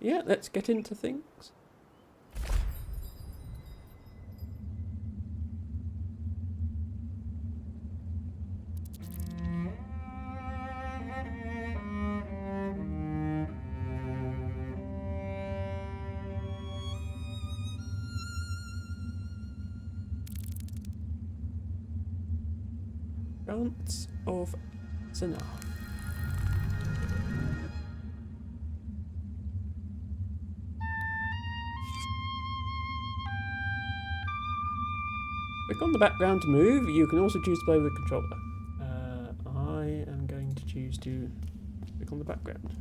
Yeah, let's get into things. Chants of Zanarth. Click on the background to move. You can also choose to play with the controller. I am going to choose to click on the background.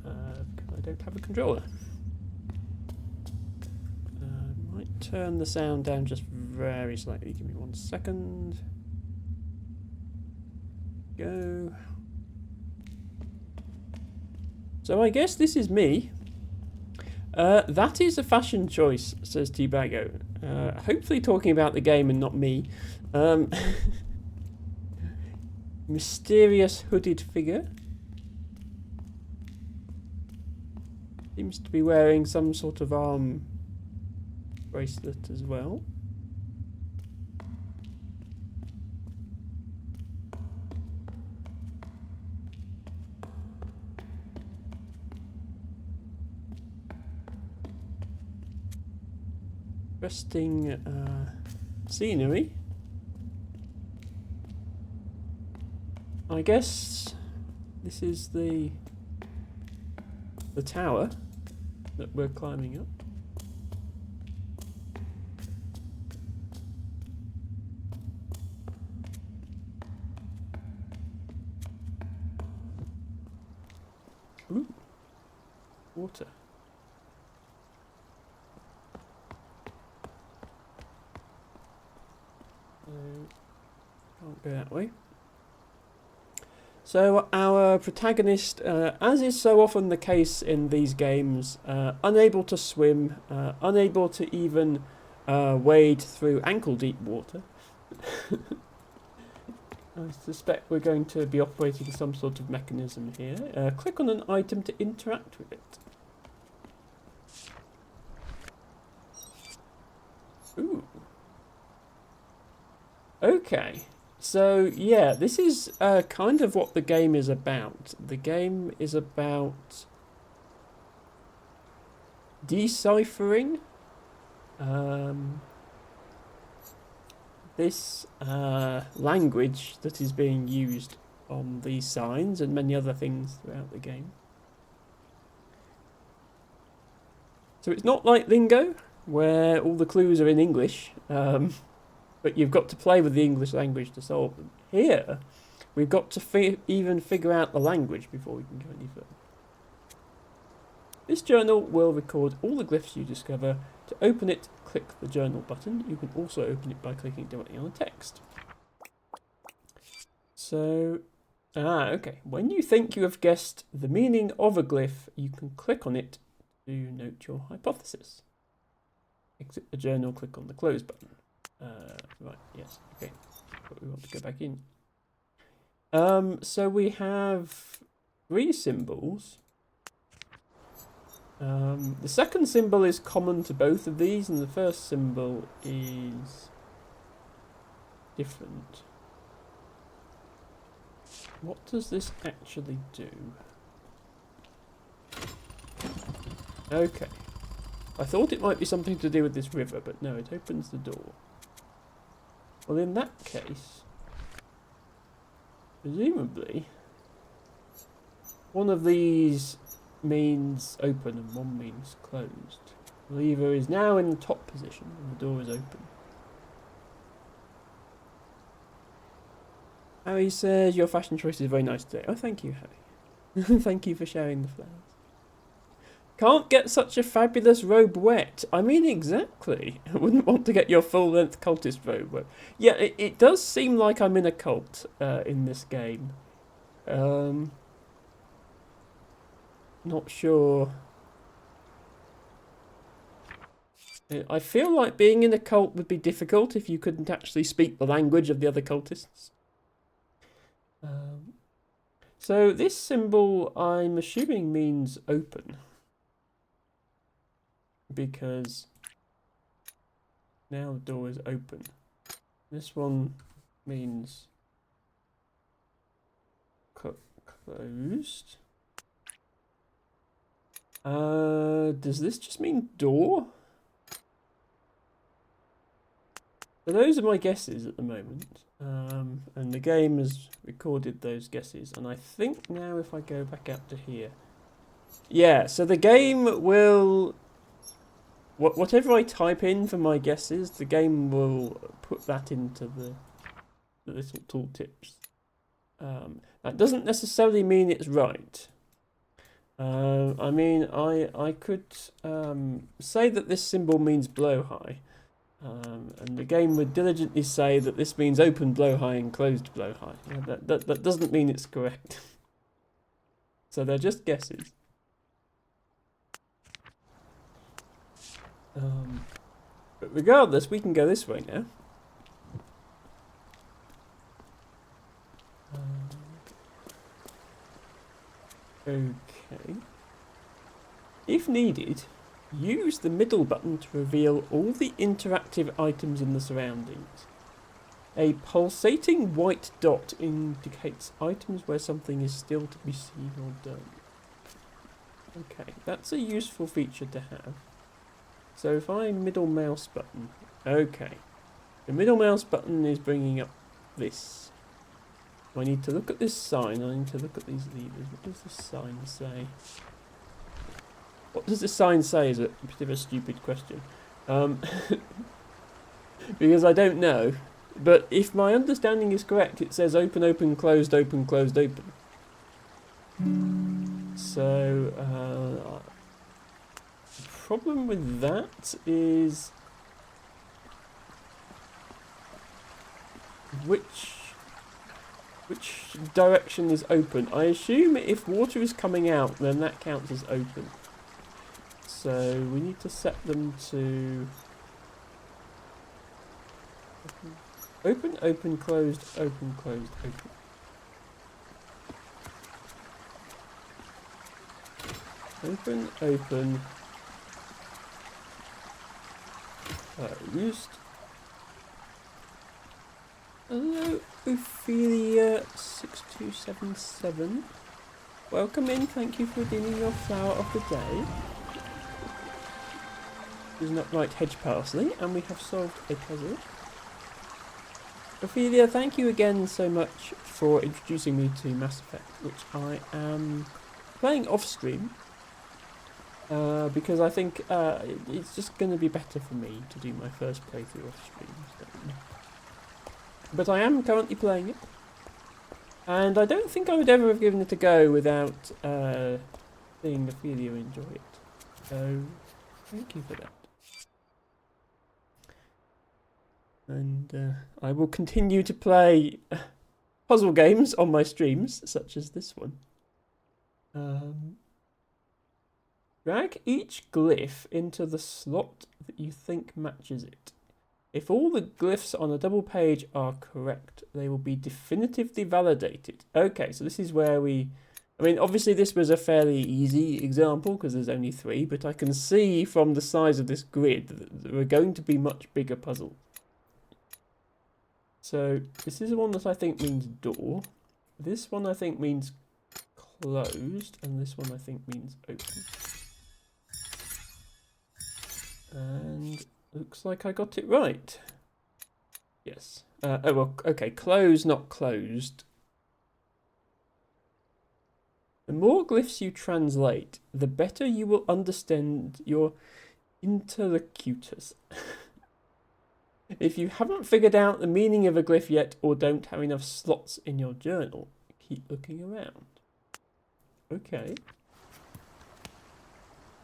Because I don't have a controller. Might turn the sound down just very slightly. Give me 1 second. Go. So I guess this is me. That is a fashion choice, says T-Bago. Hopefully talking about the game and not me. Mysterious hooded figure. Seems to be wearing some sort of arm bracelet as well. Interesting scenery. I guess this is the tower that we're climbing up. Ooh, water. Can't go that way. So our protagonist, as is so often the case in these games, unable to swim, unable to even wade through ankle-deep water. I suspect we're going to be operating some sort of mechanism here. Click on an item to interact with it. Ooh. Okay. So, yeah, this is kind of what the game is about. The game is about deciphering this language that is being used on these signs and many other things throughout the game. So it's not like Lingo, where all the clues are in English. But you've got to play with the English language to solve them. Here, we've got to even figure out the language before we can go any further. This journal will record all the glyphs you discover. To open it, click the journal button. You can also open it by clicking directly on the text. So, okay. When you think you have guessed the meaning of a glyph, you can click on it to note your hypothesis. Exit the journal, click on the close button. Right, yes, okay. But we want to go back in. So we have 3 symbols. The second symbol is common to both of these, and the first symbol is different. What does this actually do? Okay. I thought it might be something to do with this river, but no, it opens the door. Well, in that case, presumably, one of these means open and one means closed. The lever is now in the top position and the door is open. Harry says, your fashion choice is very nice today. Oh, thank you, Harry. Thank you for sharing the flowers. Can't get such a fabulous robe wet. I mean, exactly. I wouldn't want to get your full-length cultist robe wet. Yeah, it does seem like I'm in a cult in this game. Not sure. I feel like being in a cult would be difficult if you couldn't actually speak the language of the other cultists. So this symbol, I'm assuming, means open. Because now the door is open. This one means closed. Does this just mean door? So those are my guesses at the moment. And the game has recorded those guesses. And I think now if I go back out to here. Yeah, so the game will... Whatever I type in for my guesses, the game will put that into the little tooltips. That doesn't necessarily mean it's right. I mean, I could say that this symbol means blowhigh. And the game would diligently say that this means open blowhigh and closed blowhigh. Yeah, that doesn't mean it's correct. So they're just guesses. But regardless, we can go this way now. Okay. If needed, use the middle button to reveal all the interactive items in the surroundings. A pulsating white dot indicates items where something is still to be seen or done. Okay, that's a useful feature to have. So if I middle mouse button, okay. The middle mouse button is bringing up this. I need to look at this sign, I need to look at these levers. What does this sign say? What does this sign say is a bit of a stupid question. Because I don't know. But if my understanding is correct, it says open, open, closed, open, closed, open. So, the problem with that is which direction is open. I assume if water is coming out, then that counts as open. So we need to set them to open, open, closed, open, closed, open. Open, open, closed. Hello, Ophelia6277. Welcome in, thank you for redeeming your flower of the day. Is not right hedge parsley, and we have solved a puzzle. Ophelia, thank you again so much for introducing me to Mass Effect, which I am playing off stream. Because I think it's just going to be better for me to do my first playthrough off stream. So. But I am currently playing it. And I don't think I would ever have given it a go without seeing Ophelia enjoy it. So, thank you for that. And I will continue to play puzzle games on my streams, such as this one. Drag each glyph into the slot that you think matches it. If all the glyphs on a double page are correct, they will be definitively validated. Okay, so this is where we... I mean, obviously this was a fairly easy example because there's only 3, but I can see from the size of this grid that there are going to be much bigger puzzles. So this is the one that I think means door. This one I think means closed, and this one I think means open. And looks like I got it right. Yes. Oh, well, okay, close, not closed. The more glyphs you translate, the better you will understand your interlocutors. If you haven't figured out the meaning of a glyph yet, or don't have enough slots in your journal, keep looking around. Okay.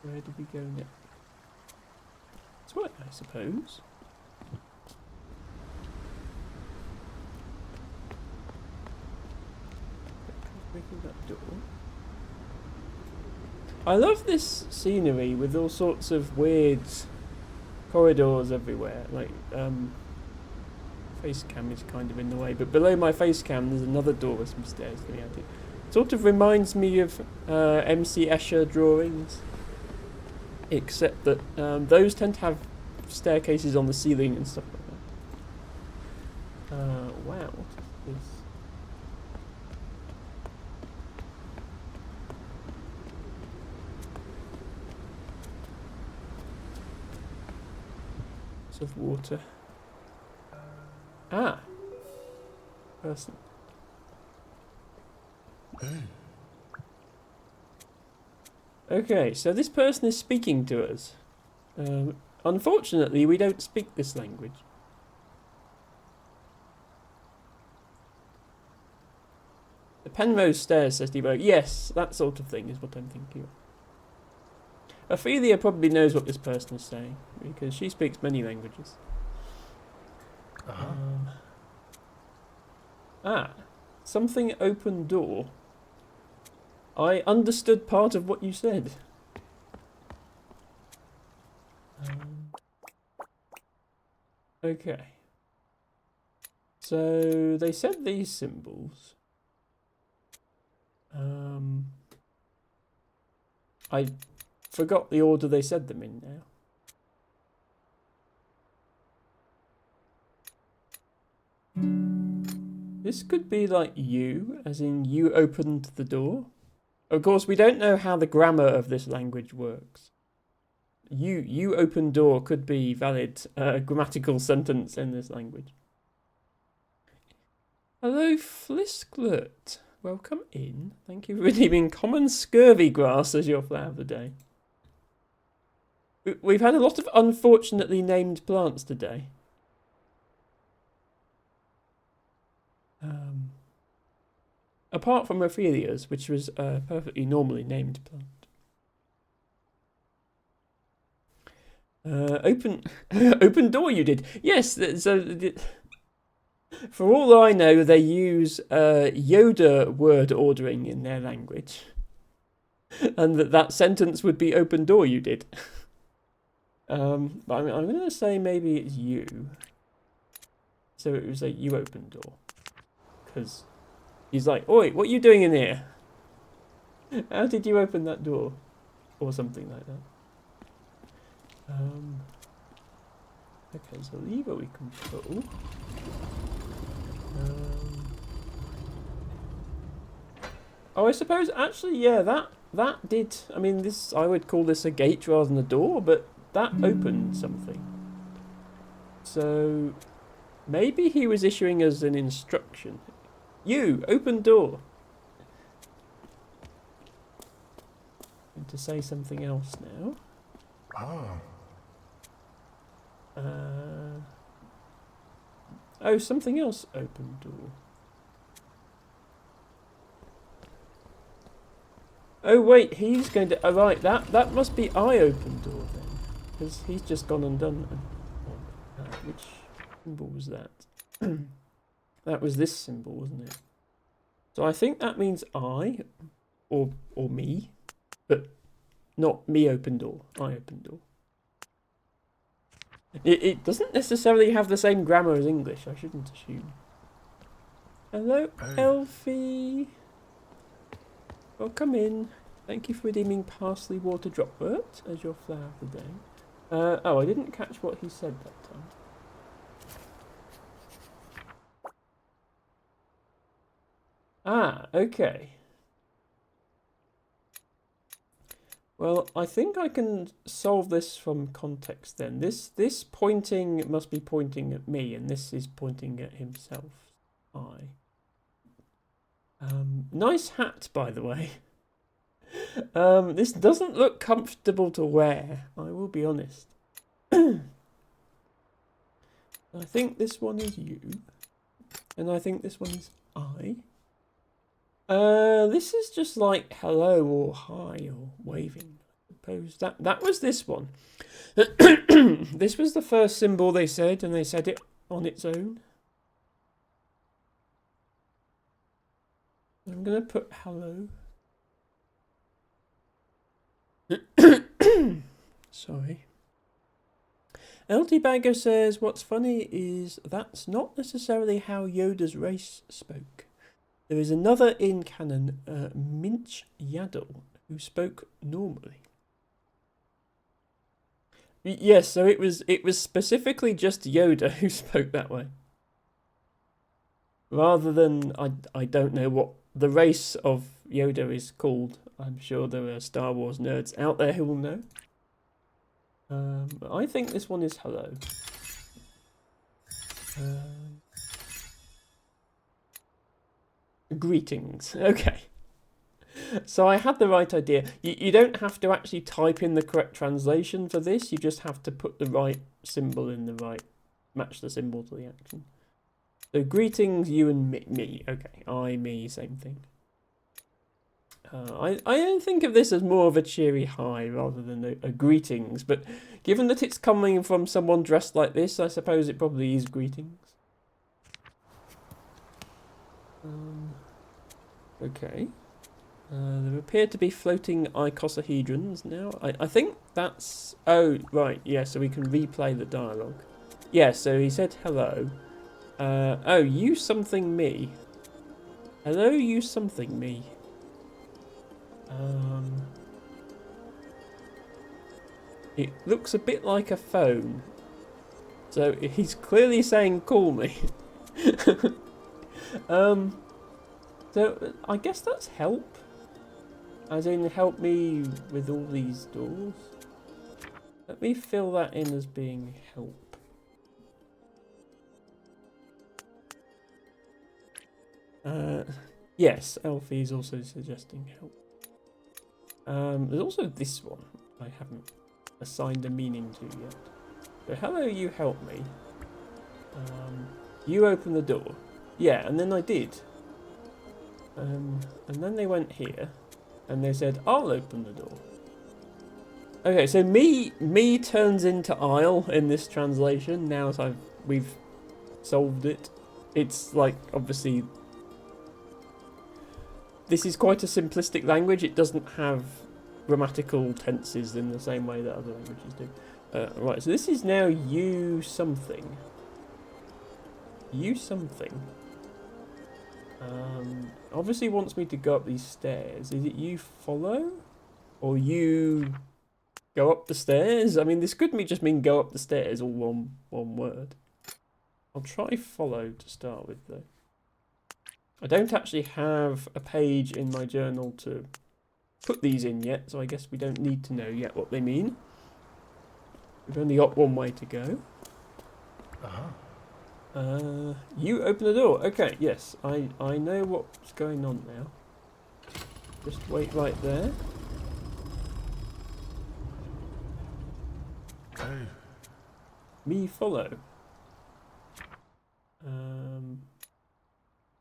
Where do we go next? That's right, I suppose. Making that door. I love this scenery with all sorts of weird corridors everywhere. Like, face cam is kind of in the way, but below my face cam there's another door with some stairs to be added. Sort of reminds me of MC Escher drawings, except that those tend to have staircases on the ceiling and stuff like that. Wow, what is this? Of water. Ah, person. Okay, so this person is speaking to us. Unfortunately, we don't speak this language. The Penrose Stairs, says Debo. Yes, that sort of thing is what I'm thinking of. Ophelia probably knows what this person is saying, because she speaks many languages. Something open door. I understood part of what you said. Okay. So, they said these symbols. I forgot the order they said them in now. This could be like you, as in you opened the door. Of course, we don't know how the grammar of this language works. You open door could be valid grammatical sentence in this language. Hello, Flisklet. Welcome in. Thank you for redeeming common scurvy grass as your flower of the day. We've had a lot of unfortunately named plants today. Apart from Ophelia's, which was a perfectly normally named plant. Open door you did. Yes, so for all I know, they use Yoda word ordering in their language. And that sentence would be open door you did. But I'm going to say maybe it's you. So it was like, you open door. Because he's like, oi, what are you doing in here? How did you open that door? Or something like that. Okay, so lever we can pull. Oh, I suppose, actually, yeah, that did, I mean, this, I would call this a gate rather than a door, but that opened something. So, maybe he was issuing us an instruction. You, open door. And to say something else now. Oh, something else, open door. Oh wait, he's going to. Oh right, that must be I open door then, because he's just gone and done. Which symbol was that? That was this symbol, wasn't it? So I think that means I, or me, but not me open door. I open door. It doesn't necessarily have the same grammar as English. I shouldn't assume. Hello, Elfie. Welcome in. Thank you for redeeming Parsley Water Droplet as your flower of the day. Oh, I didn't catch what he said that time. Ah, okay. Well, I think I can solve this from context then. This pointing must be pointing at me, and this is pointing at himself. Nice hat, by the way. This doesn't look comfortable to wear, I will be honest. I think this one is you. And I think this one is I. This is just like hello or hi or waving. I suppose that was this one. This was the first symbol they said, and they said it on its own. I'm gonna put hello. Sorry. LT Bagger says, what's funny is that's not necessarily how Yoda's race spoke. There is another in canon, Minch Yaddle, who spoke normally. Yes, so it was specifically just Yoda who spoke that way. Rather than I don't know what the race of Yoda is called. I'm sure there are Star Wars nerds out there who will know. I think this one is hello. Greetings. Okay. So I had the right idea. You don't have to actually type in the correct translation for this. You just have to put the right symbol in the right... match the symbol to the action. So greetings, you and me. Okay, I, me, same thing. I think of this as more of a cheery hi rather than a greetings. But given that it's coming from someone dressed like this, I suppose it probably is greetings. Okay. There appear to be floating icosahedrons now. I think that's... Oh, right, yeah, so we can replay the dialogue. Yeah, so he said hello. Oh, you something me. Hello, you something me. It looks a bit like a phone. So he's clearly saying call me. So I guess that's help. As in help me with all these doors. Let me fill that in as being help. Yes, Alfie is also suggesting help. There's also this one I haven't assigned a meaning to yet. So hello, you help me. You open the door. Yeah, and then I did. And then they went here, and they said, I'll open the door. Okay, so me turns into I'll in this translation, now that we've solved it. It's like, obviously, this is quite a simplistic language. It doesn't have grammatical tenses in the same way that other languages do. Right, so this is now you something. You something. Obviously wants me to go up these stairs. Is it you follow? Or you go up the stairs? I mean, this could just mean go up the stairs, all one word. I'll try follow to start with, though. I don't actually have a page in my journal to put these in yet, so I guess we don't need to know yet what they mean. We've only got one way to go. You open the door. Okay, yes, I know what's going on now. Just wait right there. Hey. Me follow.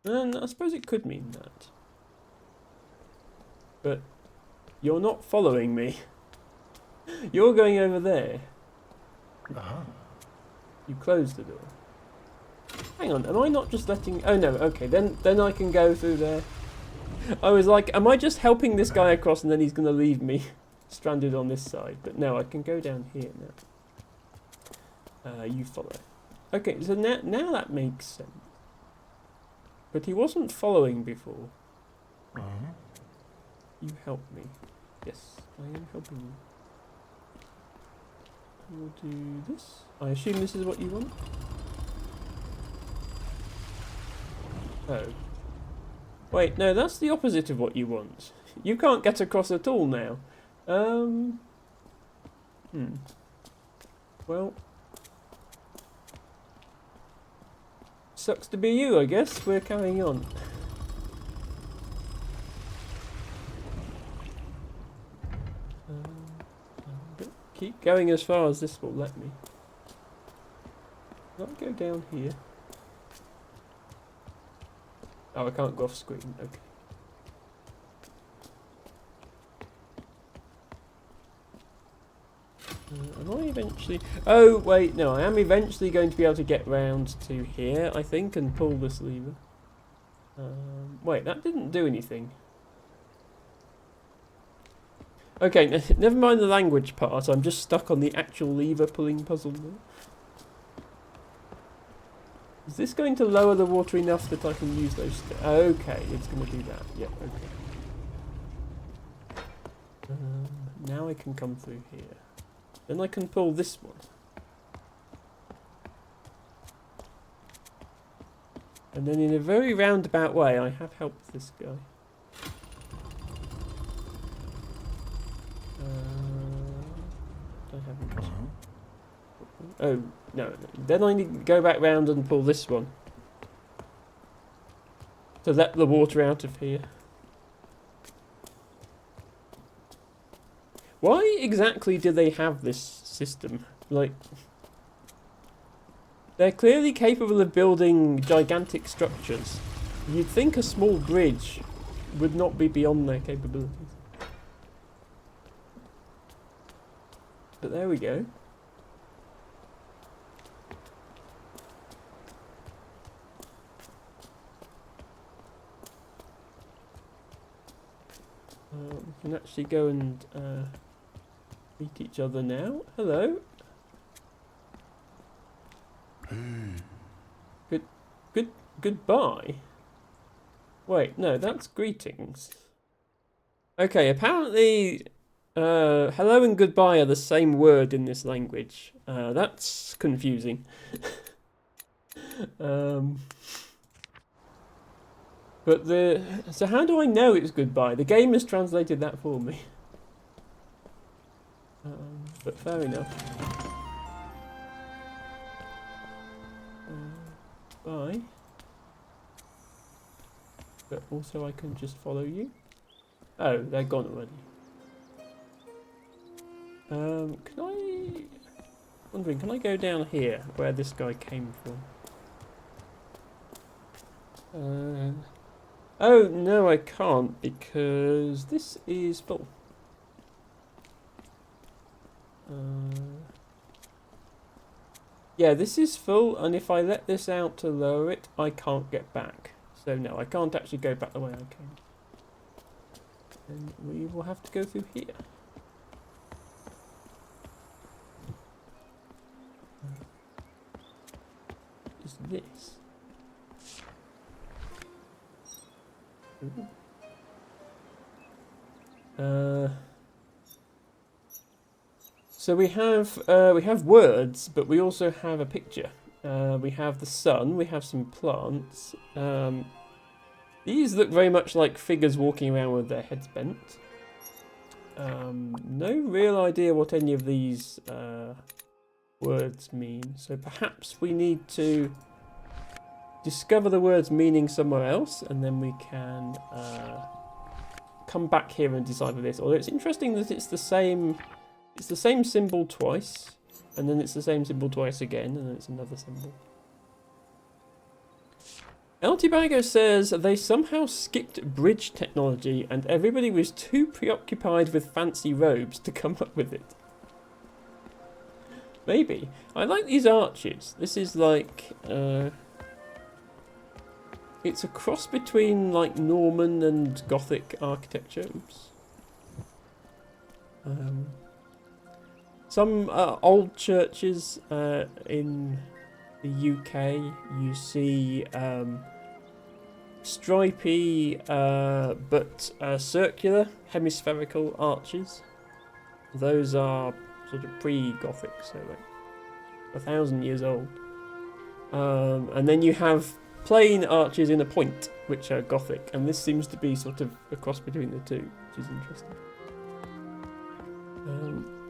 And I suppose it could mean that. But you're not following me. You're going over there. You closed the door. Hang on, am I not just letting... Oh no, okay, then I can go through there. I was like, am I just helping this guy across and then he's going to leave me stranded on this side? But no, I can go down here now. You follow. Okay, so now that makes sense. But he wasn't following before. You help me. Yes, I am helping you. We'll do this. I assume this is what you want? Oh. Wait, no, that's the opposite of what you want. You can't get across at all now. Well. Sucks to be you, I guess. We're carrying on. Keep going as far as this will let me. I'll go down here. Oh, I can't go off screen. Okay. Am I eventually... Oh, wait, no, I am eventually going to be able to get round to here, I think, and pull this lever. Wait, that didn't do anything. Okay, never mind the language part, I'm just stuck on the actual lever pulling puzzle now. Is this going to lower the water enough that I can use those? Okay, it's going to do that. Yep, okay. Now I can come through here. Then I can pull this one. And then in a very roundabout way, I have helped this guy. I haven't. Oh, no. Then I need to go back round and pull this one. To let the water out of here. Why exactly do they have this system? Like, they're clearly capable of building gigantic structures. You'd think a small bridge would not be beyond their capabilities. But there we go. We can actually go and meet each other now. Hello. Goodbye. Wait, no, that's greetings. Okay, apparently, hello and goodbye are the same word in this language. That's confusing. But so how do I know it's goodbye? The game has translated that for me. But fair enough. Bye. But also I can just follow you. Oh, they're gone already. Can I go down here where this guy came from? Oh, no, I can't because this is full. Yeah, this is full, and if I let this out to lower it, I can't get back. So no, I can't actually go back the way I came. And we will have to go through here. What is this? Ooh. So we have words, but we also have a picture. We have the sun. We have some plants. These look very much like figures walking around with their heads bent. No real idea what any of these words mean. So perhaps we need to discover the word's meaning somewhere else, and then we can come back here and decipher this. Although it's interesting that it's the same symbol twice, and then it's the same symbol twice again, and then it's another symbol. El Tibago says they somehow skipped bridge technology and everybody was too preoccupied with fancy robes to come up with it. Maybe. I like these arches. This is like... it's a cross between like Norman and Gothic architecture. Oops. Some old churches in the UK, you see stripy but circular hemispherical arches. Those are sort of pre-Gothic, so like 1,000 years old. And then you have plain arches in a point, which are Gothic, and this seems to be sort of a cross between the two, which is interesting.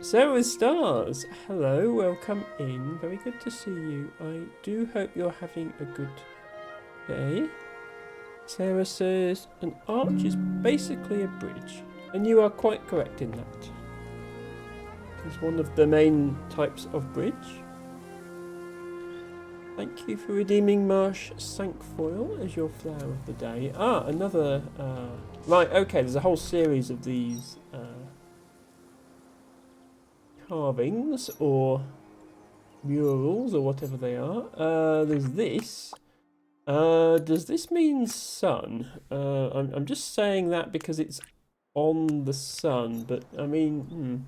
Sarah with stars, hello, welcome in. Very good to see you. I do hope you're having a good day. Sarah says an arch is basically a bridge, and you are quite correct in that. It's one of the main types of bridge. Thank you for redeeming Marsh Sankfoil as your flower of the day. Ah, another... right, okay, there's a whole series of these carvings or murals or whatever they are. There's this. Does this mean sun? I'm just saying that because it's on the sun, but I mean...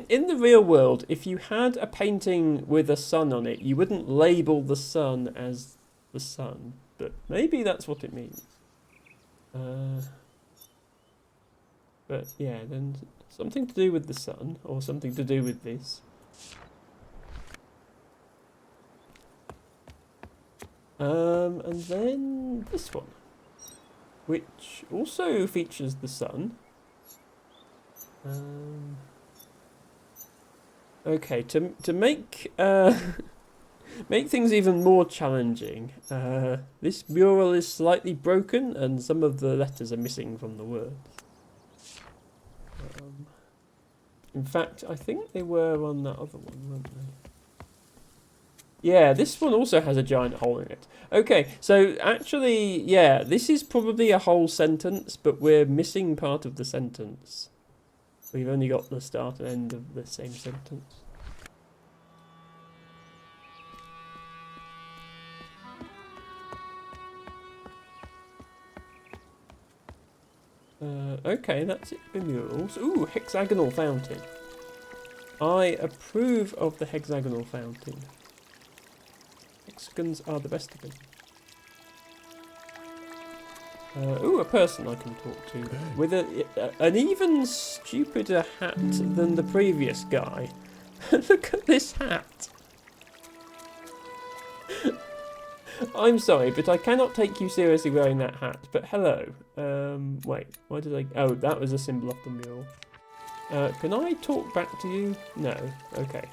in the real world, if you had a painting with a sun on it, you wouldn't label the sun as the sun. But maybe that's what it means. But yeah, then something to do with the sun, or something to do with this. And then this one, which also features the sun. Okay, to make make things even more challenging, this mural is slightly broken and some of the letters are missing from the words. In fact, I think they were on that other one, weren't they? Yeah, this one also has a giant hole in it. Okay, so actually, yeah, this is probably a whole sentence, but we're missing part of the sentence. We've only got the start and end of the same sentence. Okay, that's it for murals. Ooh, hexagonal fountain. I approve of the hexagonal fountain. Hexagons are the best of them. Ooh, a person I can talk to with an even stupider hat than the previous guy. Look at this hat. I'm sorry, but I cannot take you seriously wearing that hat. But hello. Wait, why did I... Oh, that was a symbol of the mural. Can I talk back to you? No. Okay.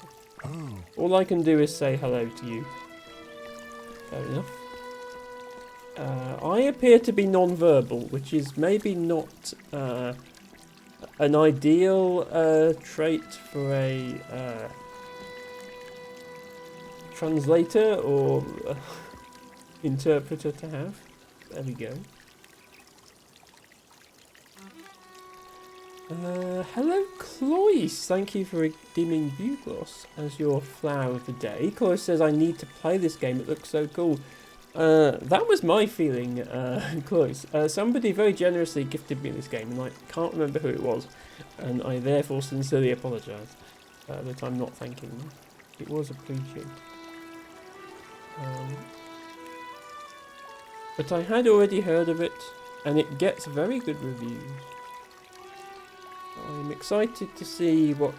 All I can do is say hello to you. Fair enough. I appear to be non-verbal, which is maybe not an ideal trait for a translator or interpreter to have. There we go. Hello, Cloyce. Thank you for redeeming Bugloss as your flower of the day. Cloyce says, I need to play this game. It looks so cool. That was my feeling, Cloyce. Somebody very generously gifted me this game, and I can't remember who it was. And I therefore sincerely apologise that I'm not thanking them. It was appreciated. But I had already heard of it, and it gets very good reviews. I'm excited to see what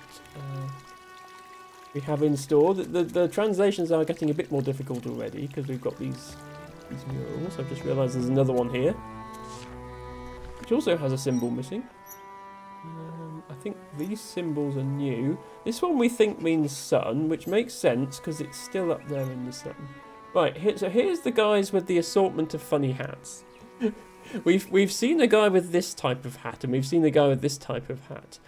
we have in store. The translations are getting a bit more difficult already because we've got these murals. I've just realised there's another one here, which also has a symbol missing. I think these symbols are new. This one we think means sun, which makes sense because it's still up there in the sun. Right, so here's the guys with the assortment of funny hats. We've seen a guy with this type of hat, and we've seen a guy with this type of hat.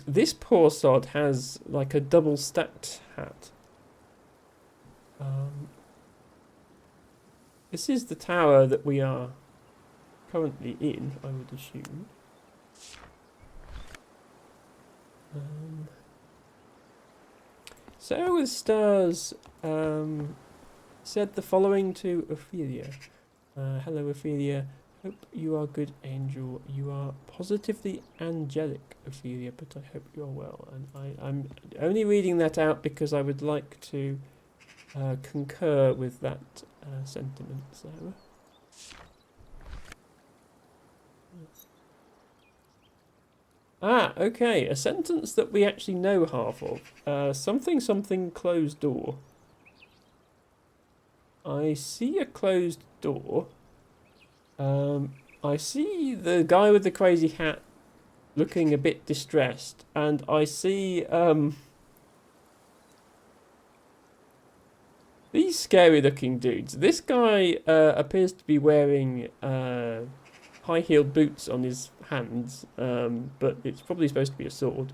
This poor sod has like a double stacked hat. This is the tower that we are currently in, I would assume. Sarah with Stars said the following to Ophelia. Hello, Ophelia. Hope you are good, angel. You are positively angelic, Ophelia, but I hope you are well. And I'm only reading that out because I would like to concur with that sentiment, Sarah. Ah, okay. A sentence that we actually know half of. Something, something, closed door. I see a closed door. I see the guy with the crazy hat looking a bit distressed, and I see these scary looking dudes. This guy appears to be wearing high-heeled boots on his hands, but it's probably supposed to be a sword.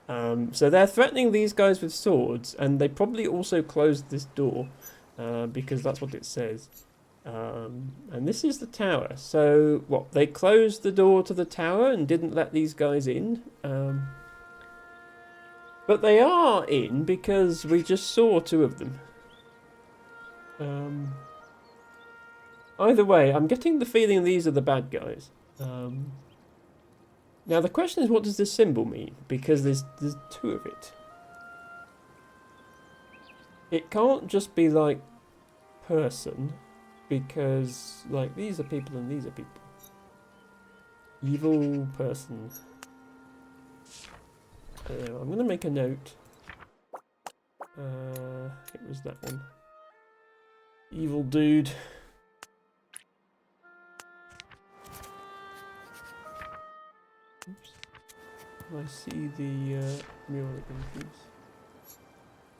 So they're threatening these guys with swords, and they probably also closed this door because that's what it says. And this is the tower. So what? They closed the door to the tower and didn't let these guys in. But they are in because we just saw two of them. Either way, I'm getting the feeling these are the bad guys. Now the question is, what does this symbol mean? Because there's two of it. It can't just be like person, because like these are people and these are people. Evil person. I'm gonna make a note. It was that one. Evil dude. Oops. I see the mural again, please.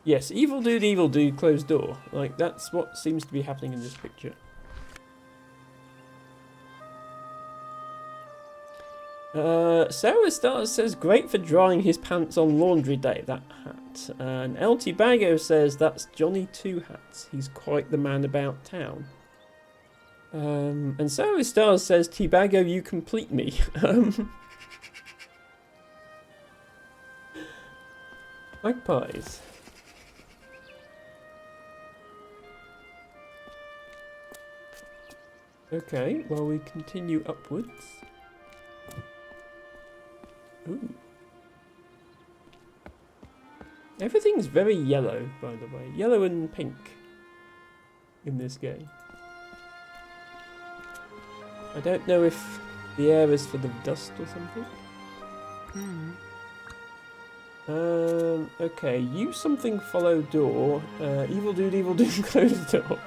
Yes, evil dude, closed door. Like, that's what seems to be happening in this picture. Sarah Stars says, great for drying his pants on laundry day, that hat. And LT Bago says, that's Johnny Two Hats. He's quite the man about town. And Sarah Stars says, T-Bago, you complete me. Magpies. Okay, well, we continue upwards. Ooh. Everything's very yellow, by the way. Yellow and pink in this game. I don't know if the air is full of dust or something. Okay, use something, follow door. Evil dude, close door.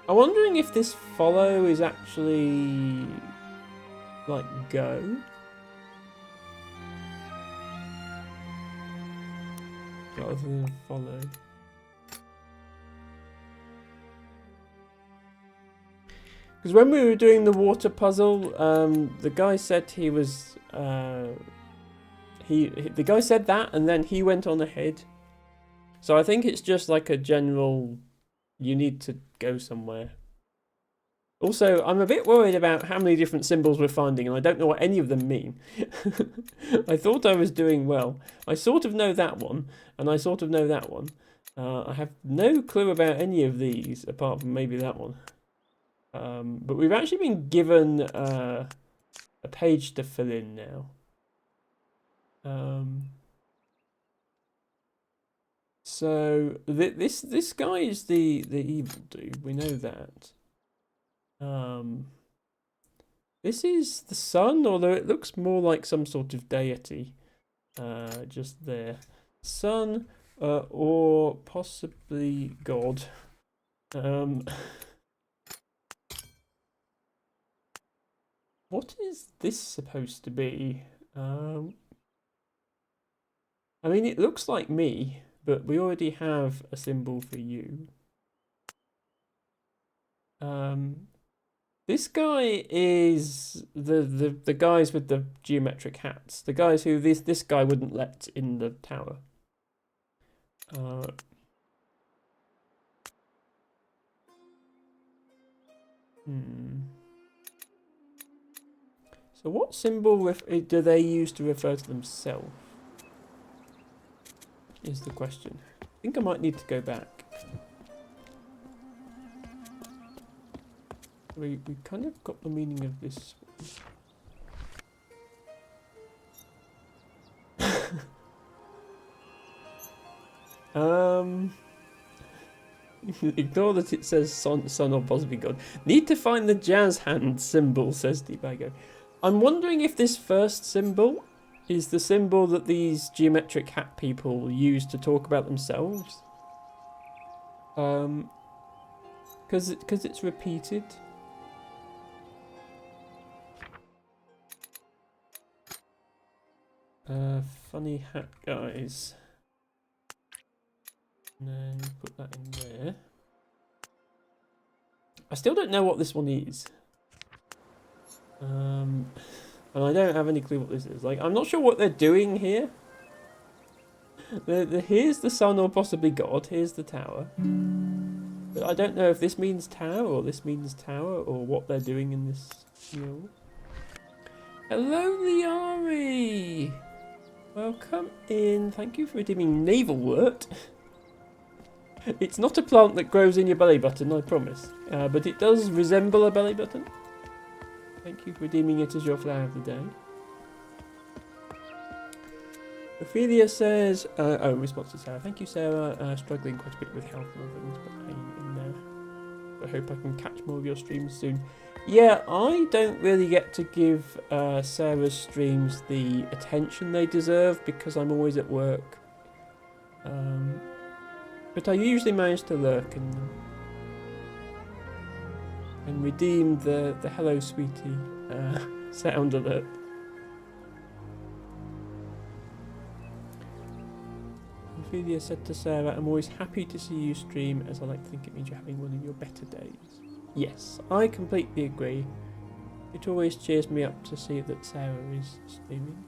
I'm wondering if this follow is actually like go. Rather than follow. Because when we were doing the water puzzle, the guy said he was the guy said that, and then he went on ahead. So I think it's just like a general, you need to go somewhere. Also, I'm a bit worried about how many different symbols we're finding, and I don't know what any of them mean. I thought I was doing well. I sort of know that one, and I sort of know that one. I have no clue about any of these, apart from maybe that one. But we've actually been given a page to fill in now. So this guy is the evil dude. We know that. This is the sun, although it looks more like some sort of deity. Just there, sun, or possibly God. What is this supposed to be? I mean, it looks like me, but we already have a symbol for you. This guy is the guys with the geometric hats. The guys who this guy wouldn't let in the tower. So what symbol do they use to refer to themselves? Is the question. I think I might need to go back. We kind of got the meaning of this one. Ignore that it says sun or possibly God. Need to find the jazz hand symbol, says Debago. I'm wondering if this first symbol is the symbol that these geometric hat people use to talk about themselves. Because it's repeated. Funny hat guys. And then put that in there. I still don't know what this one is. And I don't have any clue what this is. Like, I'm not sure what they're doing here. Here's the sun or possibly God. Here's the tower. But I don't know if this means tower or this means tower or what they're doing in this mural. Hello, Liari! Welcome in. Thank you for redeeming Naval Wort. It's not a plant that grows in your belly button, I promise. But it does resemble a belly button. Thank you for redeeming it as your flower of the day. Ophelia says, in response to Sarah, thank you, Sarah. Struggling quite a bit with health and things, but hanging in there. I hope I can catch more of your streams soon. Yeah, I don't really get to give Sarah's streams the attention they deserve because I'm always at work. But I usually manage to lurk in them. And redeem the hello sweetie sound alert. Ophelia said to Sarah, I'm always happy to see you stream as I like to think it means you're having one of your better days. Yes, I completely agree. It always cheers me up to see that Sarah is streaming.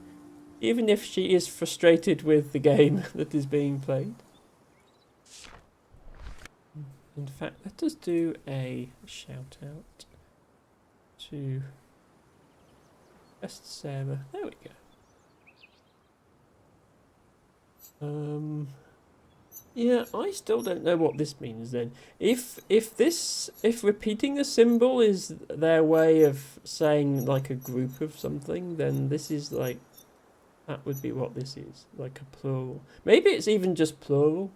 Even if she is frustrated with the game that is being played. In fact, let us do a shout out to best Sarah. There we go. Yeah, I still don't know what this means then. If repeating a symbol is their way of saying like a group of something, then this is like, that would be what this is, like a plural. Maybe it's even just plural.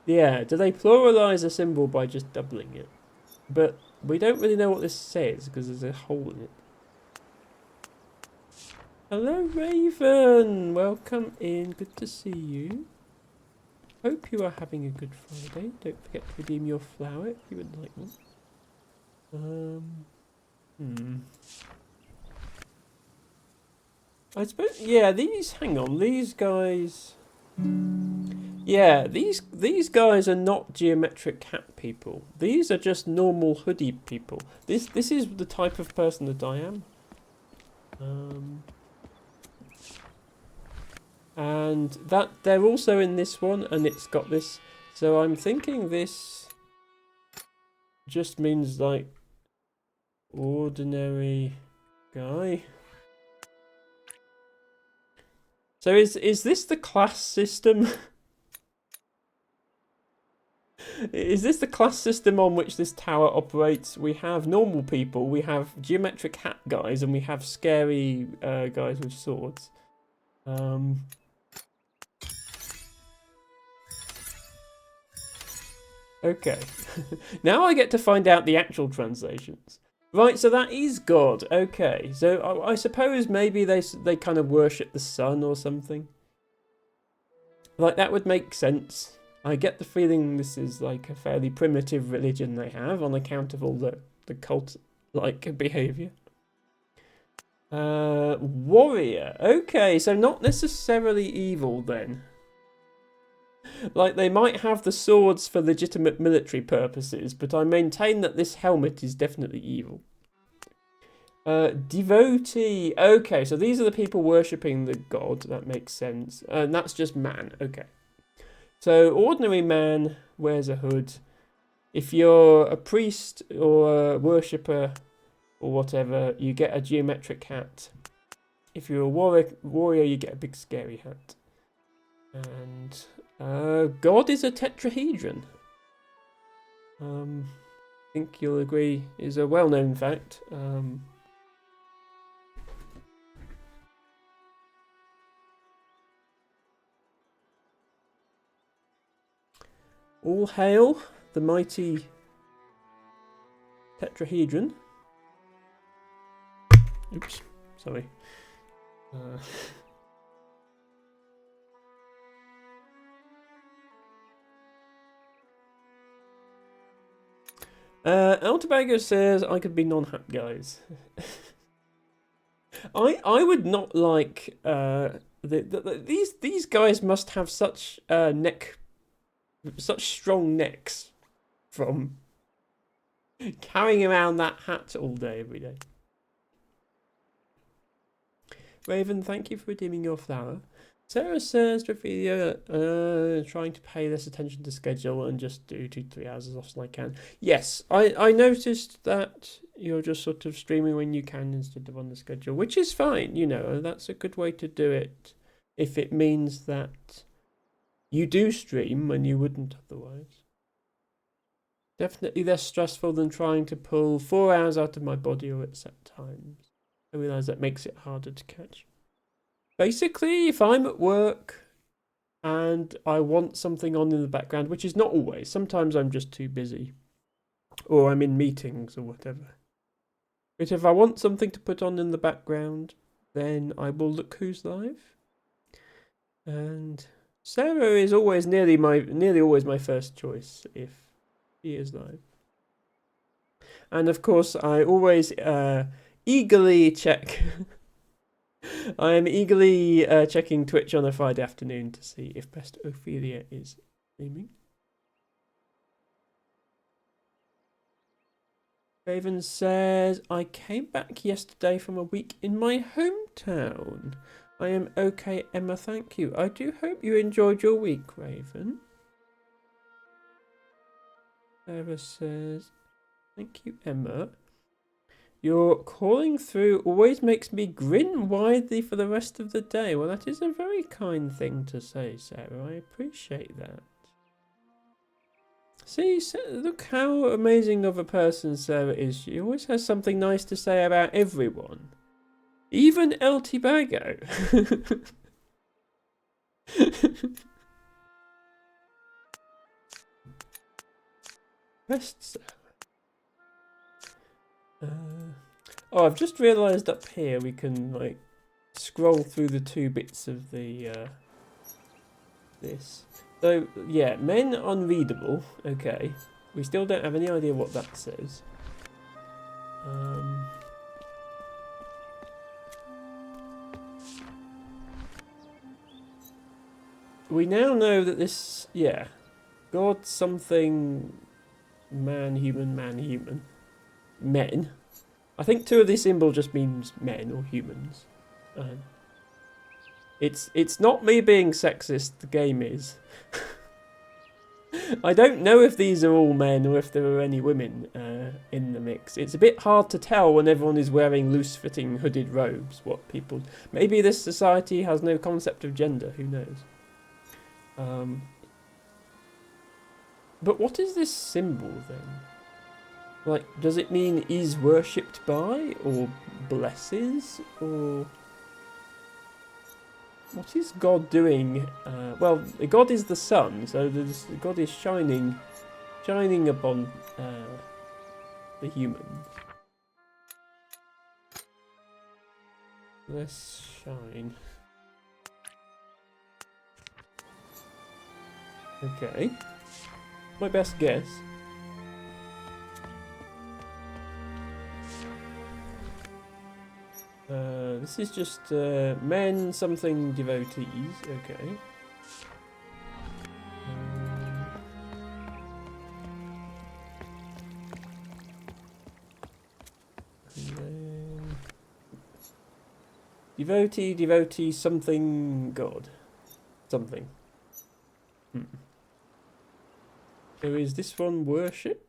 Yeah, do they pluralize a symbol by just doubling it? But we don't really know what this says because there's a hole in it. Hello, Raven! Welcome in. Good to see you. Hope you are having a good Friday. Don't forget to redeem your flower if you would like one. I suppose, yeah, hang on, these guys... Yeah, these guys are not geometric hat people. These are just normal hoodie people. This is the type of person that I am. And that they're also in this one, and it's got this. So I'm thinking this just means like ordinary guy. So is this the class system? Is this the class system on which this tower operates? We have normal people, we have geometric hat guys, and we have scary guys with swords. Okay. Now I get to find out the actual translations. Right, so that is God. Okay, so I suppose maybe they kind of worship the sun or something. Like, that would make sense. I get the feeling this is like a fairly primitive religion they have on account of all the cult-like behaviour. Warrior. Okay, so not necessarily evil then. Like, they might have the swords for legitimate military purposes, but I maintain that this helmet is definitely evil. Devotee. Okay, so these are the people worshipping the god. That makes sense. And that's just man. Okay. So, ordinary man wears a hood. If you're a priest or a worshipper or whatever, you get a geometric hat. If you're a warrior, you get a big scary hat. And God is a tetrahedron. I think you'll agree is a well-known fact. All hail the mighty tetrahedron. Oops, sorry. Altabago says I could be non-hat guys. I would not like these guys must have such such strong necks from carrying around that hat all day every day. Raven, thank you for redeeming your flower. Sarah says to Ophelia, trying to pay less attention to schedule and just do 2-3 hours as often as I can. Yes, I noticed that you're just sort of streaming when you can instead of on the schedule, which is fine, you know, that's a good way to do it if it means that you do stream when you wouldn't otherwise. Definitely less stressful than trying to pull 4 hours out of my body or at set times. I realise that makes it harder to catch. Basically, if I'm at work and I want something on in the background, which is not always, sometimes I'm just too busy, or I'm in meetings or whatever. But if I want something to put on in the background, then I will look who's live. And Sarah is always nearly always my first choice if she is live. And of course, I always eagerly check. I am eagerly checking Twitch on a Friday afternoon to see if Best Ophelia is streaming. Raven says, I came back yesterday from a week in my hometown. I am okay, Emma, thank you. I do hope you enjoyed your week, Raven. Sarah says, thank you, Emma. Your calling through always makes me grin widely for the rest of the day. Well, that is a very kind thing to say, Sarah. I appreciate that. See, look how amazing of a person Sarah is. She always has something nice to say about everyone. Even LT Bago. Best Sarah. Oh, I've just realised up here we can like scroll through the 2 bits of the this. So yeah, men unreadable. Okay, we still don't have any idea what that says. We now know that this, yeah, God something, man human, men. I think 2 of these symbols just means men or humans. It's not me being sexist, the game is. I don't know if these are all men or if there are any women in the mix. It's a bit hard to tell when everyone is wearing loose-fitting hooded robes what people... Maybe this society has no concept of gender, who knows? But what is this symbol then? Like, does it mean is worshipped by, or blesses, or... What is God doing? Well, God is the sun, so God is shining upon the humans. Let's shine. Okay. My best guess. This is just men something devotees. Okay. And then devotee something god. Something. So is this one worship?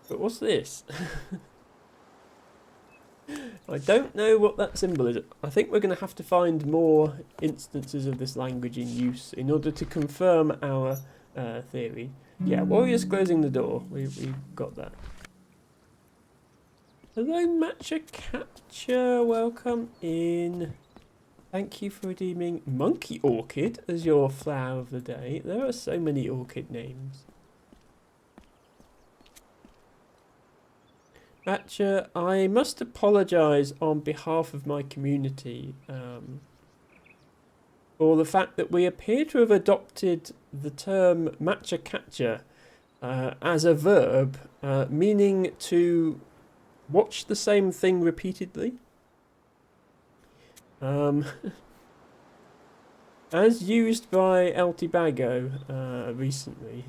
But what's this? I don't know what that symbol is. I think we're going to have to find more instances of this language in use in order to confirm our theory. Yeah, warriors closing the door. We've got that. Hello, Matcha Catcher. Welcome in. Thank you for redeeming Monkey Orchid as your flower of the day. There are so many orchid names. Matcha, I must apologise on behalf of my community for the fact that we appear to have adopted the term matcha catcher as a verb, meaning to watch the same thing repeatedly. As used by LT Bago recently.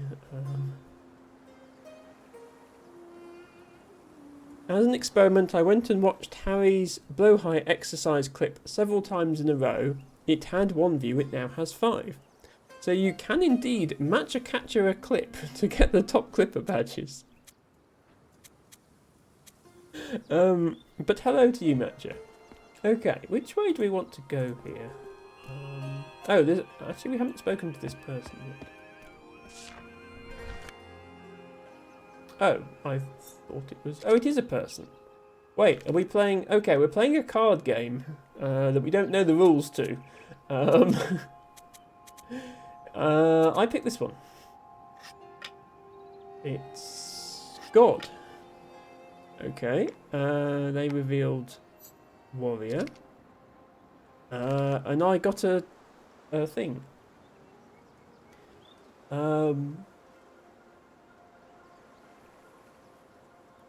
As an experiment, I went and watched Harry's blow-high exercise clip several times in a row. It had 1 view, it now has 5. So you can indeed matcha catcher a clip to get the top clipper badges. But hello to you, Matcha. Okay, which way do we want to go here? Oh, actually we haven't spoken to this person yet. Oh, I thought it was... Oh, it is a person. Wait, are we playing... Okay, we're playing a card game that we don't know the rules to. I picked this one. It's God. Okay, they revealed warrior. And I got a thing.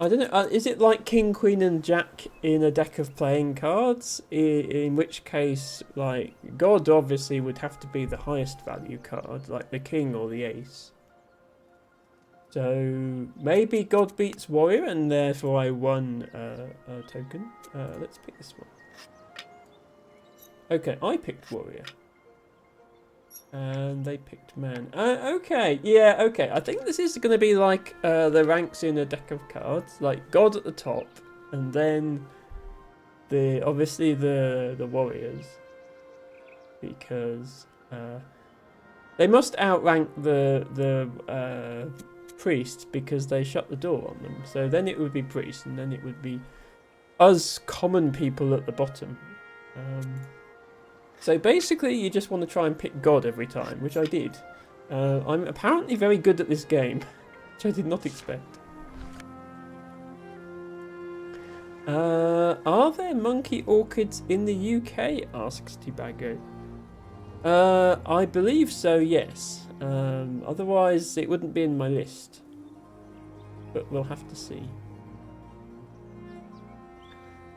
I don't know, is it like King, Queen and Jack in a deck of playing cards? In which case, like, God obviously would have to be the highest value card, like the King or the Ace. So, maybe God beats Warrior and therefore I won a token. Let's pick this one. Okay, I picked Warrior. And they picked Man. Okay, yeah, okay. I think this is going to be like the ranks in a deck of cards. Like God at the top, and then obviously the warriors. Because they must outrank the priests because they shut the door on them. So then it would be priests, and then it would be us common people at the bottom. So basically, you just want to try and pick God every time, which I did. I'm apparently very good at this game, which I did not expect. Are there monkey orchids in the UK? Asks Tibago. I believe so, yes. Otherwise, it wouldn't be in my list. But we'll have to see.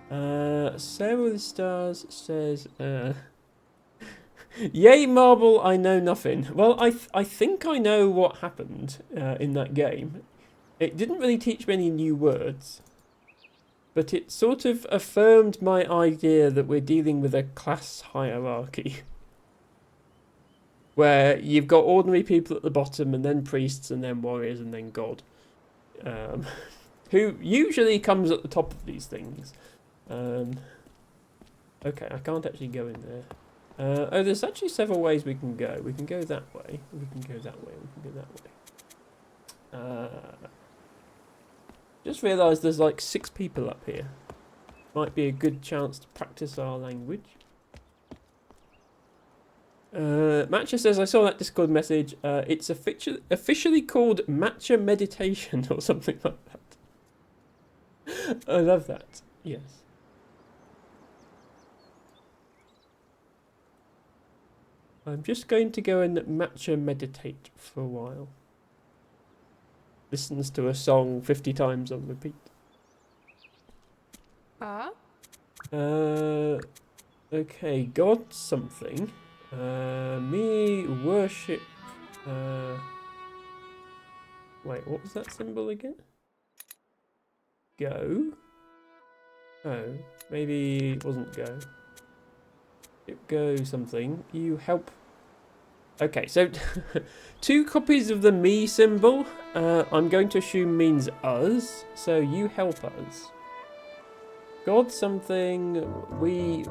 Sarah with the Stars says... Yay, Marble, I know nothing. Well, I think I know what happened in that game. It didn't really teach me any new words, but it sort of affirmed my idea that we're dealing with a class hierarchy. Where you've got ordinary people at the bottom, and then priests, and then warriors, and then God. Who usually comes at the top of these things. Okay, I can't actually go in there. Oh, there's actually several ways we can go. We can go that way. We can go that way. We can go that way. Just realised there's like 6 people up here. Might be a good chance to practice our language. Matcha says, I saw that Discord message. It's officially called Matcha Meditation or something like that. I love that. Yes. I'm just going to go and matcha meditate for a while. Listens to a song 50 times on repeat. Okay, God something. Me worship... Wait, what was that symbol again? Go? Oh, maybe it wasn't go. Go something. You help. Okay, so 2 copies of the me symbol. I'm going to assume means us. So you help us. God something. We.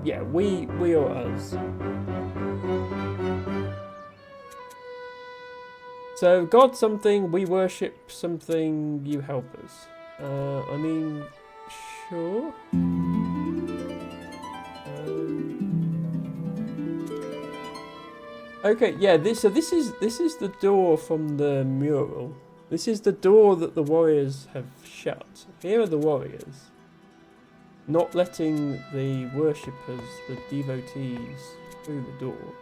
Yeah, we or us. So God something. We worship something. You help us. I mean, sure. Okay, yeah. This is the door from the mural. This is the door that the warriors have shut. Here are the warriors, not letting the worshippers, the devotees, through the door,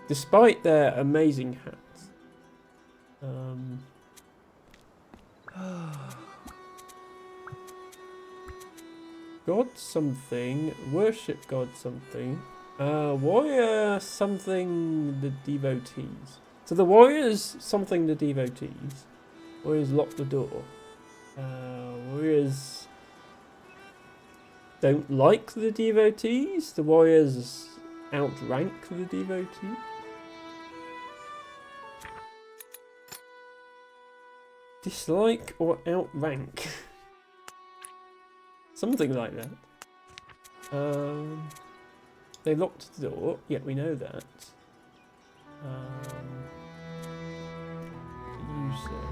despite their amazing hats. God something, worship God something. Warrior something the devotees. So the warriors something the devotees. Warriors lock the door. Warriors don't like the devotees. The warriors outrank the devotees. Dislike or outrank. Something like that. They locked the door. Yeah, we know that. User.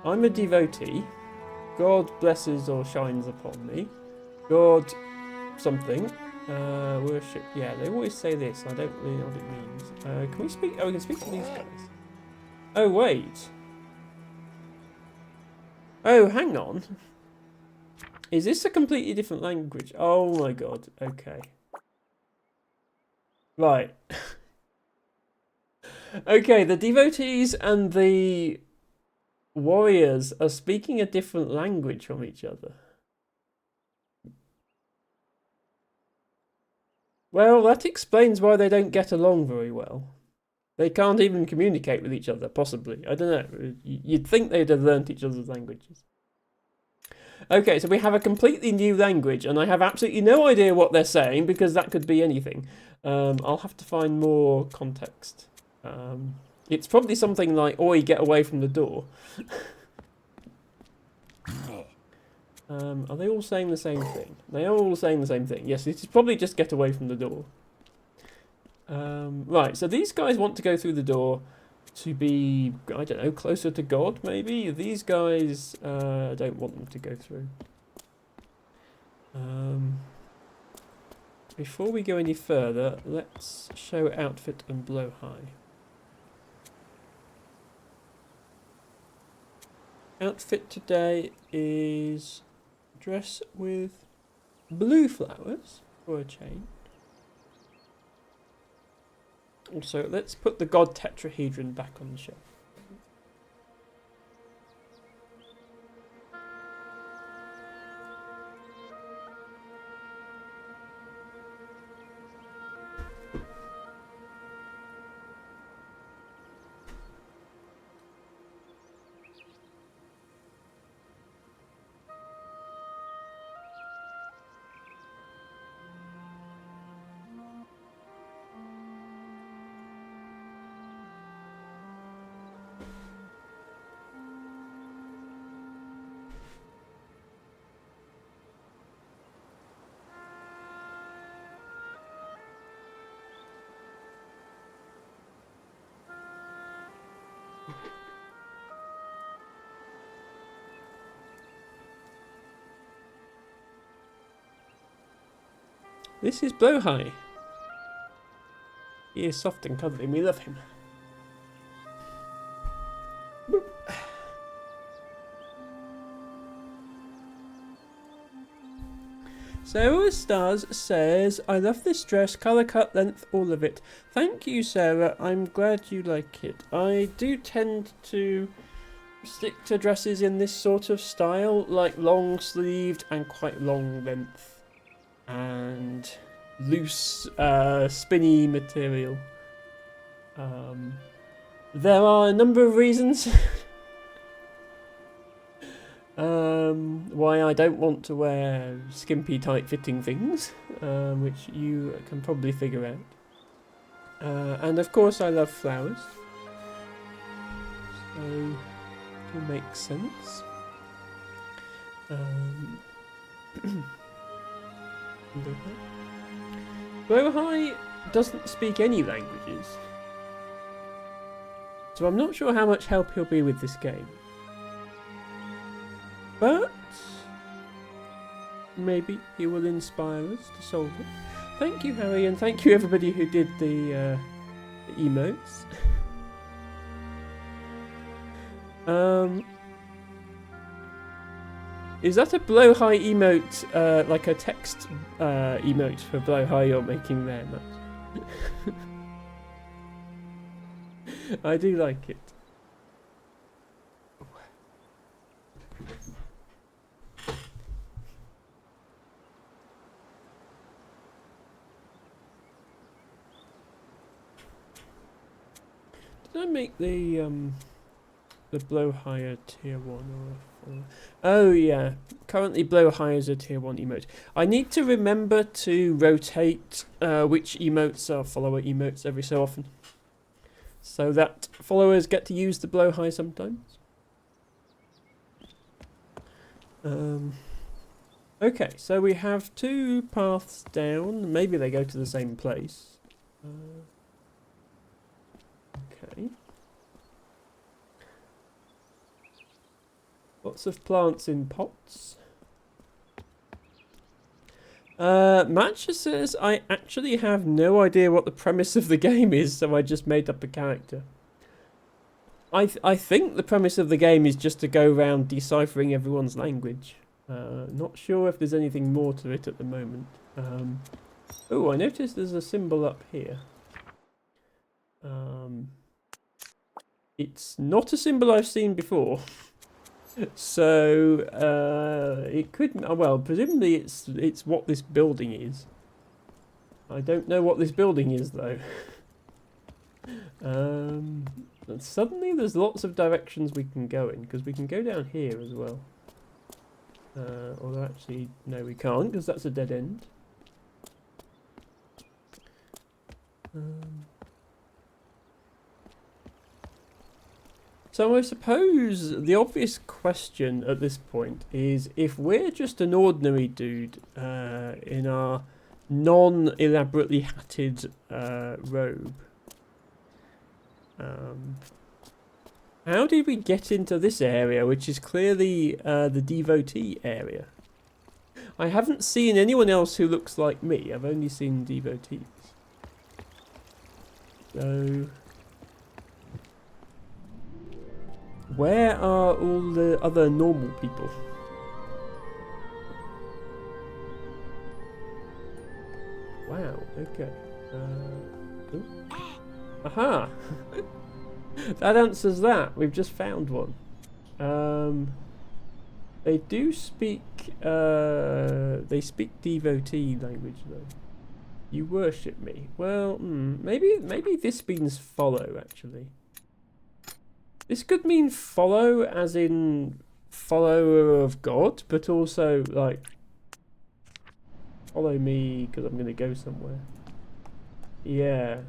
I'm a devotee. God blesses or shines upon me. God something. Worship. Yeah, they always say this. I don't really know what it means. Can we speak? Oh, we can speak to these guys. Oh, wait. Oh, hang on. Is this a completely different language? Oh my god. Okay. Right. Okay, the devotees and the warriors are speaking a different language from each other. Well, that explains why they don't get along very well. They can't even communicate with each other, possibly. I don't know. You'd think they'd have learnt each other's languages. Okay, so we have a completely new language, and I have absolutely no idea what they're saying, because that could be anything. I'll have to find more context. It's probably something like, oi, get away from the door. Are they all saying the same thing? They are all saying the same thing. Yes, it is probably just get away from the door. Right, so these guys want to go through the door to be, I don't know, closer to God, maybe? These guys don't want them to go through. Before we go any further, let's show outfit and blow high. Outfit today is dress with blue flowers for a chain. Also, let's put the God tetrahedron back on the shelf. This is Blow High. He is soft and cuddly, we love him. Boop. Sarah Stars says, I love this dress, colour, cut, length, all of it. Thank you, Sarah. I'm glad you like it. I do tend to stick to dresses in this sort of style, like long sleeved and quite long length. And loose, spinny material. There are a number of reasons why I don't want to wear skimpy, tight-fitting things, which you can probably figure out. And of course, I love flowers, so it makes sense. Blow High doesn't speak any languages, so I'm not sure how much help he'll be with this game. But maybe he will inspire us to solve it. Thank you, Harry, and thank you everybody who did the emotes. Is that a Blow High emote, like a text emote for Blow High you're making there, Matt? I do like it. Did I make the Blow Higher tier 1 or a 4? Oh yeah, currently Blow High is a tier 1 emote. I need to remember to rotate which emotes are follower emotes every so often, so that followers get to use the Blow High sometimes. Okay, so we have 2 paths down. Maybe they go to the same place. Okay. Lots of plants in pots. Matcha says, I actually have no idea what the premise of the game is, so I just made up a character. I think the premise of the game is just to go around deciphering everyone's language. Not sure if there's anything more to it at the moment. Oh, I noticed there's a symbol up here. It's not a symbol I've seen before. So it could, well, presumably it's what this building is. I don't know what this building is though. And suddenly there's lots of directions we can go in, because we can go down here as well. Although actually, no, we can't, because that's a dead end. So I suppose the obvious question at this point is, if we're just an ordinary dude in our non-elaborately hatted robe, how did we get into this area, which is clearly the devotee area? I haven't seen anyone else who looks like me. I've only seen devotees. So, where are all the other normal people? Wow, okay. Aha! That answers that. We've just found one. They do speak, they speak devotee language though. You worship me. Well, maybe this means follow actually. This could mean follow as in follower of God, but also like follow me because I'm going to go somewhere. Yeah.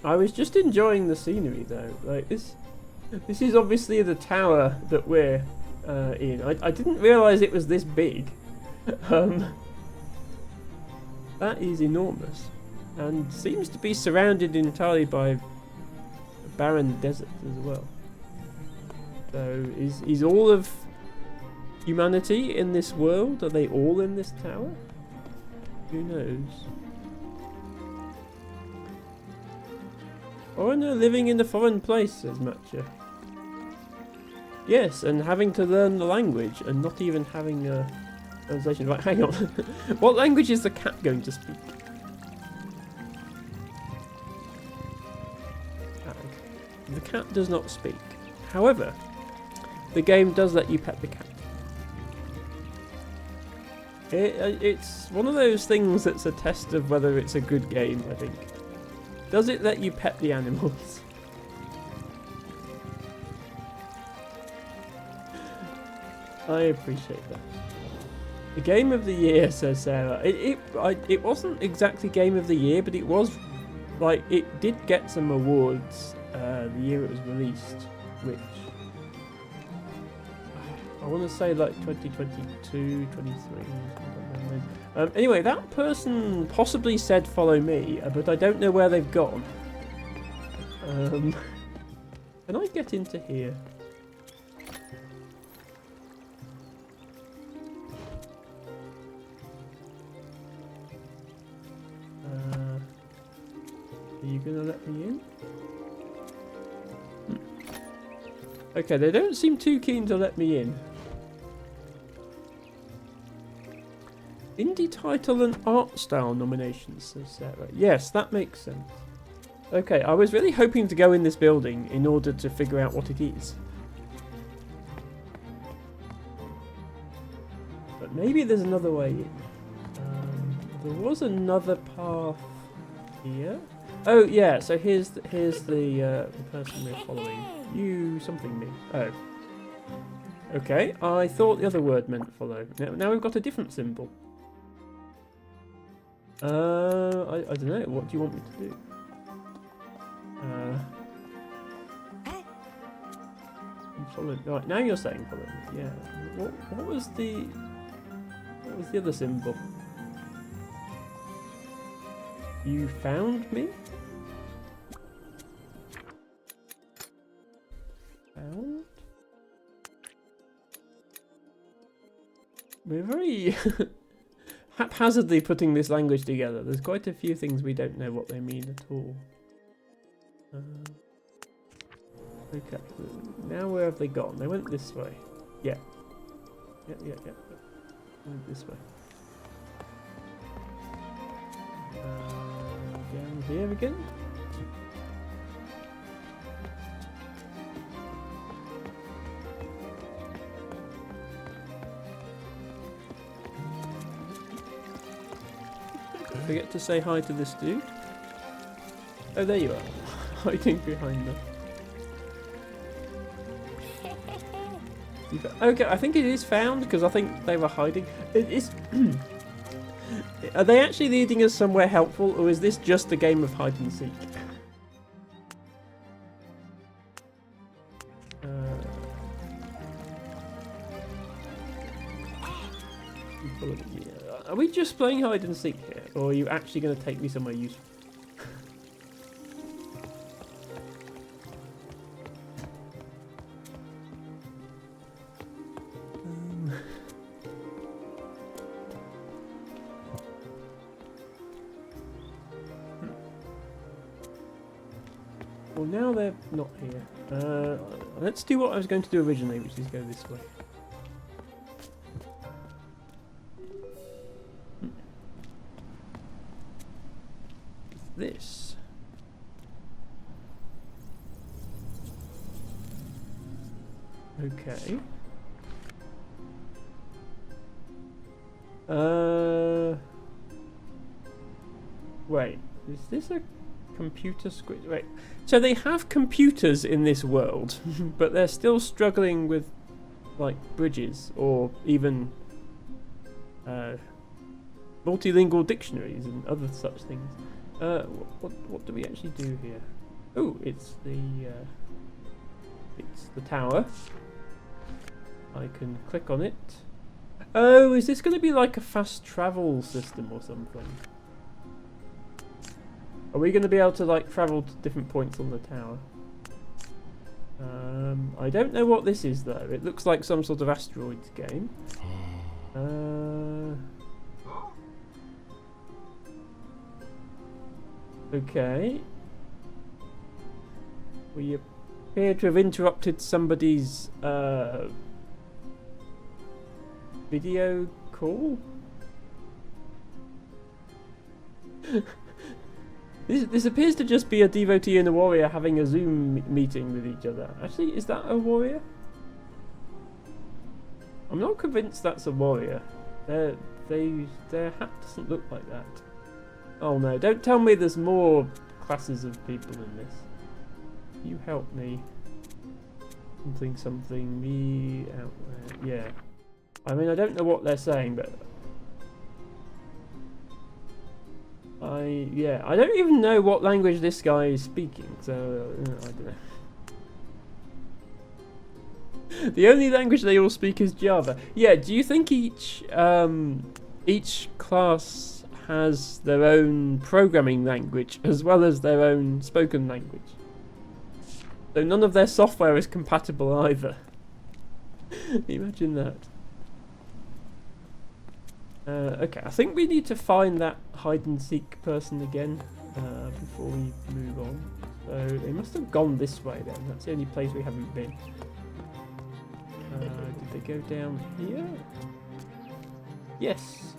I was just enjoying the scenery though. Like this is obviously the tower that we're in. I didn't realise it was this big. That is enormous, and seems to be surrounded entirely by barren desert as well. So is all of humanity in this world? Are they all in this tower? Who knows? Oh no, living in a foreign place, says Matcha. Yes, and having to learn the language and not even having a translation. Right, hang on. What language is the cat going to speak? The cat does not speak. However, the game does let you pet the cat. It's one of those things that's a test of whether it's a good game, I think. Does it let you pet the animals? I appreciate that. The game of the year, says Sarah. It wasn't exactly game of the year, but it was, like, it did get some awards the year it was released, which I want to say like 2022, 23. Anyway, that person possibly said follow me, but I don't know where they've gone. Can I get into here? Are you gonna let me in? Okay, they don't seem too keen to let me in. Indie title and art style nominations, says Sarah. Yes, that makes sense. Okay, I was really hoping to go in this building in order to figure out what it is. But maybe there's another way in. There was another path here. Oh yeah, so here's the person we're following. You something me. Oh. Okay, I thought the other word meant follow. Now we've got a different symbol. I don't know. What do you want me to do? Follow. Right, now you're saying follow me. Yeah. What was the other symbol? You found me? Found? We're very haphazardly putting this language together. There's quite a few things we don't know what they mean at all. Okay, now where have they gone? They went this way. Yeah. Yeah. Went this way. Down here again. Forget to say hi to this dude. Oh, there you are. Hiding behind them. Okay, I think it is found because I think they were hiding. It is. Are they actually leading us somewhere helpful, or is this just a game of hide and seek? Are we just playing hide and seek here, or are you actually going to take me somewhere useful? Well, now they're not here. Let's do what I was going to do originally, which is go this way. This. Okay. Wait, is this a computer squid? Wait, so they have computers in this world, but they're still struggling with, like, bridges or even multilingual dictionaries and other such things. What do we actually do here? Oh, it's the tower. I can click on it. Oh, is this going to be like a fast travel system or something? Are we going to be able to, like, travel to different points on the tower? I don't know what this is though. It looks like some sort of asteroids game. Okay. We appear to have interrupted somebody's video call. This appears to just be a devotee and a warrior having a Zoom meeting with each other. Actually, is that a warrior? I'm not convinced that's a warrior. Their hat doesn't look like that. Oh no, don't tell me there's more classes of people in this. You help me. Something, me out there. Yeah. I mean, I don't know what they're saying, but I don't even know what language this guy is speaking, so I don't know. The only language they all speak is Java. Yeah, do you think each class has their own programming language as well as their own spoken language? So none of their software is compatible either. Imagine that. Okay, I think we need to find that hide and seek person again before we move on. So they must have gone this way then. That's the only place we haven't been. Did they go down here? Yes.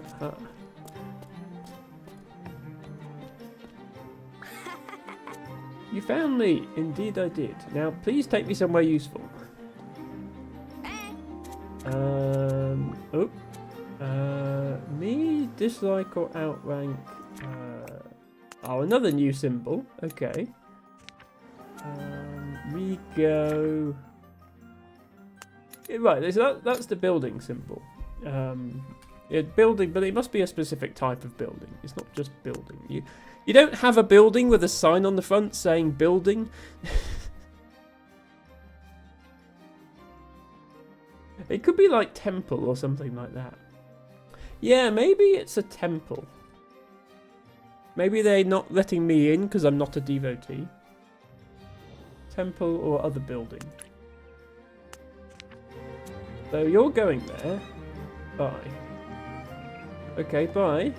You found me. Indeed I did. Now please take me somewhere useful. Me, dislike or outrank. Oh, another new symbol. Okay. We go. Right, so that's the building symbol. Building, but it must be a specific type of building. It's not just building. You don't have a building with a sign on the front saying building. It could be like temple or something like that. Yeah, maybe it's a temple. Maybe they're not letting me in because I'm not a devotee. Temple or other building. So you're going there. Bye. Okay, bye.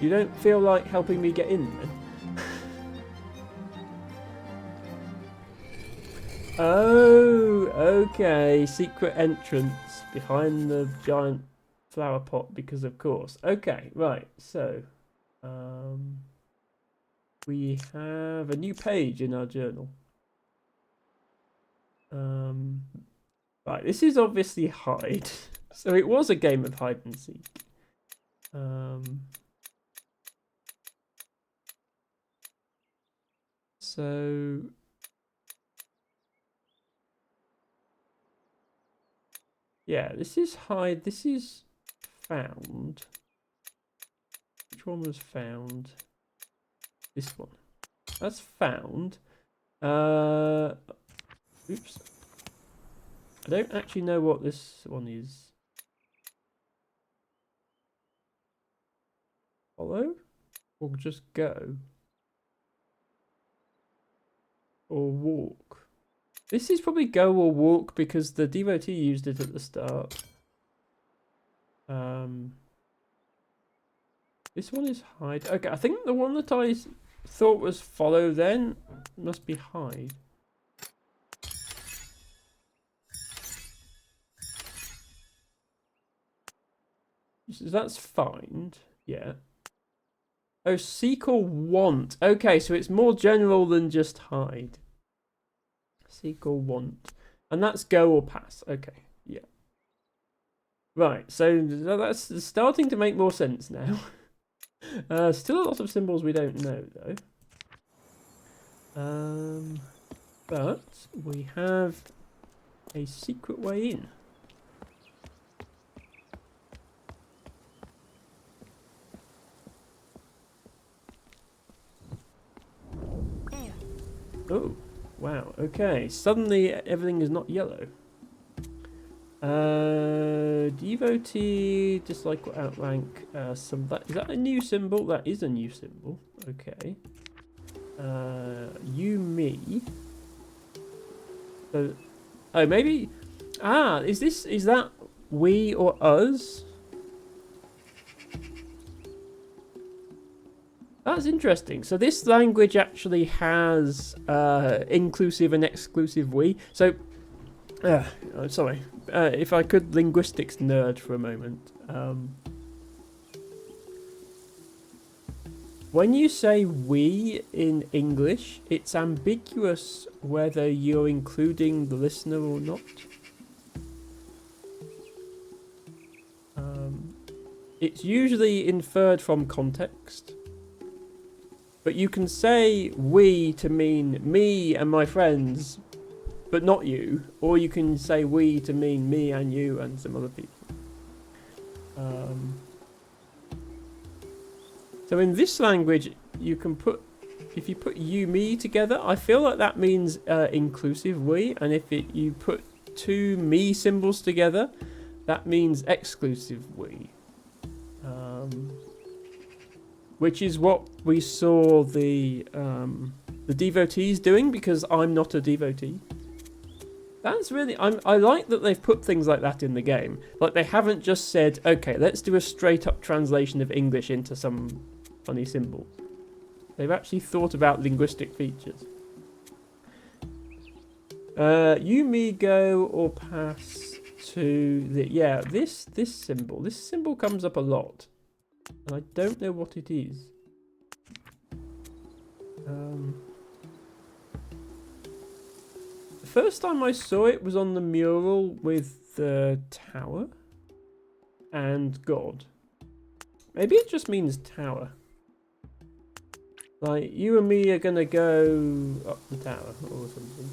You don't feel like helping me get in then? Oh, okay. Secret entrance behind the giant flower pot because of course. Okay, right. So, we have a new page in our journal. Right, this is obviously hide. So it was a game of hide and seek. So yeah, this is hide. This is found. Which one was found? This one. That's found. Oops. I don't actually know what this one is. Follow? Or just go? Or walk? This is probably go or walk because the devotee used it at the start. This one is hide. Okay, I think the one that I thought was follow then must be hide. So that's find. Yeah. Oh, seek or want. Okay, so it's more general than just hide. Seek or want. And that's go or pass. Okay, yeah. Right, so that's starting to make more sense now. Still a lot of symbols we don't know, though. But we have a secret way in. Oh, wow. Okay, suddenly everything is not yellow. Devotee, dislike or outrank. Is that a new symbol? That is a new symbol. Okay. You, me. So, oh, maybe. Ah, is that we or us? That's interesting. So this language actually has inclusive and exclusive we. So, sorry. If I could linguistics nerd for a moment. When you say we in English, it's ambiguous whether you're including the listener or not. It's usually inferred from context. But you can say we to mean me and my friends, but not you. Or you can say we to mean me and you and some other people. So in this language, you can if you put you, me together, I feel like that means inclusive we. And if you put two me symbols together, that means exclusive we. Which is what we saw the devotees doing, because I'm not a devotee. That's really... I like that they've put things like that in the game. Like, they haven't just said, okay, let's do a straight-up translation of English into some funny symbol. They've actually thought about linguistic features. You, me, go, or pass to the... Yeah, this symbol. This symbol comes up a lot. And I don't know what it is. The first time I saw it was on the mural with the tower and God. Maybe it just means tower. Like, you and me are gonna go up the tower or something.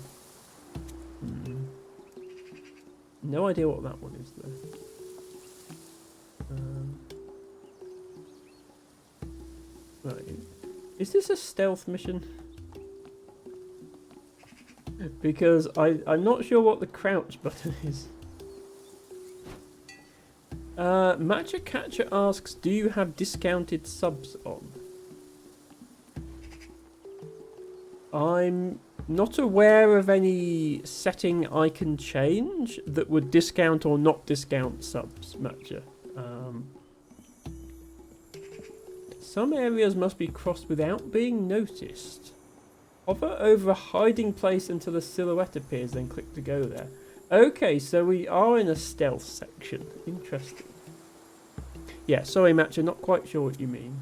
No idea what that one is though. Right. Is this a stealth mission? Because I'm not sure what the crouch button is. Matcha Catcher asks, do you have discounted subs on? I'm not aware of any setting I can change that would discount or not discount subs, Matcha. Some areas must be crossed without being noticed. Hover over a hiding place until a silhouette appears, then click to go there. Okay, so we are in a stealth section. Interesting. Yeah, sorry Matcha, not quite sure what you mean.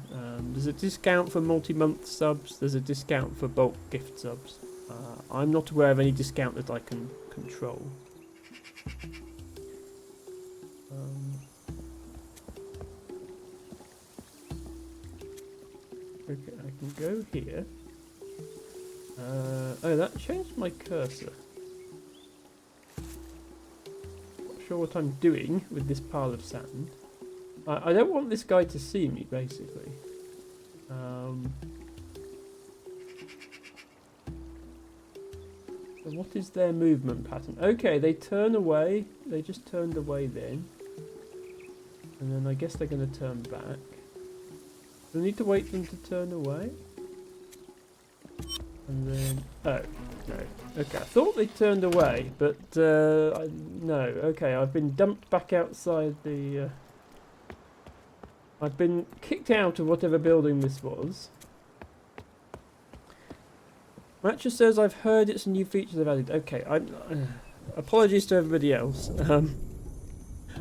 There's a discount for multi-month subs, there's a discount for bulk gift subs. I'm not aware of any discount that I can control. Okay, I can go here. Oh, that changed my cursor. Not sure what I'm doing with this pile of sand. I don't want this guy to see me, basically. So what is their movement pattern? Okay, they turn away. They just turned away then. And then I guess they're going to turn back. Do I need to wait for them to turn away? And then... Oh, no. Okay, I thought they turned away, but no. Okay, I've been dumped back outside the... I've been kicked out of whatever building this was. Matcha says, I've heard it's a new feature they've added. Okay, apologies to everybody else.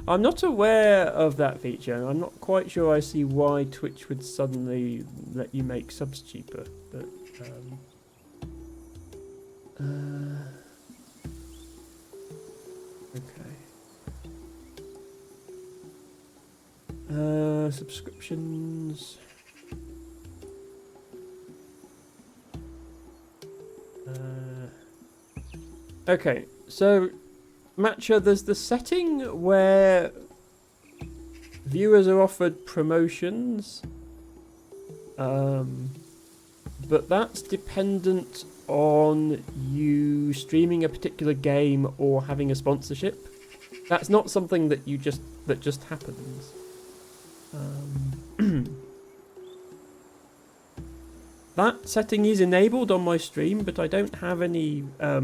I'm not aware of that feature. I'm not quite sure I see why Twitch would suddenly let you make subs cheaper. But, okay. Subscriptions. Okay, so Matcha, there's the setting where viewers are offered promotions, but that's dependent on you streaming a particular game or having a sponsorship. That's not something that just happens. That setting is enabled on my stream, but I don't have any I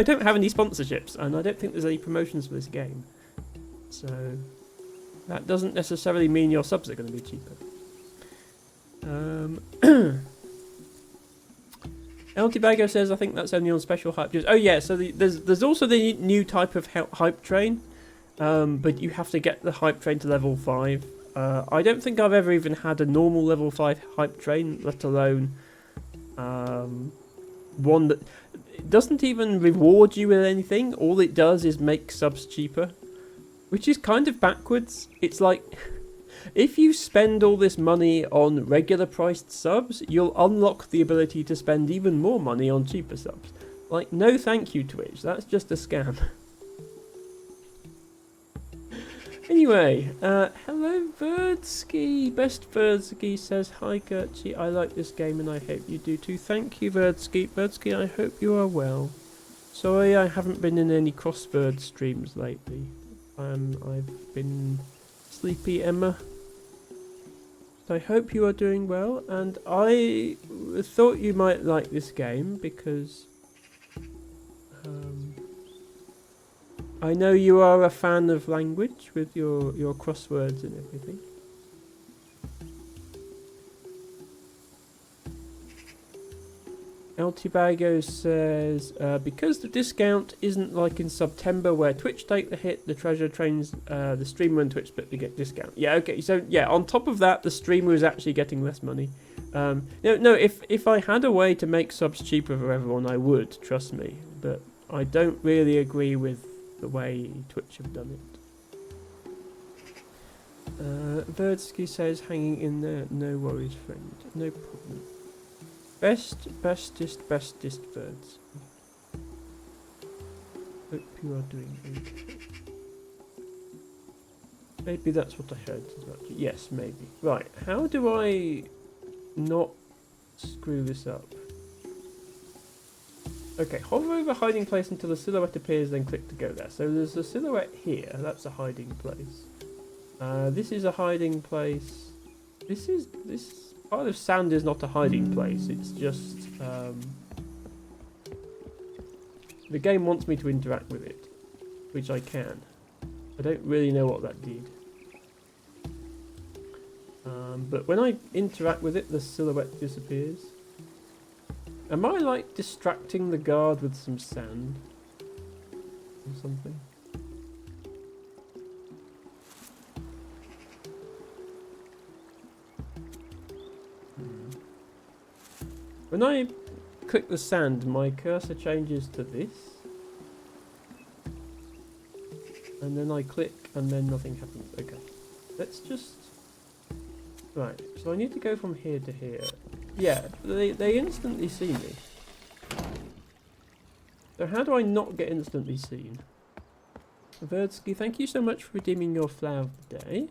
don't have any sponsorships, and I don't think there's any promotions for this game. So that doesn't necessarily mean your subs are going to be cheaper. El Tibago says, I think that's only on special hype. Oh yeah, so there's also the new type of hype train, but you have to get the hype train to level 5. I don't think I've ever even had a normal level 5 hype train, let alone one that doesn't even reward you with anything. All it does is make subs cheaper, which is kind of backwards. It's like, if you spend all this money on regular priced subs, you'll unlock the ability to spend even more money on cheaper subs. Like, no thank you, Twitch. That's just a scam. Anyway, hello Verdsky. Best Verdsky says, hi Gertzie, I like this game and I hope you do too. Thank you Verdsky. Verdsky, I hope you are well. Sorry I haven't been in any Crossword streams lately. I've been sleepy, Emma. I hope you are doing well, and I thought you might like this game because I know you are a fan of language with your crosswords and everything. El Tibago says, because the discount isn't like in September where Twitch take the hit, the treasure trains the streamer and Twitch split to get discount. Yeah, okay, so yeah, on top of that, the streamer is actually getting less money. No, if I had a way to make subs cheaper for everyone, I would, trust me. But I don't really agree with the way Twitch have done it. Verdsky says, hanging in there, no worries friend, no problem. Bestest birds. Hope you are doing okay. Maybe that's what I heard. Yes, maybe. Right, how do I not screw this up? Okay, hover over hiding place until the silhouette appears, then click to go there. So there's a silhouette here, that's a hiding place. This is a hiding place. This part of sand is not a hiding place, it's just the game wants me to interact with it, which I can. I don't really know what that did. But when I interact with it, the silhouette disappears. Am I like distracting the guard with some sand or something? When I click the sand, my cursor changes to this. And then I click and then nothing happens. Okay. Let's just... Right, so I need to go from here to here. Yeah, they instantly see me. So how do I not get instantly seen? Verdsky, thank you so much for redeeming your flower of the day.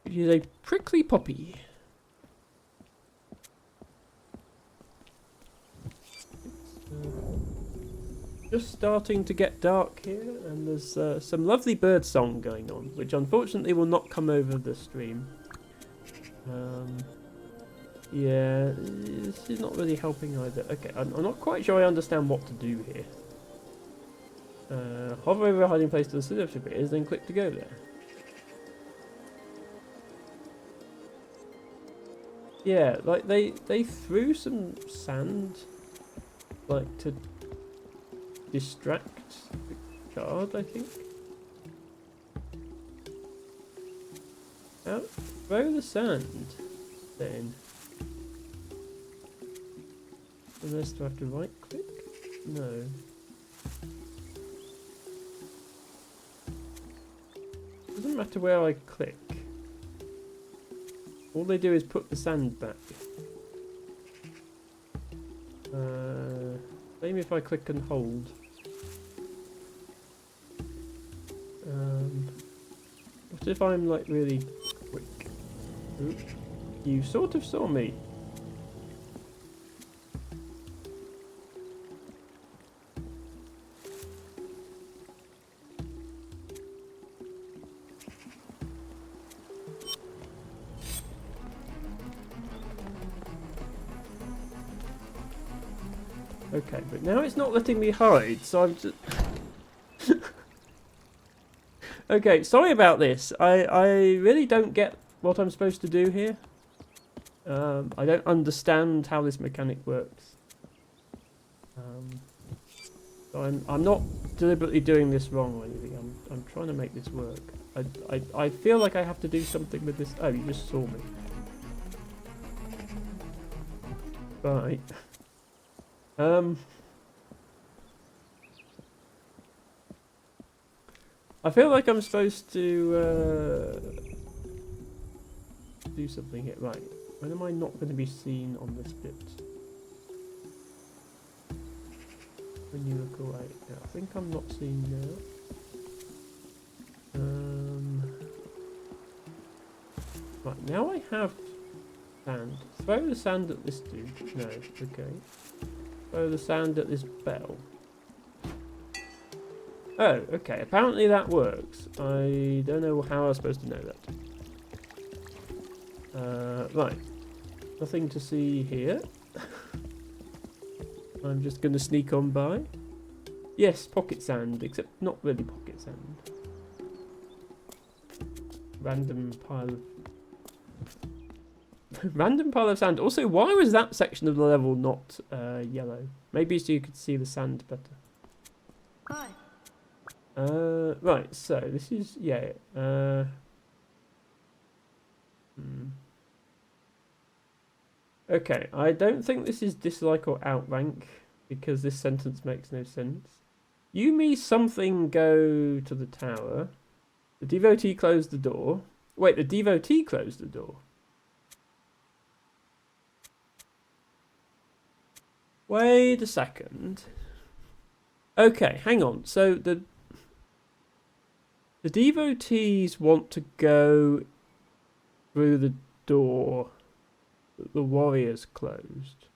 Which is a prickly poppy. Just starting to get dark here, and there's some lovely bird song going on, which unfortunately will not come over the stream. Yeah, this is not really helping either. Okay, I'm not quite sure I understand what to do here. Hover over a hiding place to the silhouette appears, then click to go there. Yeah, like they threw some sand, like to distract the guard, I think. Out, throw the sand, then. Unless do I have to right click? No. Doesn't matter where I click. All they do is put the sand back. Same if I click and hold. What if I'm like really quick? Oop. You sort of saw me. Okay, but now it's not letting me hide, so I'm just... Okay, sorry about this. I really don't get what I'm supposed to do here. I don't understand how this mechanic works. So I'm not deliberately doing this wrong or anything. I'm trying to make this work. I feel like I have to do something with this. Oh, you just saw me. Right. I feel like I'm supposed to do something here. Right. When am I not going to be seen on this bit? When you look away. Yeah, I think I'm not seen now. Right, now I have sand. Throw the sand at this dude. No, okay. Throw the sand at this bell. Oh, okay. Apparently that works. I don't know how I was supposed to know that. Right. Nothing to see here. I'm just going to sneak on by. Yes, pocket sand, except not really pocket sand. Random pile of... Random pile of sand. Also, why was that section of the level not yellow? Maybe so you could see the sand better. Hi. Right, so this is... Yeah. Okay, I don't think this is dislike or outrank, because this sentence makes no sense. You me something go to the tower. The devotee closed the door. Wait, the devotee closed the door. Wait a second. Okay, hang on. So the devotees want to go through the door that the warriors closed.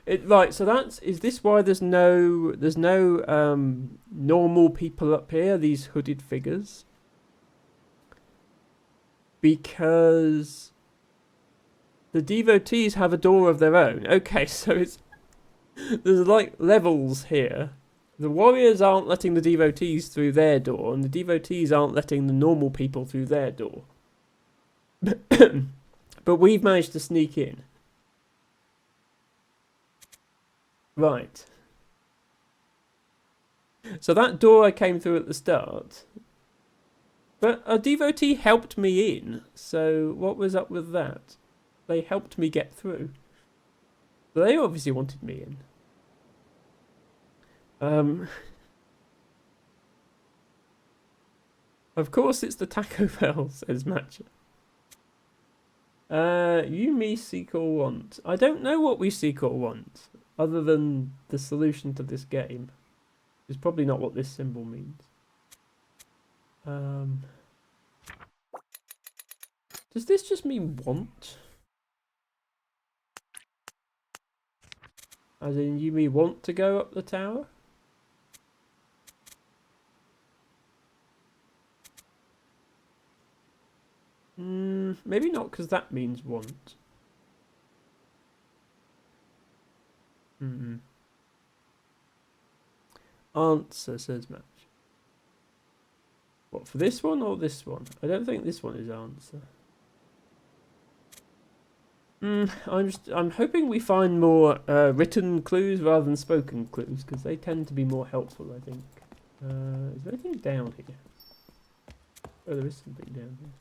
Right, so is this why there's no normal people up here, these hooded figures? Because the devotees have a door of their own. Okay, so there's like levels here. The warriors aren't letting the devotees through their door, and the devotees aren't letting the normal people through their door. But we've managed to sneak in. Right. So that door I came through at the start. But a devotee helped me in, so what was up with that? They helped me get through. They obviously wanted me in. Of course it's the Taco Bell, says Matcha. You, me, seek or want. I don't know what we seek or want, other than the solution to this game. It's probably not what this symbol means. Does this just mean want? As in, you me want to go up the tower? Maybe not, because that means want. Answer, says Match. What, for this one or this one? I don't think this one is answer. I'm hoping we find more written clues rather than spoken clues, because they tend to be more helpful, I think. Is there anything down here? Oh, there is something down here.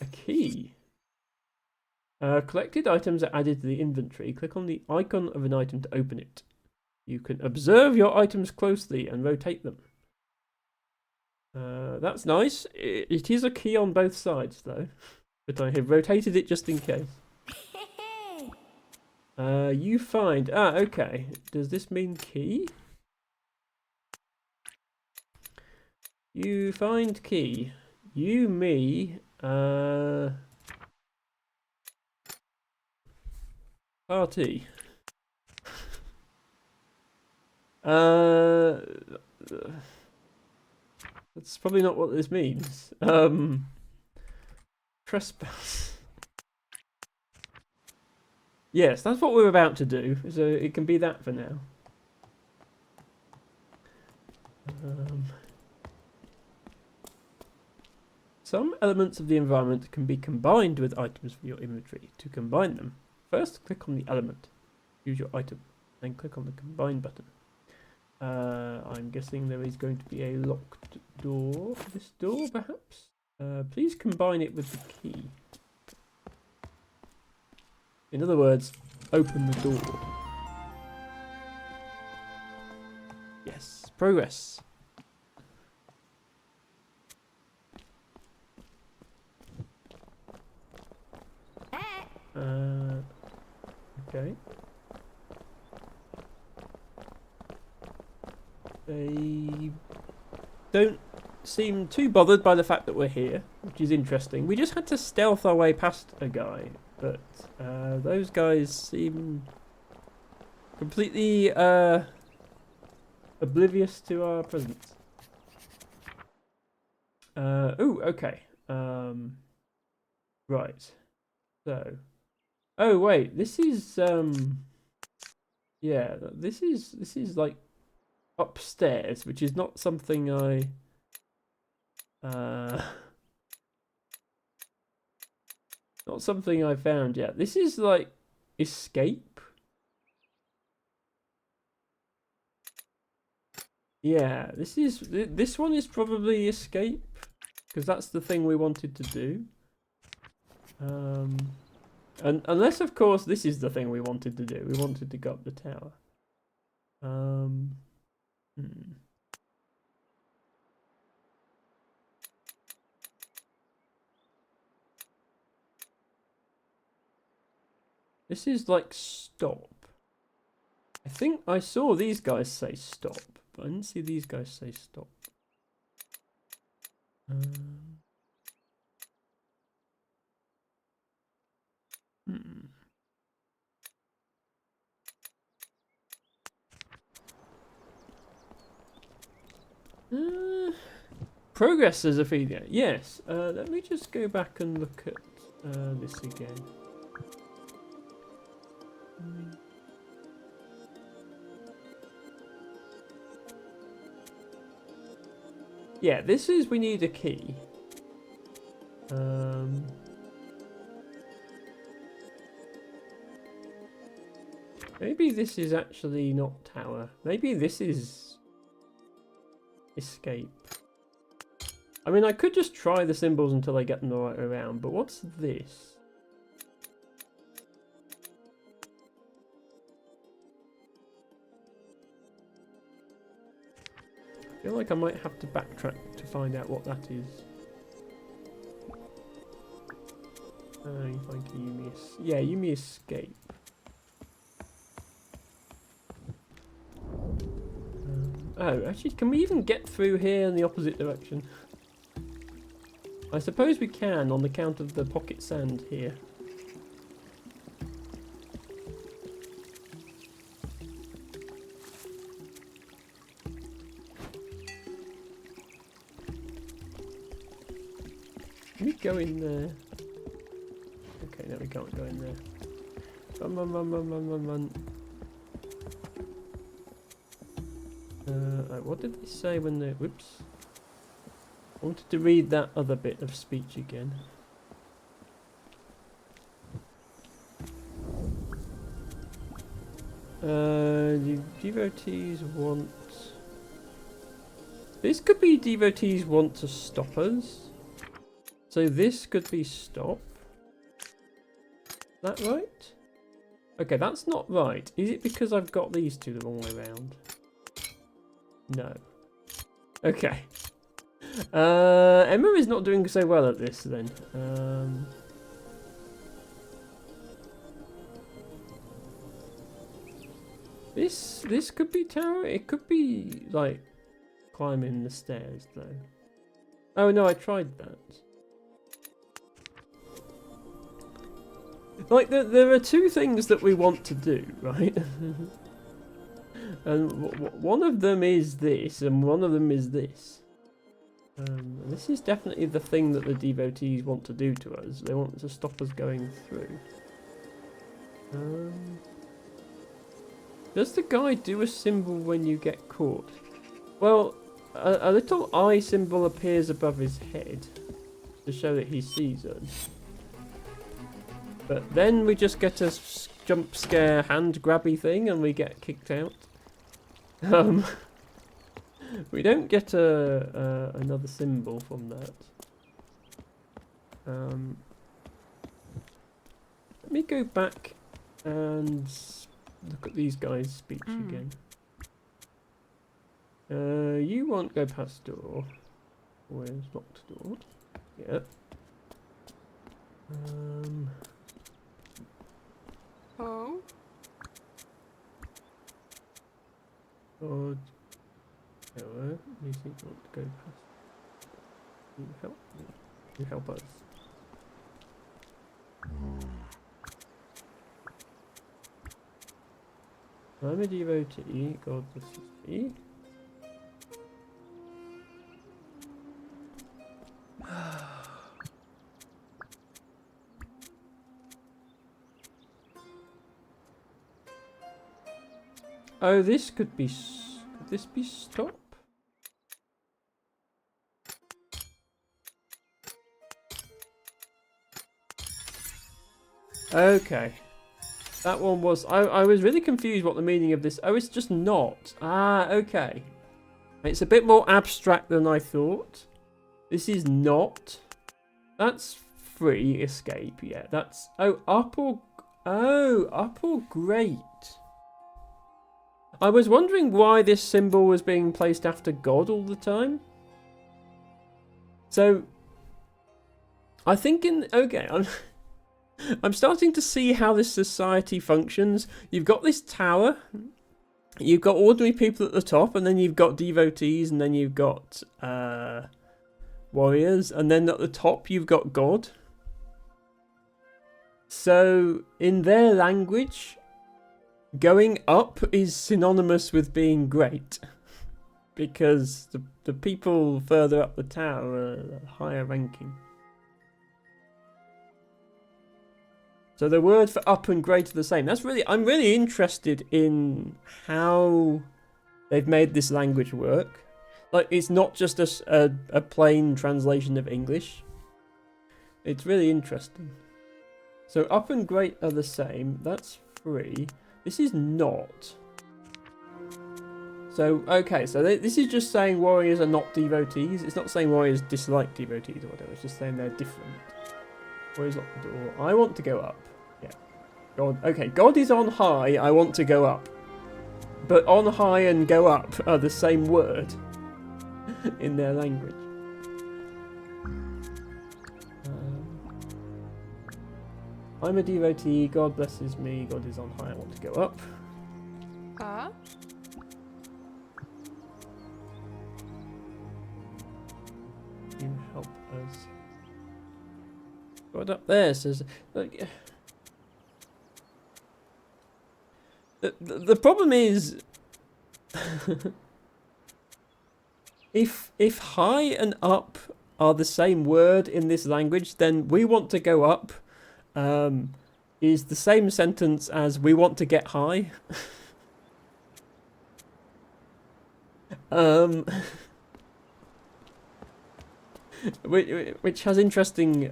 A key. Collected items are added to the inventory. Click on the icon of an item to open it. You can observe your items closely and rotate them. That's nice. It is a key on both sides, though. But I have rotated it just in case. You find... okay. Does this mean key? You find key. You, me... Party. That's probably not what this means. Trespass. Yes, that's what we're about to do. So it can be that for now. Some elements of the environment can be combined with items from your inventory. To combine them, first click on the element. Use your item. Then click on the combine button. I'm guessing there is going to be a locked door. This door, perhaps? Please combine it with the key. In other words, open the door. Yes, progress. Okay. They don't seem too bothered by the fact that we're here, which is interesting. We just had to stealth our way past a guy, but those guys seem completely oblivious to our presence. Oh, okay. Right. So, oh wait, this is yeah, this is like upstairs, which is not something I not something I found yet. This is like escape. Yeah, this one is probably escape, because that's the thing we wanted to do. And unless, of course, this is the thing we wanted to do. We wanted to go up the tower. This is like stop. I think I saw these guys say stop, but I didn't see these guys say stop. Progress, says Ophelia. Yes. Let me just go back and look at this again. Yeah, this is we need a key. Maybe this is actually not tower. Maybe this is escape. I mean, I could just try the symbols until I get them the right way around, but what's this? I feel like I might have to backtrack to find out what that is. Thank you, Yumi. Yeah, Yumi escape. Oh, actually, can we even get through here in the opposite direction? I suppose we can on the count of the pocket sand here. Can we go in there? Okay, no, we can't go in there. Run, run, run, run, run, run, run. What did they say when they... Whoops. I wanted to read that other bit of speech again. The devotees want... This could be devotees want to stop us. So this could be stop. Is that right? Okay, that's not right. Is it because I've got these two the wrong way around? No. Okay. Emma is not doing so well at this then. This could be tower. It could be like climbing the stairs though. Oh no, I tried that. Like there are two things that we want to do, right? And one of them is this, and one of them is this. This is definitely the thing that the devotees want to do to us. They want to stop us going through. Does the guy do a symbol when you get caught? Well, a little eye symbol appears above his head to show that he sees us. But then we just get a jump scare hand grabby thing and we get kicked out. We don't get another symbol from that. Let me go back and look at these guys' speech again. You won't go past door. Where's locked door? Yeah. Oh? God. Hello. You think you want to go past? Can you help me? Can you help us? I'm a devotee. God bless me. Oh, this could be... Could this be stop? Okay. That one was... I was really confused what the meaning of this... Oh, it's just not. Ah, okay. It's a bit more abstract than I thought. This is not. That's free escape, yeah. That's... Oh, up or... Oh, up or great. I was wondering why this symbol was being placed after God all the time. So, I think in... Okay, I'm starting to see how this society functions. You've got this tower. You've got ordinary people at the top, and then you've got devotees, and then you've got warriors, and then at the top you've got God. So, in their language... Going up is synonymous with being great. because the people further up the tower are higher ranking. So the word for up and great are the same. I'm really interested in how they've made this language work. Like, it's not just a plain translation of English. It's really interesting. So up and great are the same. That's 3. This is not. So, okay, so this is just saying warriors are not devotees. It's not saying warriors dislike devotees or whatever. It's just saying they're different. Warriors lock the door. I want to go up. Yeah. God. Okay, God is on high. I want to go up. But on high and go up are the same word in their language. I'm a devotee. God blesses me. God is on high. I want to go up. You help us. God up there says. Like, the problem is, if high and up are the same word in this language, then we want to go up is the same sentence as we want to get high. Which has interesting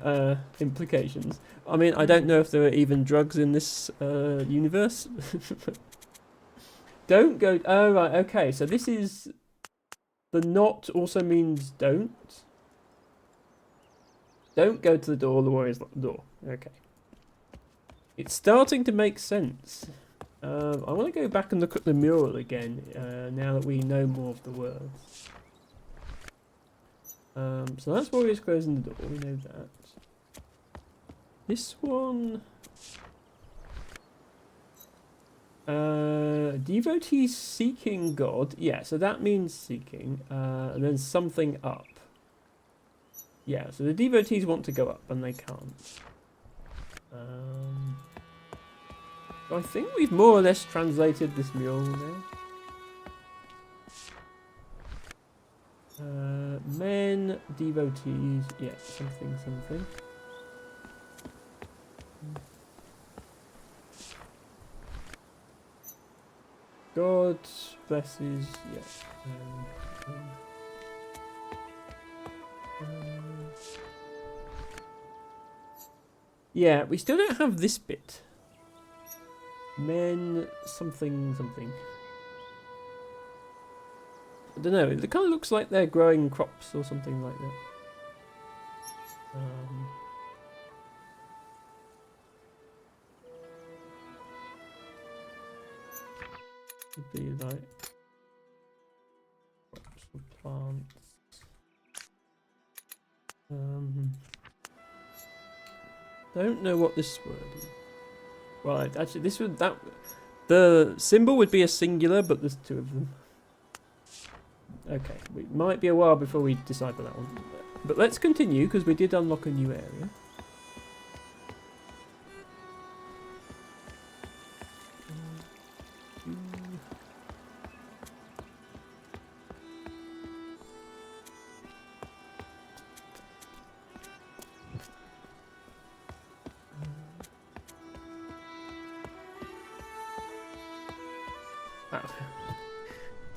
implications. I mean, I don't know if there are even drugs in this universe. Don't go. Oh, right. Okay. So this is the not also means don't. Don't go to the door. The warriors lock the door. Okay. It's starting to make sense. I want to go back and look at the mural again now that we know more of the words. So that's warriors closing the door. We know that. This one. Devotees seeking God. Yeah, so that means seeking. And then something up. Yeah, so the devotees want to go up and they can't. I think we've more or less translated this mural now. Men, devotees. Yeah, something. God blesses. Yes. Yeah, we still don't have this bit. Men, something. I don't know. It kind of looks like they're growing crops or something like that. Would be like crops or plants. Don't know what this word is. Right, actually, the symbol would be a singular, but there's 2 of them. Okay, it might be a while before we decide for that one. But let's continue, because we did unlock a new area.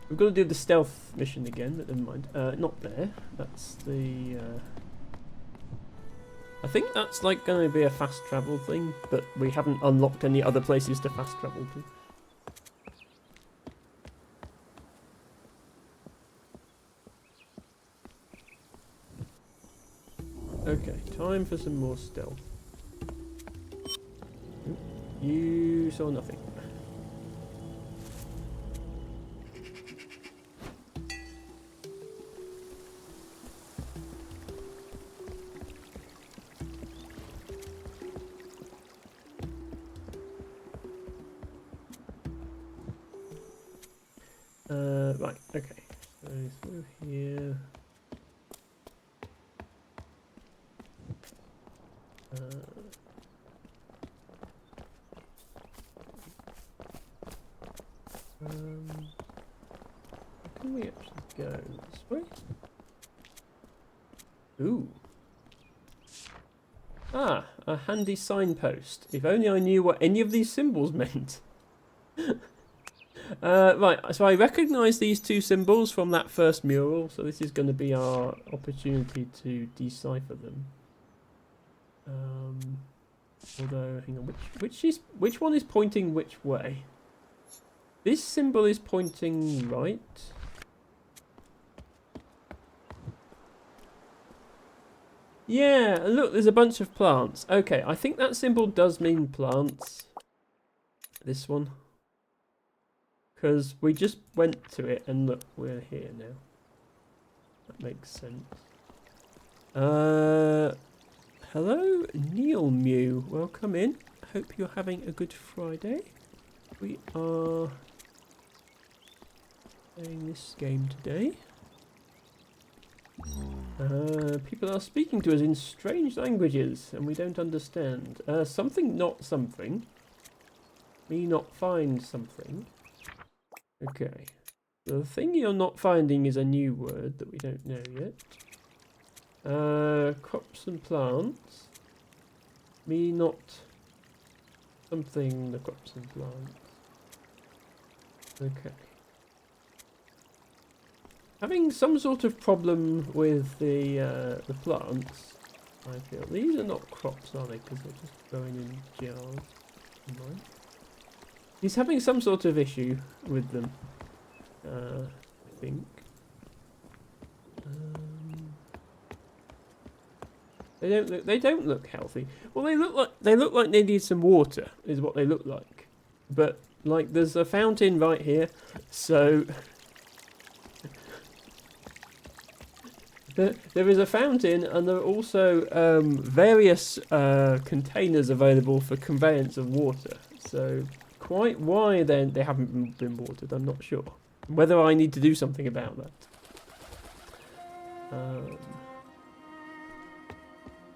We've got to do the stealth mission again, but never mind. Not there. That's the... I think that's like going to be a fast travel thing, but we haven't unlocked any other places to fast travel to. Okay, time for some more stealth. You saw nothing. Right, okay. So through here. What can we actually go this way. Ooh. Ah, a handy signpost. If only I knew what any of these symbols meant. Right, so I recognise these two symbols from that first mural, so this is going to be our opportunity to decipher them. Although, hang on, which one is pointing which way? This symbol is pointing right. Yeah, look, there's a bunch of plants. Okay, I think that symbol does mean plants. This one. Because we just went to it and look, we're here now. That makes sense. Hello, Neil Mew. Welcome in. Hope you're having a good Friday. We are playing this game today. People are speaking to us in strange languages and we don't understand. Something not something. Me not find something. Okay. The thing you're not finding is a new word that we don't know yet. Crops and plants. Me not something the crops and plants. Okay. Having some sort of problem with the plants, I feel. These are not crops, are they? Because they're just growing in jars. He's having some sort of issue with them, I think. They don't look healthy. Well, they look like they need some water, is what they look like. But like, there's a fountain right here, so there is a fountain, and there are also various containers available for conveyance of water. So quite why then they haven't been watered, I'm not sure. Whether I need to do something about that.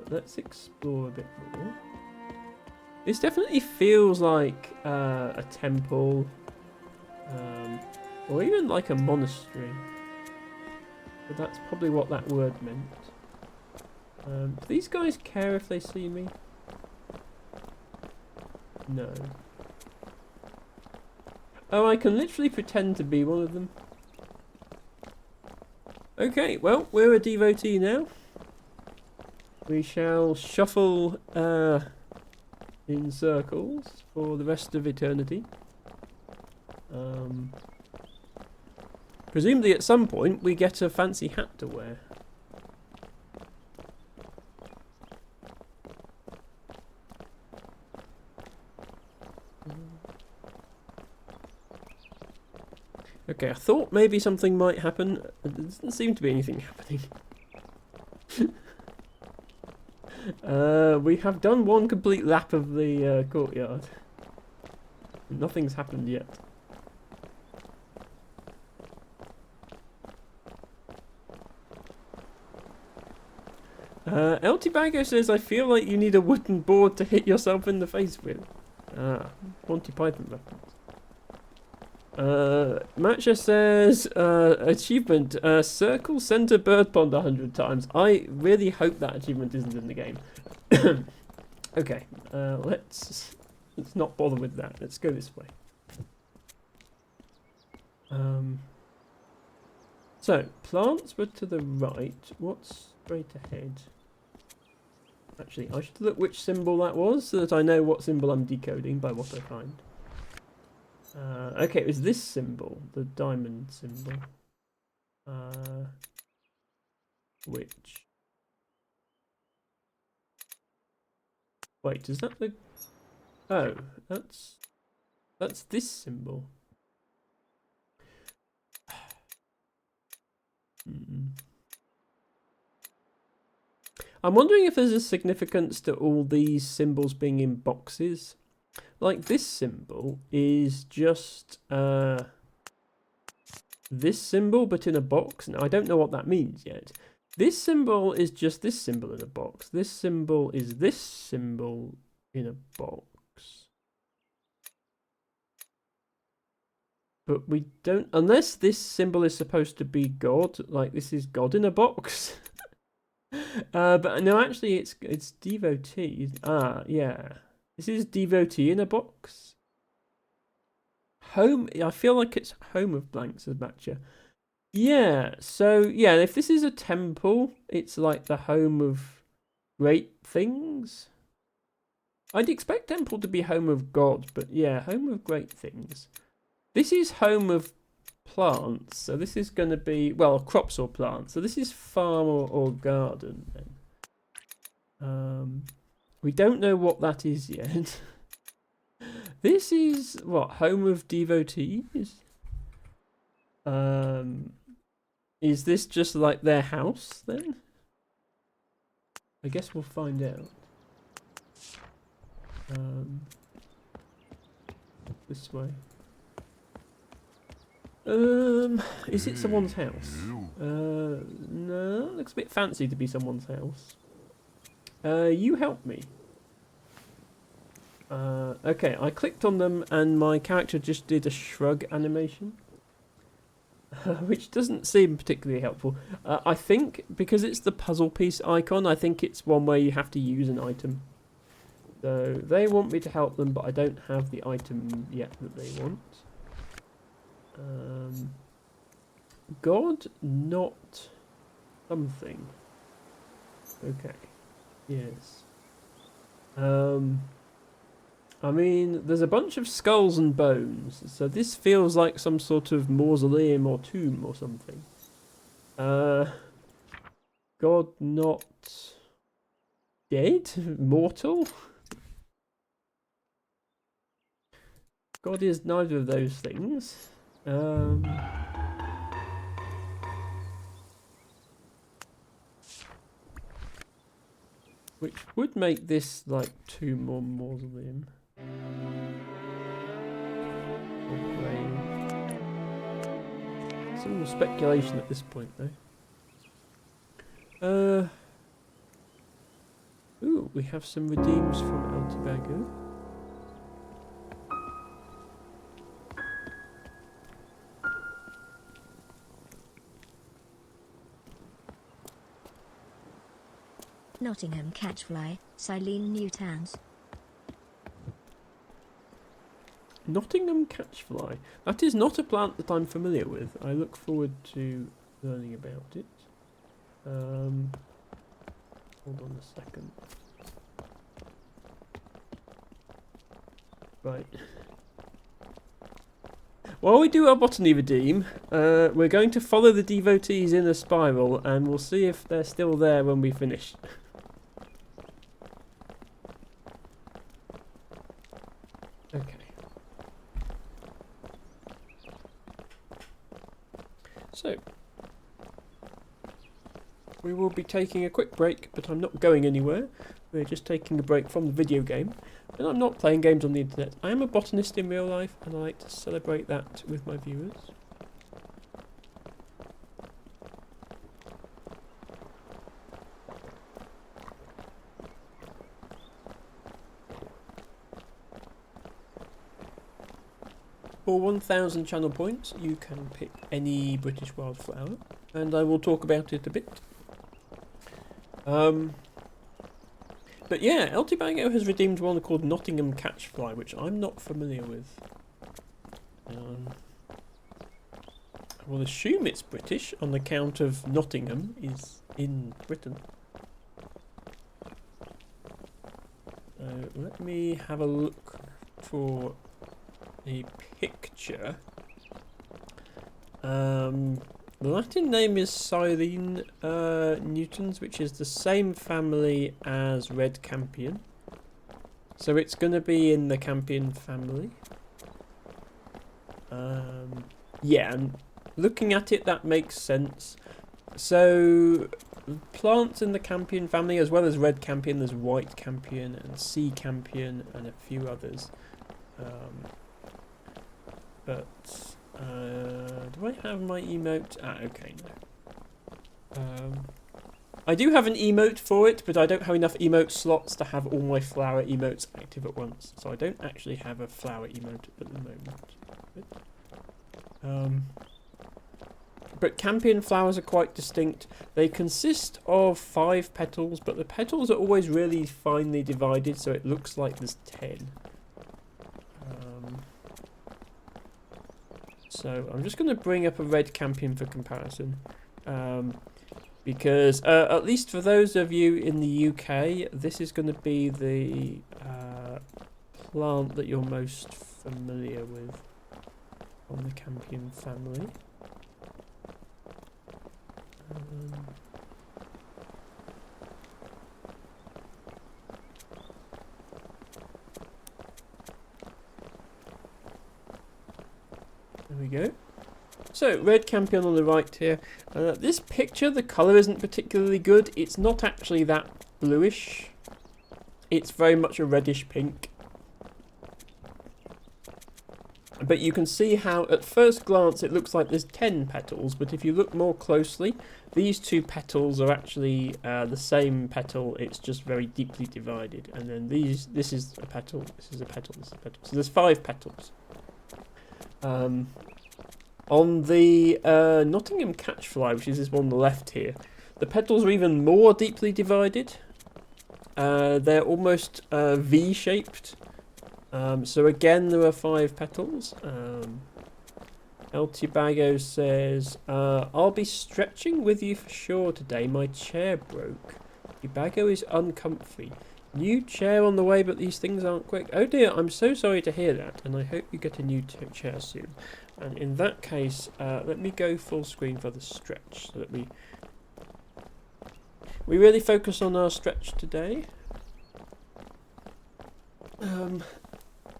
Let's explore a bit more. This definitely feels like a temple, or even like a monastery. But that's probably what that word meant. Do these guys care if they see me? No. Oh, I can literally pretend to be one of them. Okay, well, we're a devotee now. We shall shuffle in circles for the rest of eternity. Presumably at some point we get a fancy hat to wear. Okay, I thought maybe something might happen. There doesn't seem to be anything happening. We have done one complete lap of the courtyard. Nothing's happened yet. Eltibago says, I feel like you need a wooden board to hit yourself in the face with. Ah, Monty Python reference. Matcha says, achievement, circle center bird pond 100 times. I really hope that achievement isn't in the game. Okay, let's not bother with that. Let's go this way. So, plants were to the right. What's straight ahead? Actually, I should look which symbol that was so that I know what symbol I'm decoding by what I find. Okay, it was this symbol, the diamond symbol. Which? Wait, is that the... Oh, that's this symbol. I'm wondering if there's a significance to all these symbols being in boxes. Like, this symbol is just this symbol, but in a box. Now, I don't know what that means yet. This symbol is just this symbol in a box. This symbol is this symbol in a box. But we don't, unless this symbol is supposed to be God, like this is God in a box. But no, actually it's devotee. Ah, yeah. This is devotee in a box. Home, I feel like it's home of blank, says Batcha. Yeah, so yeah, if this is a temple, it's like the home of great things. I'd expect temple to be home of God, but yeah, home of great things. This is home of plants, so this is going to be, well, crops or plants. So this is farm or garden then. We don't know what that is yet. This is what, home of devotees? Is this just like their house then? I guess we'll find out. This way. Is it someone's house? No, looks a bit fancy to be someone's house. You help me. Okay, I clicked on them and my character just did a shrug animation. Which doesn't seem particularly helpful. I think, because it's the puzzle piece icon, I think it's one where you have to use an item. So, they want me to help them, but I don't have the item yet that they want. God, not something. Okay. Yes. I mean, there's a bunch of skulls and bones, so this feels like some sort of mausoleum or tomb or something. God not dead? Mortal? God is neither of those things. Which would make this like tomb or mausoleum. It's all speculation at this point, though. Ooh, we have some redeems from Altibago. Nottingham catchfly, Silene Newtowns. Nottingham catchfly. That is not a plant that I'm familiar with. I look forward to learning about it. Hold on a second. Right. While we do our botany redeem, we're going to follow the devotees in a spiral, and we'll see if they're still there when we finish. Okay. So, we will be taking a quick break, but I'm not going anywhere. We're just taking a break from the video game. And I'm not playing games on the internet. I am a botanist in real life, and I like to celebrate that with my viewers. For 1,000 channel points, you can pick any British wildflower, and I will talk about it a bit. But yeah, Altibago has redeemed one called Nottingham catchfly, which I'm not familiar with. I will assume it's British on account of Nottingham is in Britain. Let me have a look for a picture. The Latin name is Silene Newtons, which is the same family as red campion. So it's going to be in the campion family. Yeah, and looking at it, that makes sense. So plants in the campion family, as well as red campion, there's white campion and sea campion and a few others. Do I have my emote? Ah, okay, no. I do have an emote for it, but I don't have enough emote slots to have all my flower emotes active at once. So I don't actually have a flower emote at the moment. But campion flowers are quite distinct. They consist of 5 petals, but the petals are always really finely divided, so it looks like there's 10. So I'm just going to bring up a red campion for comparison. Because, at least for those of you in the UK, this is going to be the plant that you're most familiar with on the campion family. There we go. So, red campion on the right here. This picture, the colour isn't particularly good. It's not actually that bluish. It's very much a reddish pink. But you can see how, at first glance, it looks like there's 10 petals. But if you look more closely, these 2 petals are actually the same petal. It's just very deeply divided. And then this is a petal, this is a petal, this is a petal. So there's 5 petals. On the Nottingham catchfly, which is this one on the left here, the petals are even more deeply divided. They're almost V-shaped. So again, there are 5 petals. El Tibago says, I'll be stretching with you for sure today. My chair broke. Tibago is uncomfy. New chair on the way, but these things aren't quick. Oh dear, I'm so sorry to hear that, and I hope you get a new chair soon. And in that case, let me go full screen for the stretch, so that we really focus on our stretch today. I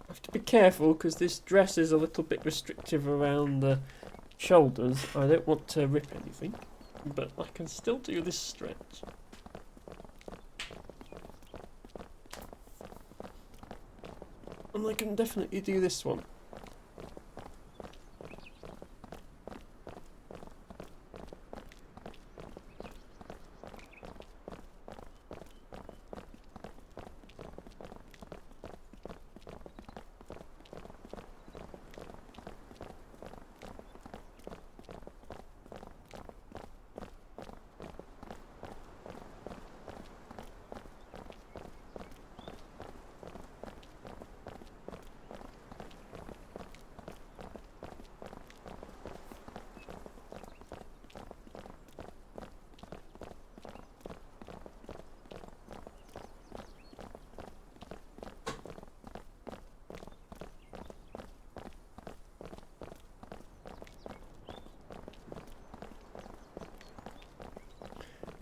have to be careful because this dress is a little bit restrictive around the shoulders. I don't want to rip anything, but I can still do this stretch. And I can definitely do this one.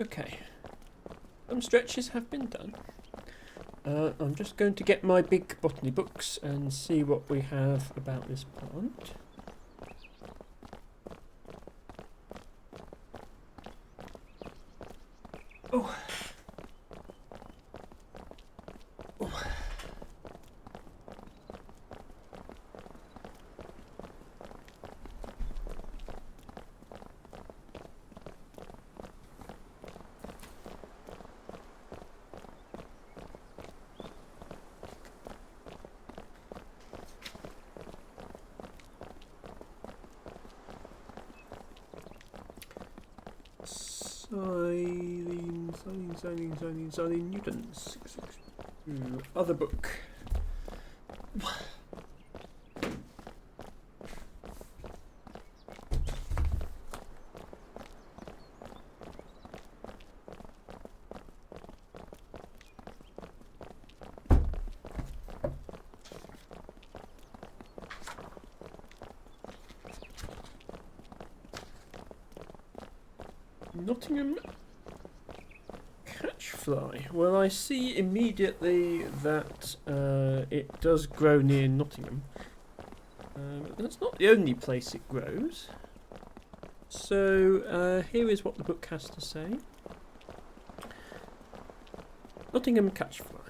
Okay, some stretches have been done. I'm just going to get my big botany books and see what we have about this plant. Oh. Oh. Silene Newton. 662. Other book. Nottingham catchfly. Well, I see immediately that it does grow near Nottingham. But that's not the only place it grows. So here is what the book has to say. Nottingham catchfly.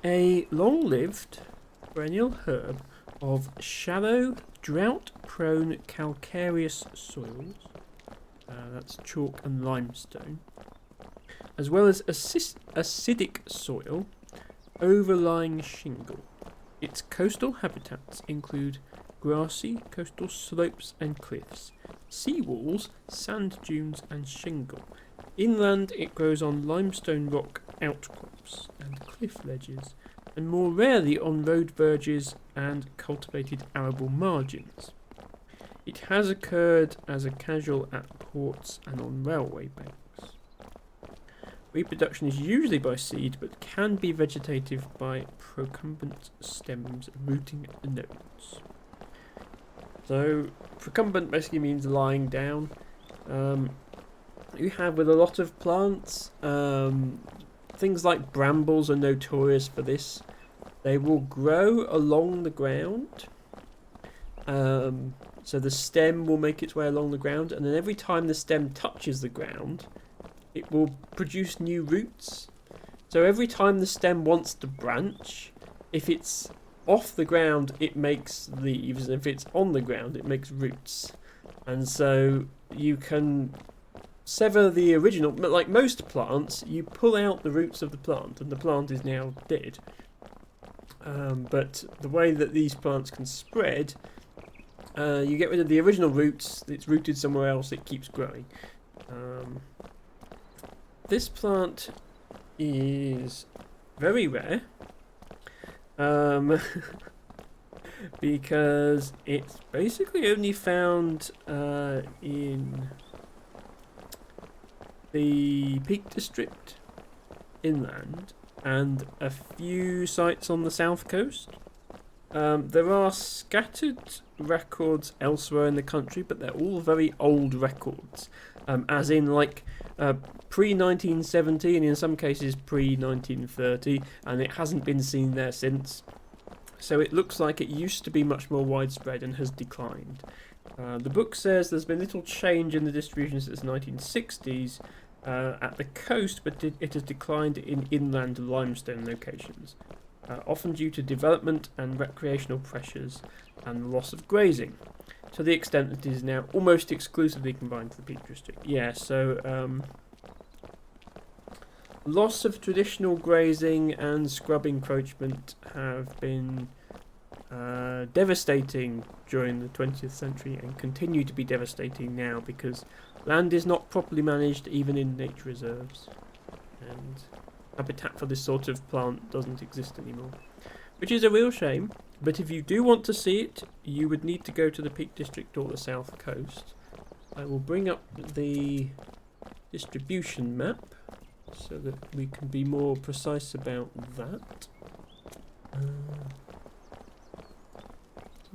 A long-lived perennial herb of shallow, drought-prone calcareous soils, that's chalk and limestone, as well as acidic soil, overlying shingle. Its coastal habitats include grassy coastal slopes and cliffs, seawalls, sand dunes and shingle. Inland it grows on limestone rock outcrops and cliff ledges, and more rarely on road verges and cultivated arable margins. It has occurred as a casual at ports and on railway banks. Reproduction is usually by seed, but can be vegetative by procumbent stems rooting nodes. So, procumbent basically means lying down. You have with a lot of plants, things like brambles are notorious for this. They will grow along the ground. So the stem will make its way along the ground, and then every time the stem touches the ground, it will produce new roots. So every time the stem wants to branch, if it's off the ground, it makes leaves, and if it's on the ground, it makes roots. And so you can sever the original, but like most plants, you pull out the roots of the plant, and the plant is now dead. But the way that these plants can spread, you get rid of the original roots, it's rooted somewhere else, it keeps growing. This plant is very rare because it's basically only found in the Peak District inland and a few sites on the south coast. There are scattered records elsewhere in the country, but they're all very old records, as in like pre-1970 and in some cases pre-1930, and it hasn't been seen there since. So it looks like it used to be much more widespread and has declined. The book says there's been little change in the distribution since the 1960s at the coast, but it has declined in inland limestone locations, often due to development and recreational pressures and the loss of grazing, to the extent that it is now almost exclusively confined to the Peak District. Yeah, so loss of traditional grazing and scrub encroachment have been devastating during the 20th century and continue to be devastating now because land is not properly managed even in nature reserves, and habitat for this sort of plant doesn't exist anymore, which is a real shame. But if you do want to see it, you would need to go to the Peak District or the South Coast. I will bring up the distribution map so that we can be more precise about that.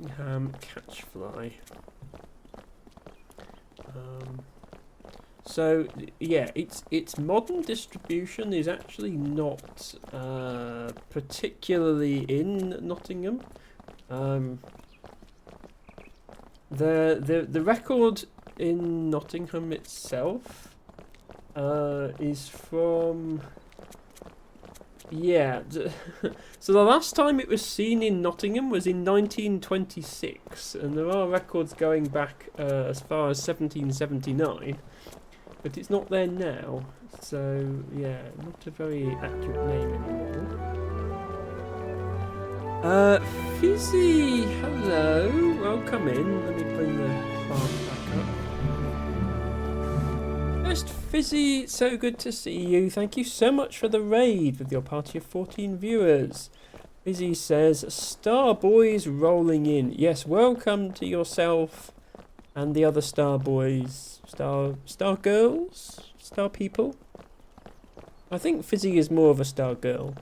Catchfly. So yeah, its modern distribution is actually not particularly in Nottingham. The record in Nottingham itself is from so the last time it was seen in Nottingham was in 1926, and there are records going back as far as 1779. But it's not there now, so yeah, not a very accurate name anymore. Fizzy, hello, welcome in. Let me bring the plant back up. First, Fizzy, so good to see you. Thank you so much for the raid with your party of 14 viewers. Fizzy says, Star Boys rolling in. Yes, welcome to yourself and the other Star Boys, Star Girls, Star People. I think Fizzy is more of a Star Girl.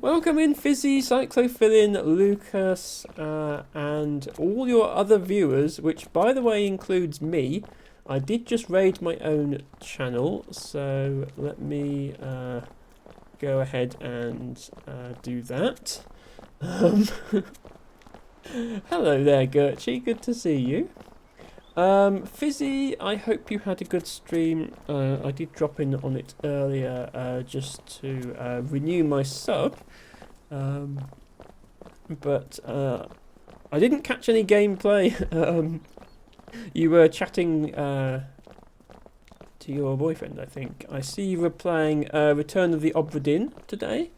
Welcome in, Fizzy, Cyclophilin, Lucas, and all your other viewers, which by the way includes me. I did just raid my own channel, so let me go ahead and do that. Hello there, Gertchie. Good to see you. Fizzy, I hope you had a good stream. I did drop in on it earlier just to renew my sub. But I didn't catch any gameplay. You were chatting to to your boyfriend, I think. I see you were playing Return of the Obra Dinn today.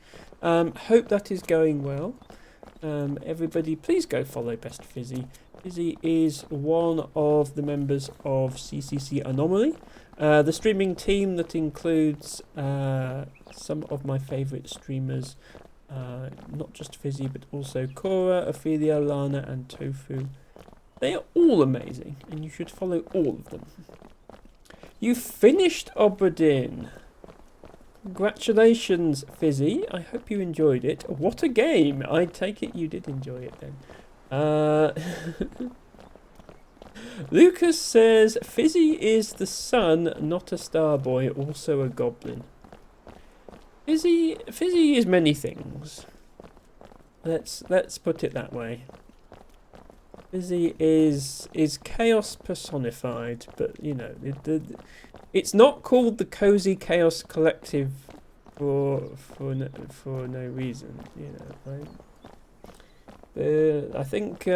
Hope that is going well. Everybody, please go follow Best Fizzy. Fizzy is one of the members of CCC Anomaly, the streaming team that includes some of my favourite streamers, not just Fizzy, but also Cora, Ophelia, Lana, and Tofu. They are all amazing, and you should follow all of them. You finished Obra Dinn. Congratulations, Fizzy. I hope you enjoyed it. What a game! I take it you did enjoy it then. Lucas says Fizzy is the sun, not a star boy, also a goblin. Fizzy is many things. Let's put it that way. Fizzy is chaos personified, but you know it's not called the Cozy Chaos Collective for no reason. You know, I think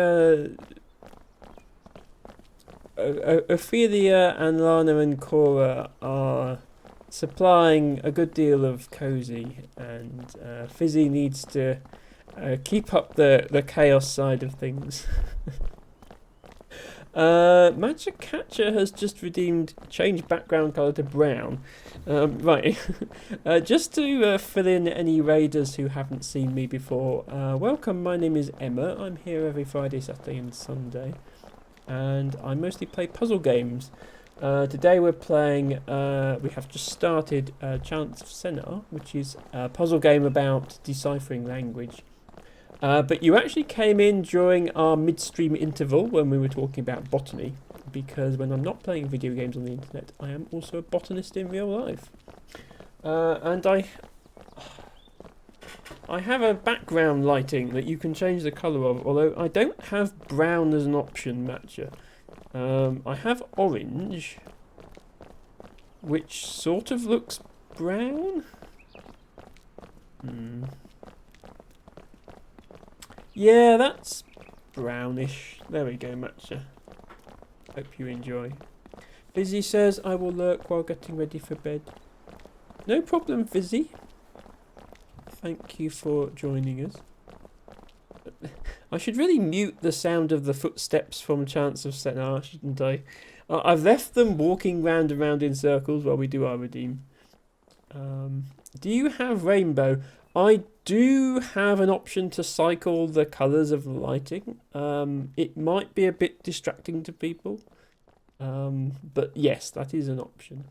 Ophelia and Lana and Cora are supplying a good deal of cozy, and Fizzy needs to keep up the chaos side of things. Magic Catcher has just redeemed change background colour to brown. Right, just to fill in any raiders who haven't seen me before, welcome, my name is Emma. I'm here every Friday, Saturday and Sunday, and I mostly play puzzle games. Today we're playing, we have just started Chants of Sennar, which is a puzzle game about deciphering language. But you actually came in during our midstream interval when we were talking about botany, because when I'm not playing video games on the internet, I am also a botanist in real life. And I have a background lighting that you can change the colour of, although I don't have brown as an option matcher. I have orange, which sort of looks brown. Yeah, that's brownish. There we go, matcher. Hope you enjoy. Fizzy says, I will lurk while getting ready for bed. No problem, Fizzy. Thank you for joining us. I should really mute the sound of the footsteps from Chants of Sennar, shouldn't I? I've left them walking round and round in circles while we do our redeem. Do you have rainbow? I do have an option to cycle the colours of the lighting. It might be a bit distracting to people. But yes, that is an option.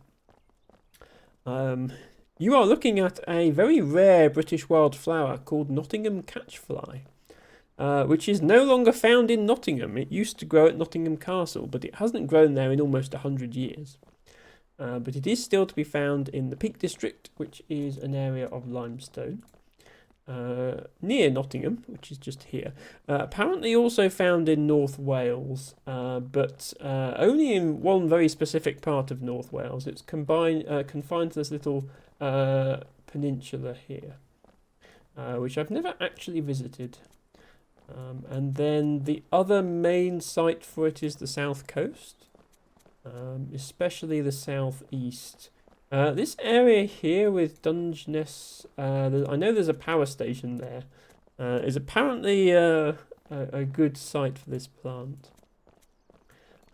You are looking at a very rare British wildflower called Nottingham catchfly, which is no longer found in Nottingham. It used to grow at Nottingham Castle, but it hasn't grown there in almost 100 years. But it is still to be found in the Peak District, which is an area of limestone. Near Nottingham, which is just here. Apparently also found in North Wales, but only in one very specific part of North Wales. It's confined to this little peninsula here, which I've never actually visited. And then the other main site for it is the south coast, especially the southeast. This area here with Dungeness, I know there's a power station there, is apparently a good site for this plant.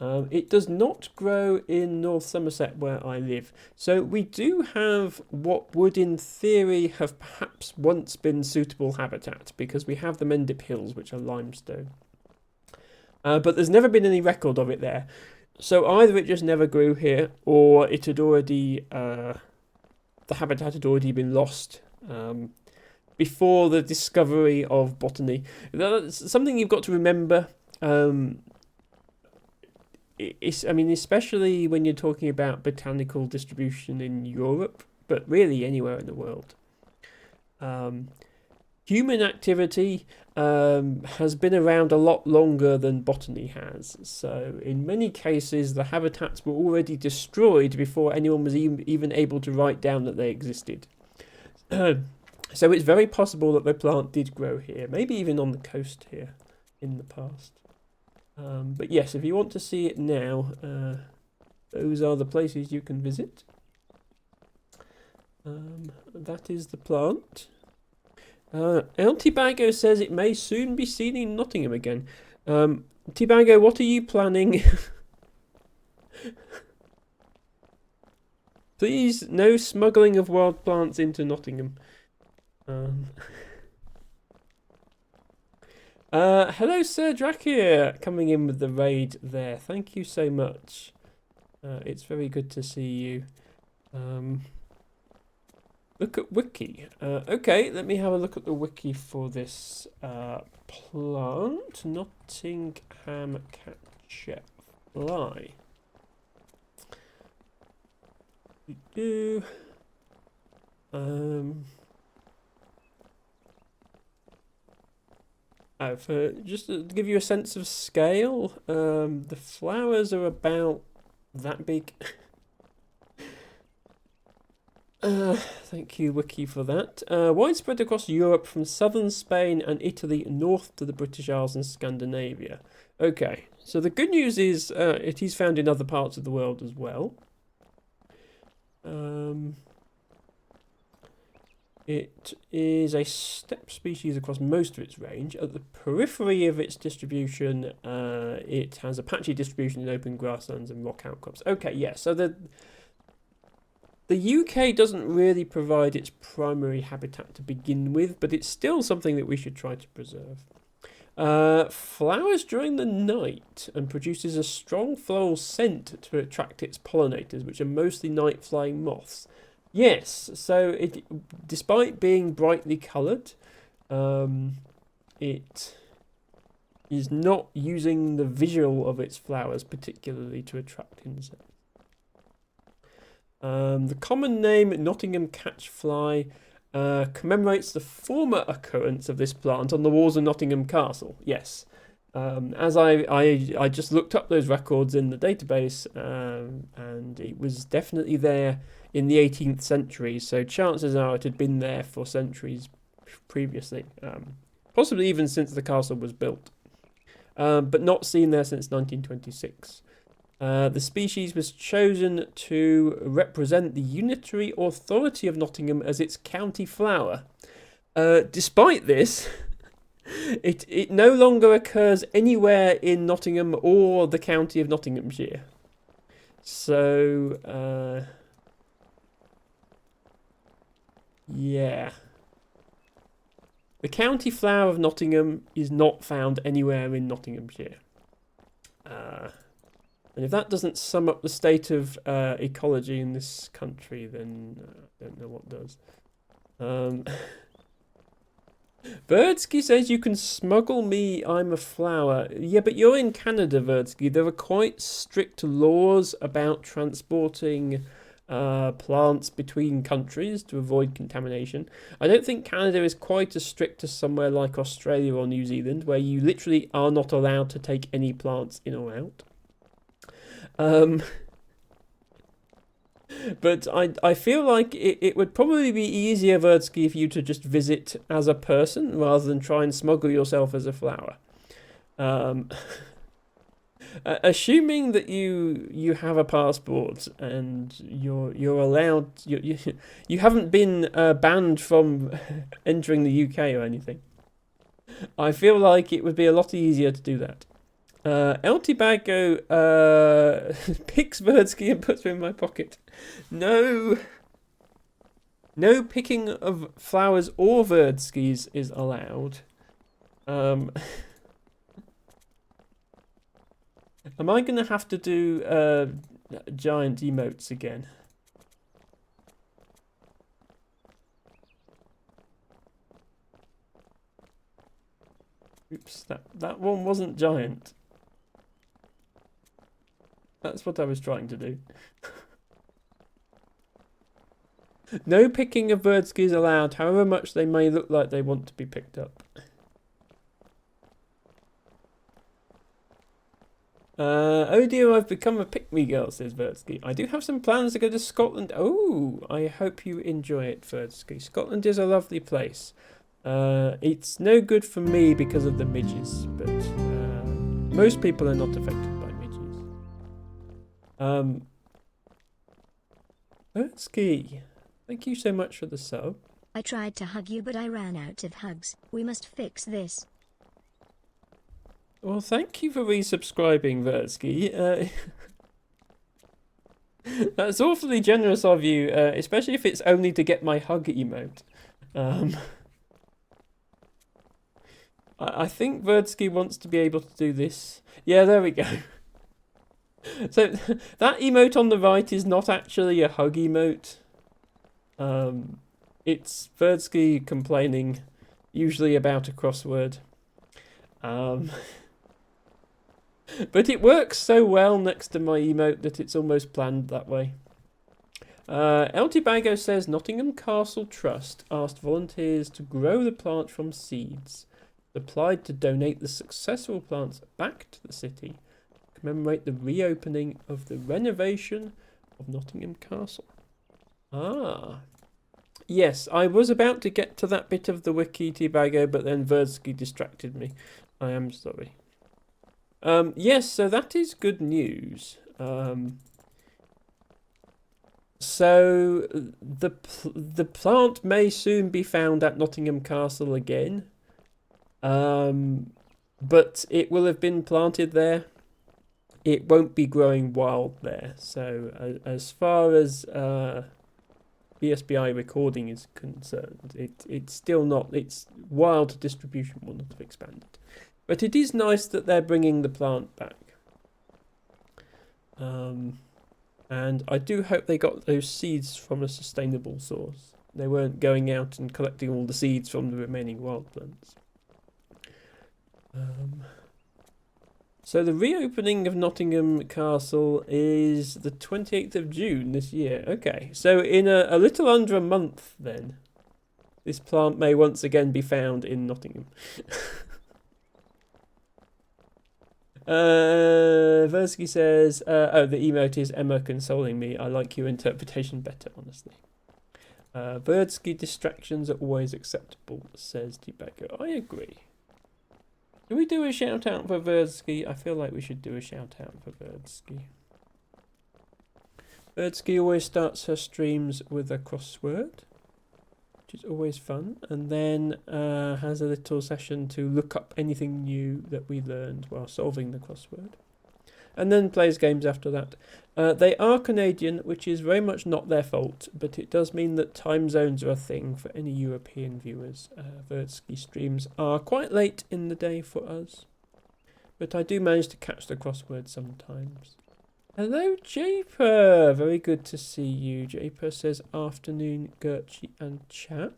It does not grow in North Somerset where I live, so we do have what would in theory have perhaps once been suitable habitat, because we have the Mendip Hills, which are limestone. But there's never been any record of it there. So either it just never grew here, or it had already, the habitat had already been lost before the discovery of botany. That's something you've got to remember. Especially when you're talking about botanical distribution in Europe, but really anywhere in the world. Human activity has been around a lot longer than botany has. So in many cases, the habitats were already destroyed before anyone was even able to write down that they existed. So it's very possible that the plant did grow here, maybe even on the coast here in the past. But yes, if you want to see it now, those are the places you can visit. That is the plant. El Tibago says it may soon be seen in Nottingham again. Tibago, what are you planning? Please, no smuggling of wild plants into Nottingham. Hello, Sir Drakir, coming in with the raid there. Thank you so much. It's very good to see you. Look at wiki. Okay, let me have a look at the wiki for this plant. Nottingham catcher fly. Just to give you a sense of scale, the flowers are about that big. Thank you, Wiki, for that. Widespread across Europe from southern Spain and Italy north to the British Isles and Scandinavia. Okay, so the good news is it is found in other parts of the world as well. It is a steppe species across most of its range. At the periphery of its distribution, it has a patchy distribution in open grasslands and rock outcrops. Okay, yeah, so the UK doesn't really provide its primary habitat to begin with, but it's still something that we should try to preserve. Flowers during the night and produces a strong floral scent to attract its pollinators, which are mostly night-flying moths. Yes, so despite being brightly coloured, it is not using the visual of its flowers particularly to attract insects. The common name Nottingham catchfly commemorates the former occurrence of this plant on the walls of Nottingham Castle. Yes, as I just looked up those records in the database, and it was definitely there in the 18th century. So chances are it had been there for centuries previously, possibly even since the castle was built, but not seen there since 1926. The species was chosen to represent the unitary authority of Nottingham as its county flower. Despite this, it no longer occurs anywhere in Nottingham or the county of Nottinghamshire. So, yeah. The county flower of Nottingham is not found anywhere in Nottinghamshire. And if that doesn't sum up the state of ecology in this country, then I don't know what does. Verdsky says you can smuggle me, I'm a flower. Yeah, but you're in Canada, Verdsky. There are quite strict laws about transporting plants between countries to avoid contamination. I don't think Canada is quite as strict as somewhere like Australia or New Zealand, where you literally are not allowed to take any plants in or out. But I feel like it would probably be easier, Verdsky, for you to just visit as a person rather than try and smuggle yourself as a flower. Assuming that you have a passport and you're allowed, you haven't been banned from entering the UK or anything, I feel like it would be a lot easier to do that. El Tibago picks Verdsky and puts him in my pocket. No picking of flowers or Verdskys is allowed. Am I going to have to do giant emotes again? Oops, that one wasn't giant. That's what I was trying to do. No picking of Verdskys allowed, however much they may look like they want to be picked up. Oh dear, I've become a pick-me girl, says Verdsky. I do have some plans to go to Scotland. Oh, I hope you enjoy it, Verdsky. Scotland is a lovely place. It's no good for me because of the midges, but most people are not affected by midges. Bertsky, thank you so much for the sub. I tried to hug you but I ran out of hugs. We must fix this. Well, thank you for resubscribing, Bertsky. That's awfully generous of you, especially if it's only to get my hug emote. I think Verdsky wants to be able to do this. Yeah, there we go. So that emote on the right is not actually a hug emote. It's Verdsky complaining, usually about a crossword. But it works so well next to my emote that it's almost planned that way. El Tibago says Nottingham Castle Trust asked volunteers to grow the plant from seeds. Applied to donate the successful plants back to the city, commemorate the reopening of the renovation of Nottingham Castle. Ah. Yes, I was about to get to that bit of the wiki, Tibago, but then Verdsky distracted me. I am sorry. Yes, so that is good news. So the plant may soon be found at Nottingham Castle again. But it will have been planted there. It won't be growing wild there. So as far as BSBI recording is concerned, it's still not. Its wild distribution will not have expanded. But it is nice that they're bringing the plant back. And I do hope they got those seeds from a sustainable source. They weren't going out and collecting all the seeds from the remaining wild plants. So the reopening of Nottingham Castle is the 28th of June this year. Okay, so in a little under a month then, this plant may once again be found in Nottingham. Versky says, oh, the emote is Emma consoling me. I like your interpretation better, honestly. Verdsky distractions are always acceptable, says Tobacco. I agree. Do we do a shout out for Verdsky? I feel like we should do a shout out for Verdsky. Verdsky always starts her streams with a crossword, which is always fun, and then has a little session to look up anything new that we learned while solving the crossword, and then plays games after that. They are Canadian, which is very much not their fault, but it does mean that time zones are a thing for any European viewers. Verdsky streams are quite late in the day for us, but I do manage to catch the crossword sometimes. Hello, Japer! Very good to see you. Japer says, afternoon, Gertchie and chat.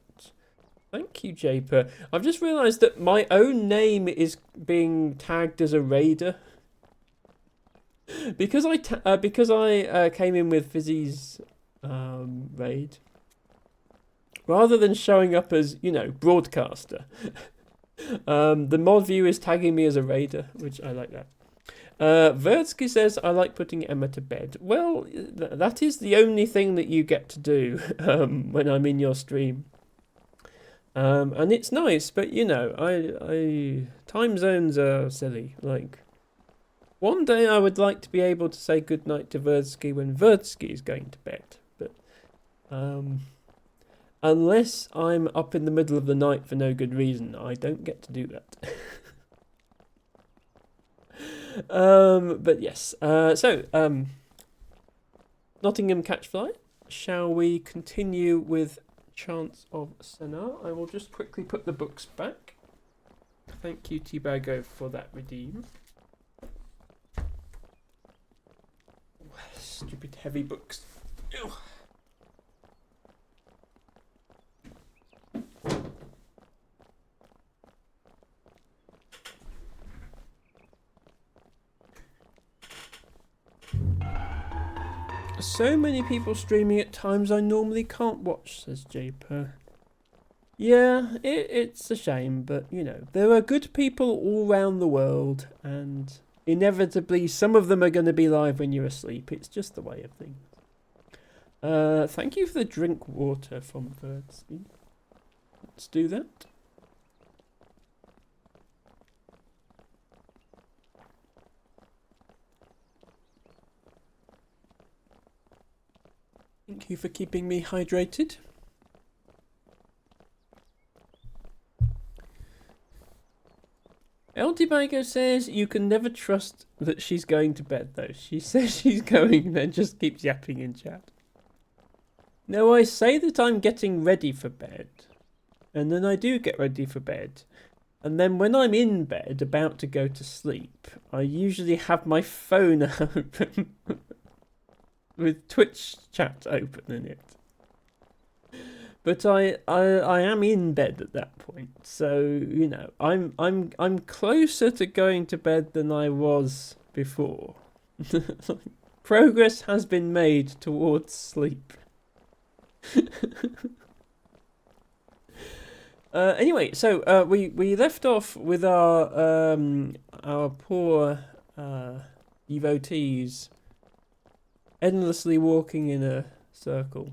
Thank you, Japer. I've just realised that my own name is being tagged as a raider. Because I came in with Fizzy's raid, rather than showing up as, broadcaster, the mod view is tagging me as a raider, which I like that. Verdsky says, I like putting Emma to bed. Well, that is the only thing that you get to do when I'm in your stream. And it's nice, but I time zones are silly. Like, one day I would like to be able to say goodnight to Verdsky when Verdsky is going to bed, but unless I'm up in the middle of the night for no good reason, I don't get to do that. But yes, so Nottingham Catchfly. Shall we continue with Chants of Senna? I will just quickly put the books back. Thank you, Tibago, for that redeem. Stupid heavy books. Ew. So many people streaming at times I normally can't watch, says Japer. Yeah, it's a shame, but there are good people all around the world, and inevitably some of them are going to be live when you're asleep. It's just the way of things. Thank you for the drink water from Verdsky. Let's do that. Thank you for keeping me hydrated. El Dibago says you can never trust that she's going to bed, though. She says she's going, then just keeps yapping in chat. No, I say that I'm getting ready for bed, and then I do get ready for bed. And then when I'm in bed, about to go to sleep, I usually have my phone open with Twitch chat open in it. But I am in bed at that point, so you know I'm closer to going to bed than I was before. Progress has been made towards sleep. Anyway, so we left off with our poor devotees endlessly walking in a circle.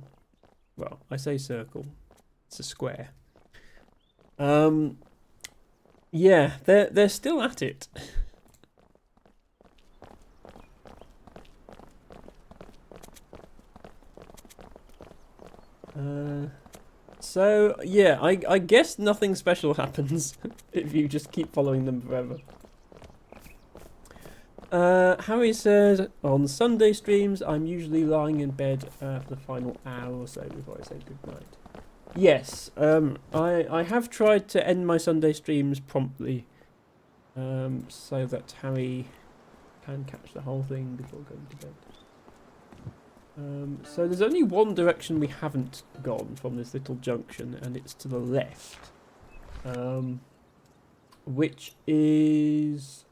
Well, I say circle. It's a square. Yeah, they're still at it. So yeah, I guess nothing special happens if you just keep following them forever. Harry says, on Sunday streams, I'm usually lying in bed for the final hour or so before I say goodnight. Yes, I have tried to end my Sunday streams promptly, so that Harry can catch the whole thing before going to bed. So there's only one direction we haven't gone from this little junction, and it's to the left, which is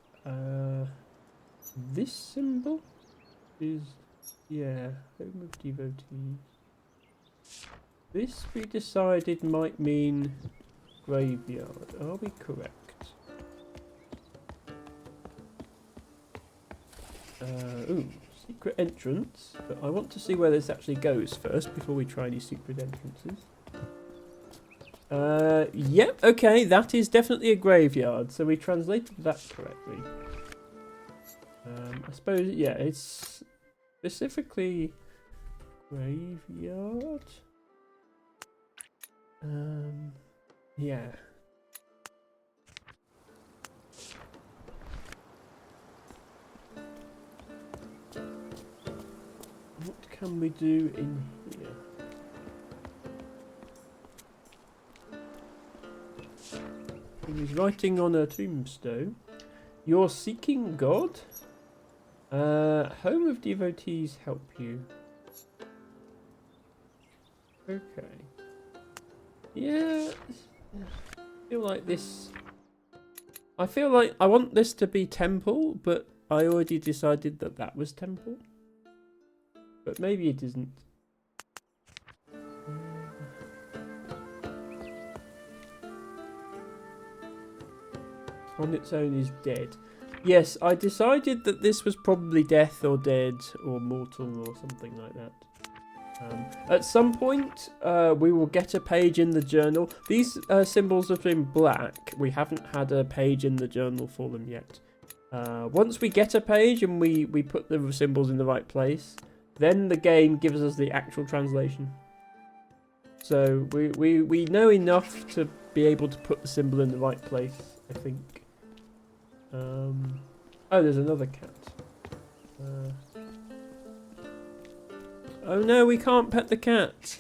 this symbol is, yeah, home of devotees. This we decided might mean graveyard. Are we correct? Ooh, secret entrance. But I want to see where this actually goes first before we try any secret entrances. Yep, okay, that is definitely a graveyard. So we translated that correctly. I suppose, yeah, it's specifically graveyard. Yeah. What can we do in here? He's writing on a tombstone. You're seeking God? Home of devotees help you. Okay. Yeah. I feel like this... I feel like I want this to be temple, but I already decided that that was temple. But maybe it isn't. On its own is dead. Yes, I decided that this was probably death or dead or mortal or something like that. At some point, we will get a page in the journal. These symbols have been black. We haven't had a page in the journal for them yet. Once we get a page and we put the symbols in the right place, then the game gives us the actual translation. So we know enough to be able to put the symbol in the right place, I think. Oh, there's another cat. Oh no, we can't pet the cat.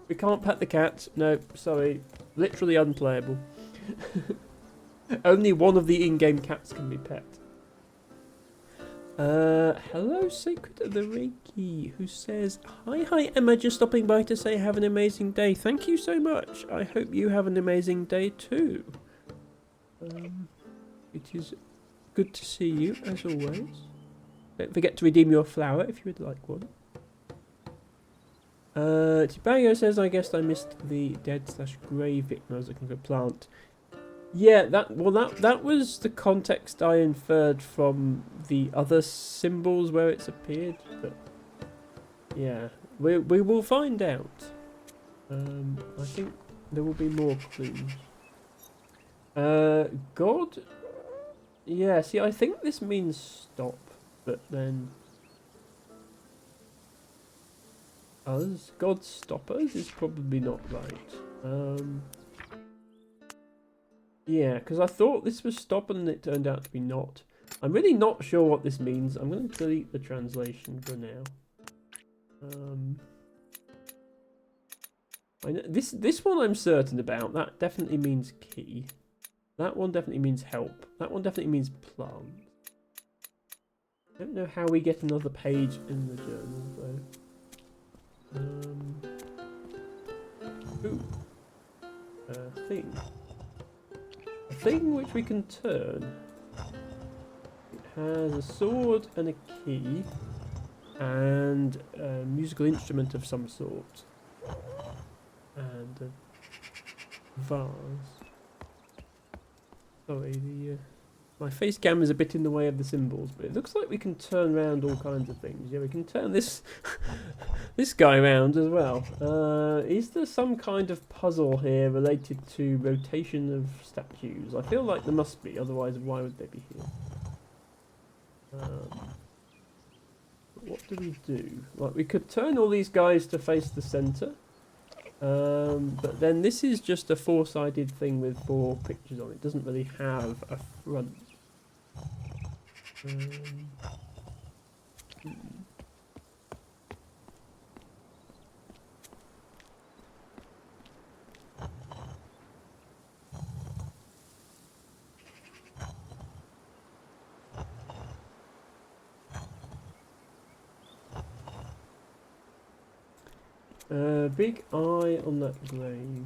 We can't pet the cat. No, sorry. Literally unplayable. Only one of the in-game cats can be pet. Hello, Sacred of the Reiki, who says, Hi Emma, just stopping by to say have an amazing day. Thank you so much. I hope you have an amazing day too. It is good to see you, as always. Don't forget to redeem your flower if you would like one. Tibago says, I guess I missed the dead/grave victim. I was looking for a plant. Yeah, that was the context I inferred from the other symbols where it's appeared. But yeah, we will find out. I think there will be more clues. God. Yeah, see, I think this means stop, but then us. God stop us is probably not right. Yeah, because I thought this was stop and it turned out to be not. I'm really not sure what this means. I'm going to delete the translation for now. I know, this one I'm certain about. That definitely means key. That one definitely means help. That one definitely means plant. I don't know how we get another page in the journal though. Ooh. Thing. A thing which we can turn. It has a sword and a key and a musical instrument of some sort. And a vase. Sorry, my face cam is a bit in the way of the symbols, but it looks like we can turn around all kinds of things. Yeah, we can turn this this guy around as well. Is there some kind of puzzle here related to rotation of statues? I feel like there must be, otherwise why would they be here? What do we do? Like, we could turn all these guys to face the centre. But then this is just a four-sided thing with four pictures on it. It doesn't really have a front. Big eye on that grave.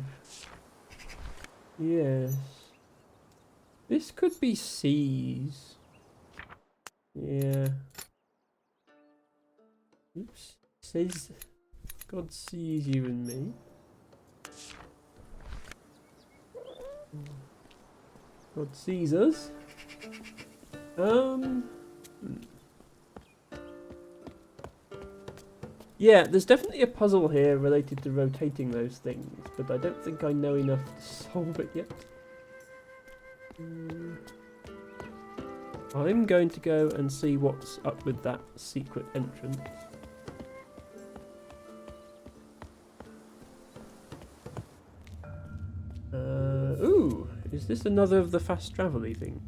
Yes. This could be C's. Yeah. Oops. Says God sees you and me. God sees us. Yeah, there's definitely a puzzle here related to rotating those things, but I don't think I know enough to solve it yet. I'm going to go and see what's up with that secret entrance. Ooh, is this another of the fast travel-y things?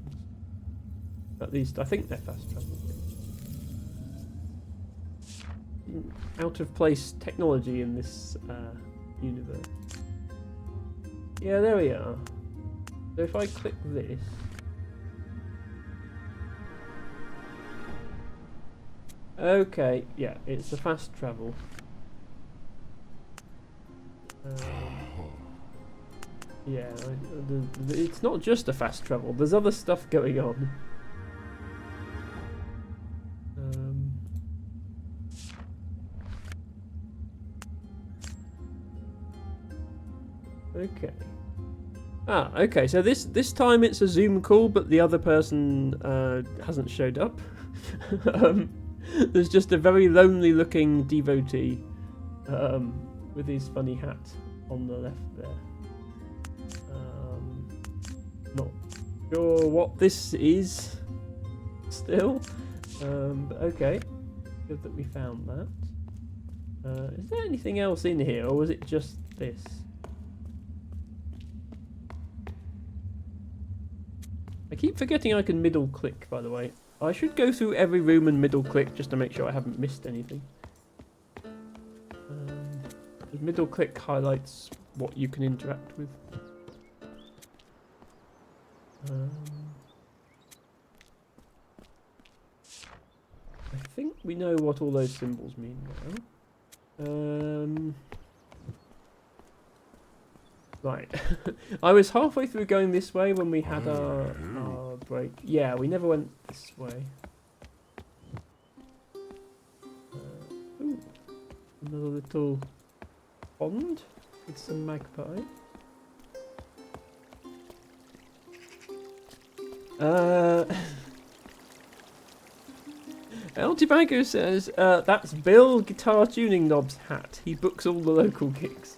At least I think they're fast travel things. Out of place technology in this universe. Yeah, there we are. So if I click this, okay, yeah, it's a fast travel. Yeah, it's not just a fast travel. There's other stuff going on. Okay. Ah, okay. So this time it's a Zoom call, but the other person hasn't showed up. There's just a very lonely-looking devotee with his funny hat on the left there. Not sure what this is still, but okay. Good that we found that. Is there anything else in here, or was it just this? I keep forgetting I can middle click, by the way. I should go through every room and middle click just to make sure I haven't missed anything. Middle click highlights what you can interact with. I think we know what all those symbols mean now. Right. I was halfway through going this way when we had our break. Yeah, we never went this way. Ooh, another little pond with some magpie. El Tibago says, that's Bill Guitar Tuning Knob's hat. He books all the local gigs.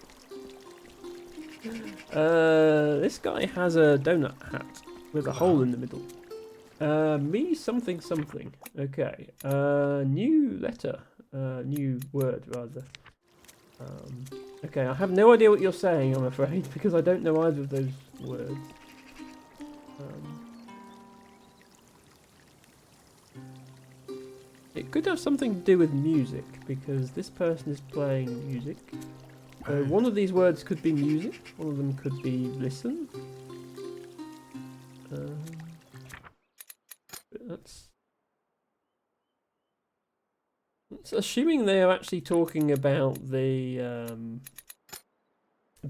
This guy has a donut hat with a hole in the middle. Me something something. Okay. New letter. New word rather. Okay, I have no idea what you're saying, I'm afraid, because I don't know either of those words. It could have something to do with music, because this person is playing music. So one of these words could be music, one of them could be listen. But that's assuming they are actually talking about the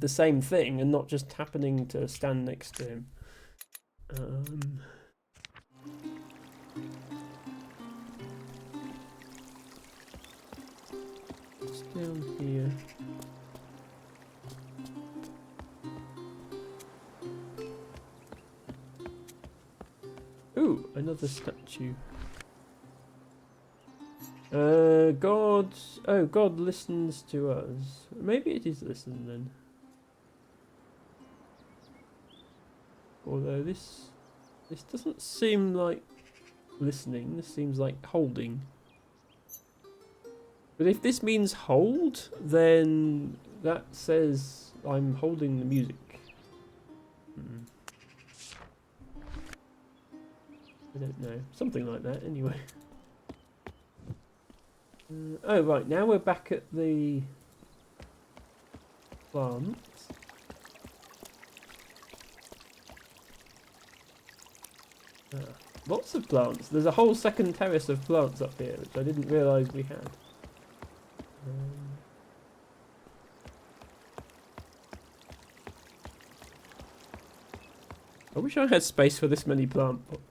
same thing and not just happening to stand next to him. It's down here. Ooh, another statue. God. Oh, God listens to us. Maybe it is listen then. Although this doesn't seem like listening. This seems like holding. But if this means hold, then that says I'm holding the music. I don't know. Something like that, anyway. Oh, right. Now we're back at the plants. Lots of plants. There's a whole second terrace of plants up here, which I didn't realise we had. I wish I had space for this many plant pots.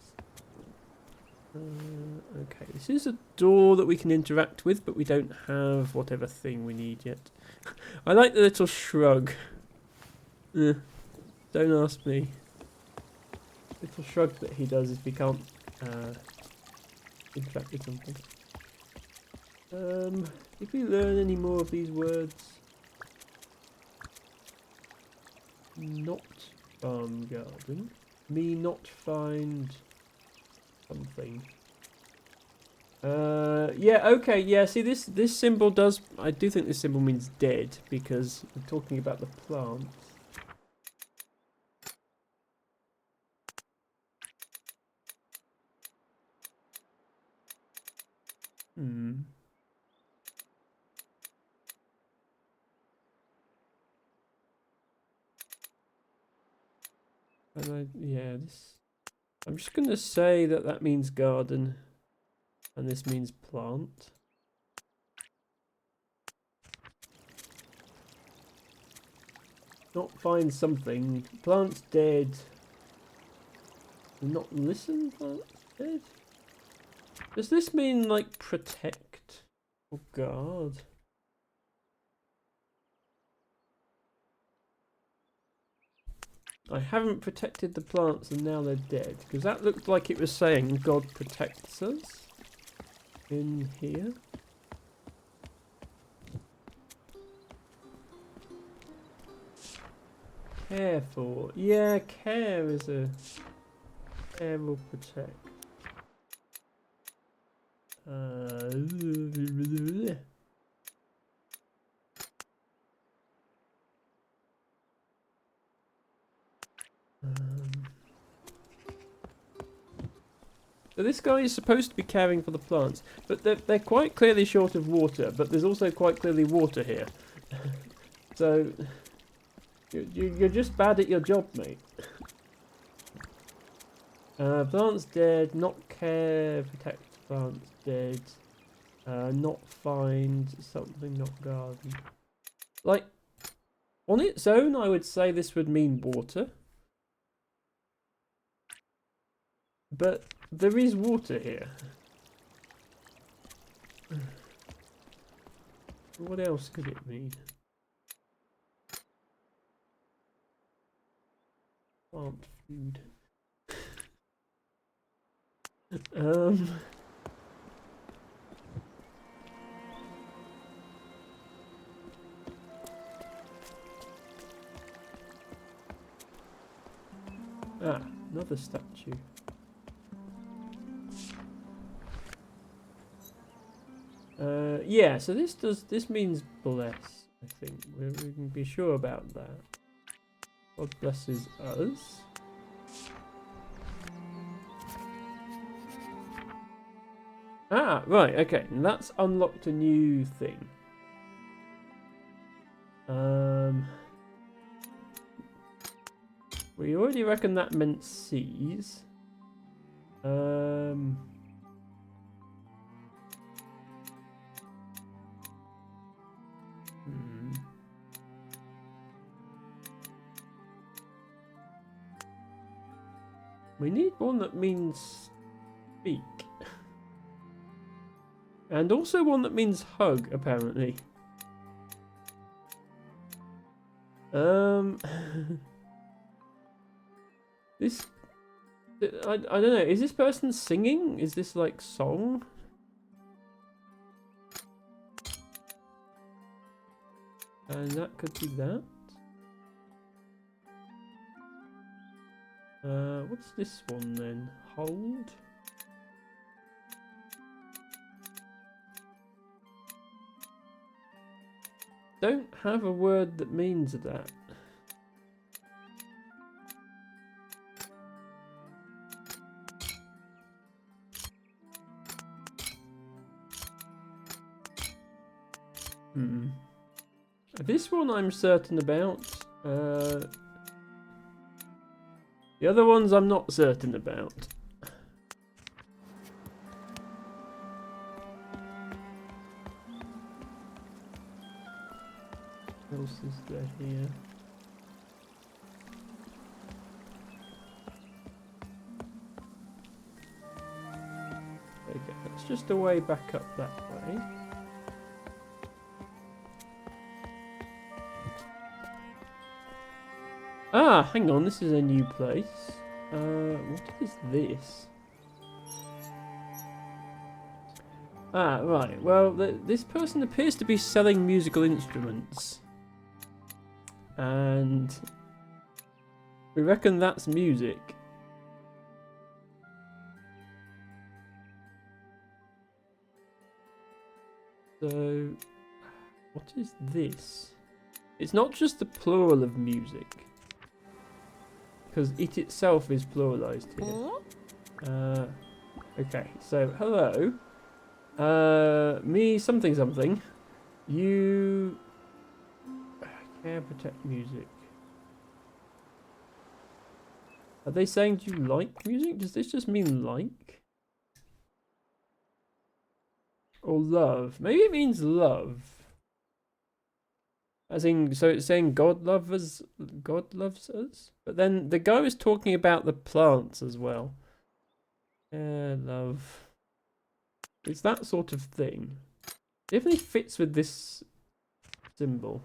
Okay, this is a door that we can interact with, but we don't have whatever thing we need yet. I like the little shrug. Don't ask me. Little shrug that he does if we can't interact with something. Did we learn any more of these words? Not farm garden. Me not find something. Yeah, okay, yeah, see this symbol does, I do think this symbol means dead, because we're talking about the plants. Yeah, I'm just going to say that means garden, and this means plant. Not find something. Plant's dead. Not listen, plant's dead? Does this mean, like, protect? Oh, God. I haven't protected the plants and now they're dead. Because that looked like it was saying God protects us. In here. Care for. Yeah, care is a... Care will protect. So this guy is supposed to be caring for the plants, but they're quite clearly short of water, but there's also quite clearly water here. So, you're just bad at your job, mate. Plants dead, not care, protect plants dead, not find, something not garden. Like, on its own, I would say this would mean water. But there is water here. What else could it mean? Plant food. Ah, another statue. Yeah, so this means bless. I think we can be sure about that. God blesses us. Ah, right, okay. And that's unlocked a new thing. We already reckon that meant C's. We need one that means speak. And also one that means hug, apparently. This... I don't know, is this person singing? Is this like song? And that could be that. What's this one then? Hold? Don't have a word that means that. This one I'm certain about. The other ones I'm not certain about. What else is there here? Okay, that's just a way back up that way. Ah, hang on, this is a new place. What is this? Ah, right, well, this person appears to be selling musical instruments. And we reckon that's music. So, what is this? It's not just the plural of music. Because it itself is pluralized here. Okay, so hello. Me something something. You care, protect music. Are they saying do you like music? Does this just mean like? Or love? Maybe it means love. As in, so it's saying God loves us? But then the guy was talking about the plants as well. Love. It's that sort of thing. Definitely fits with this symbol.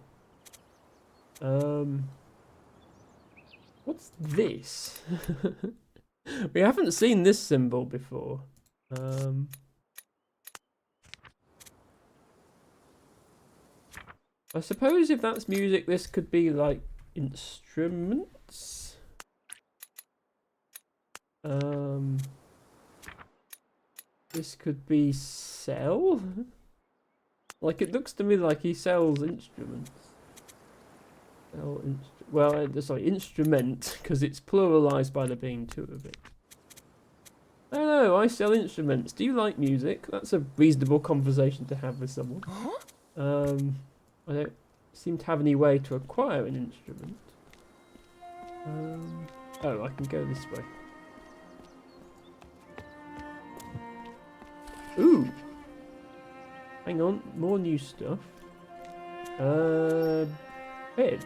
What's this? We haven't seen this symbol before. I suppose if that's music, this could be like instruments. This could be sell. Like it looks to me like he sells instruments. Sorry, instrument, because it's pluralized by there being two of it. Hello, I sell instruments. Do you like music? That's a reasonable conversation to have with someone. I don't seem to have any way to acquire an instrument. Oh, I can go this way. Ooh! Hang on, more new stuff. Beds.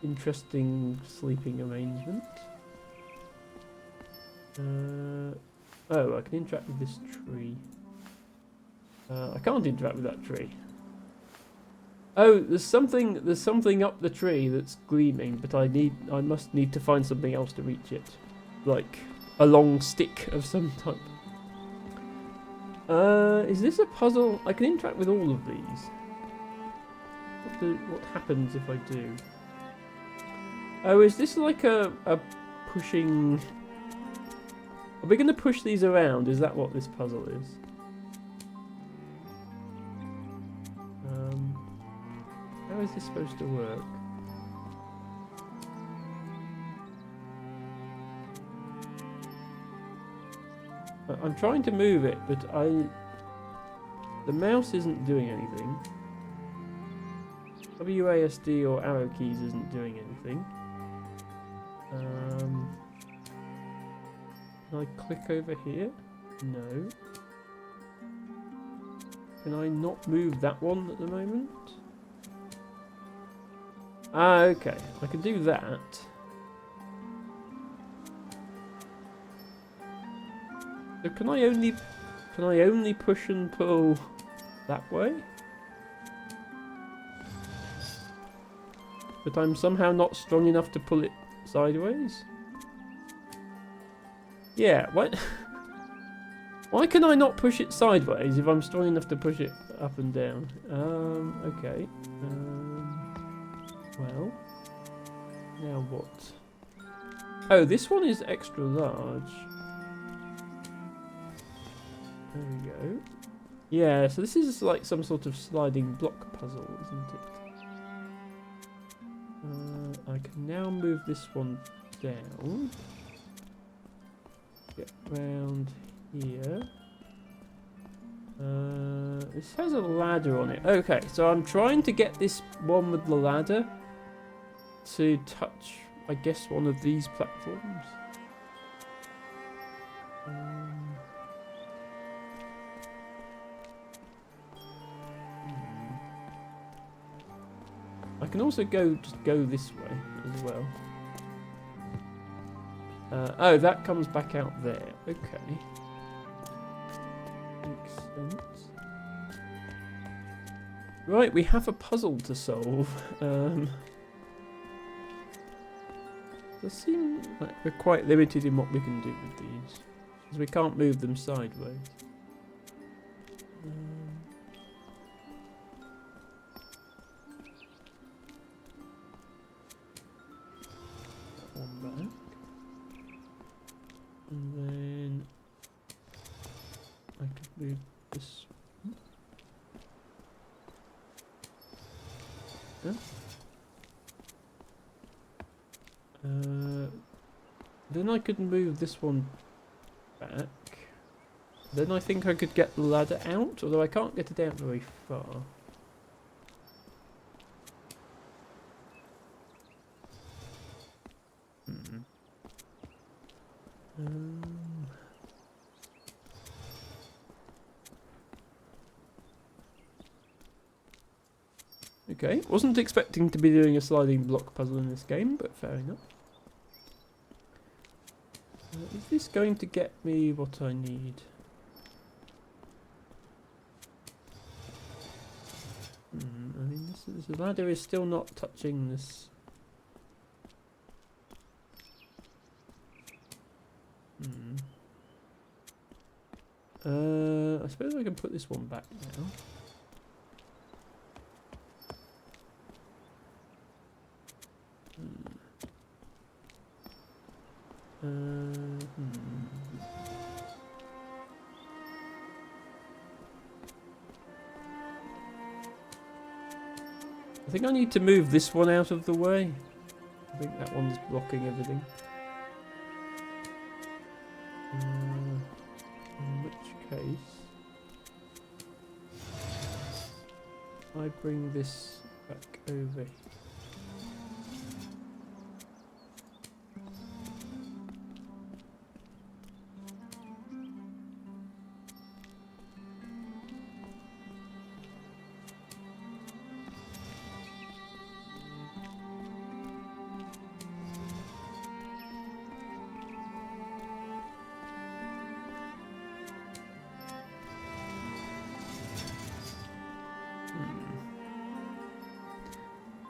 Interesting sleeping arrangement. Oh, I can interact with this tree. I can't interact with that tree. Oh, there's something up the tree that's gleaming, but I must need to find something else to reach it. Like a long stick of some type. Is this a puzzle? I can interact with all of these. What happens if I do? Oh, is this like a pushing... Are we going to push these around? Is that what this puzzle is? is this supposed to work? I'm trying to move it, but the mouse isn't doing anything. WASD or arrow keys isn't doing anything. Can I click over here? No. Can I not move that one at the moment? Ah, okay. I can do that. So can I only push and pull that way? But I'm somehow not strong enough to pull it sideways? Yeah, what? Why can I not push it sideways if I'm strong enough to push it up and down? Okay. Well, now what? Oh, this one is extra large. There we go. Yeah, so this is like some sort of sliding block puzzle, isn't it? I can now move this one down. Get round here. This has a ladder on it. Okay, so I'm trying to get this one with the ladder to touch, I guess, one of these platforms. I can also just go this way as well. Oh, that comes back out there. Okay. Makes sense. Right, we have a puzzle to solve. Does seem like we're quite limited in what we can do with these, because we can't move them sideways. That one back. And then I could move this one. Yeah. Then I could move this one back. Then I think I could get the ladder out, although I can't get it out very far. Okay, wasn't expecting to be doing a sliding block puzzle in this game, but fair enough. Is this going to get me what I need? I mean, this ladder is still not touching this. I suppose I can put this one back now. I think I need to move this one out of the way. I think that one's blocking everything. In which case, I bring this back over here.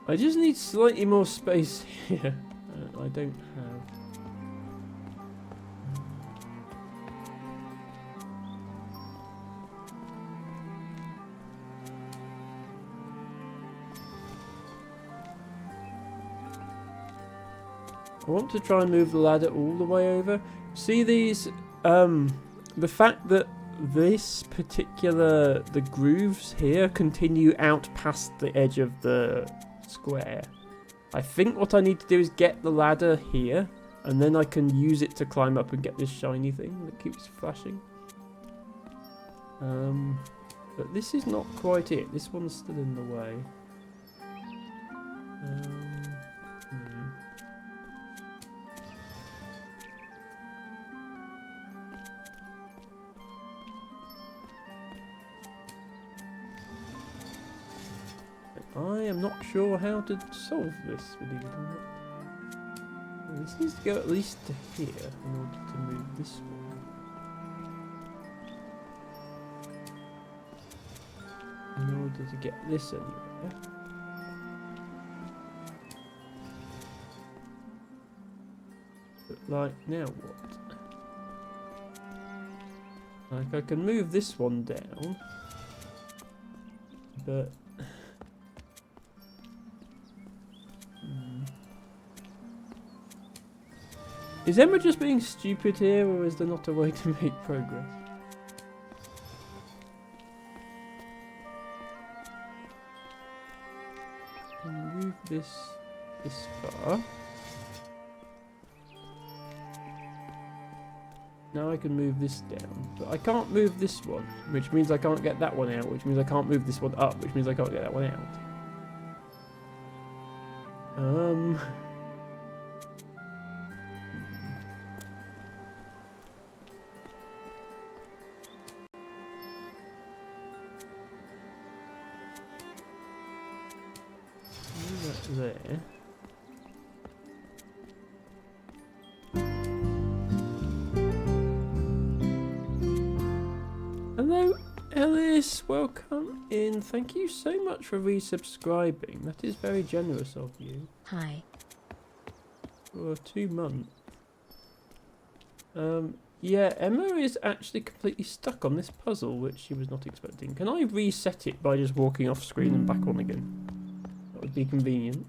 I just need slightly more space here. I don't have. I want to try and move the ladder all the way over. See these, the fact that this particular, the grooves here continue out past the edge of the square. I think what I need to do is get the ladder here, and then I can use it to climb up and get this shiny thing that keeps flashing. But this is not quite it. This one's still in the way. I am not sure how to solve this, believe it or not. This needs to go at least to here in order to move this one. In order to get this anywhere. But like, now what? Like, I can move this one down, but is Emma just being stupid here, or is there not a way to make progress? Move this far. Now I can move this down, but I can't move this one, which means I can't get that one out, which means I can't move this one up, which means I can't get that one out. There. Hello, Ellis. Welcome in. Thank you so much for resubscribing. That is very generous of you. Hi. For 2 months. Yeah, Emma is actually completely stuck on this puzzle, which she was not expecting. Can I reset it by just walking off screen and back on again? That would be convenient.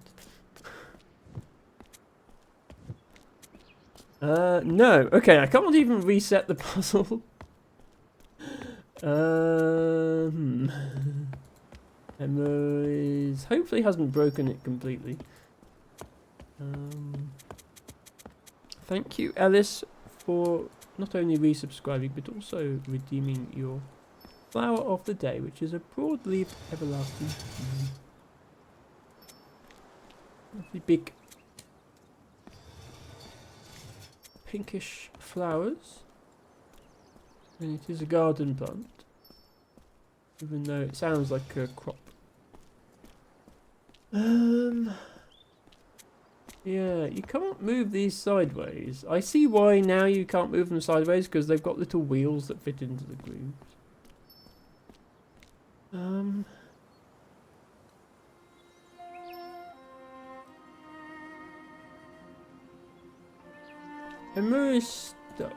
No. Okay, I can't even reset the puzzle. Emma is... hopefully hasn't broken it completely. Thank you, Ellis, for not only resubscribing, but also redeeming your flower of the day, which is a broad-leaved everlasting. Lovely big pinkish flowers, and it is a garden plant, even though it sounds like a crop. Yeah, you can't move these sideways. I see why now you can't move them sideways, because they've got little wheels that fit into the grooves. Emma is stuck.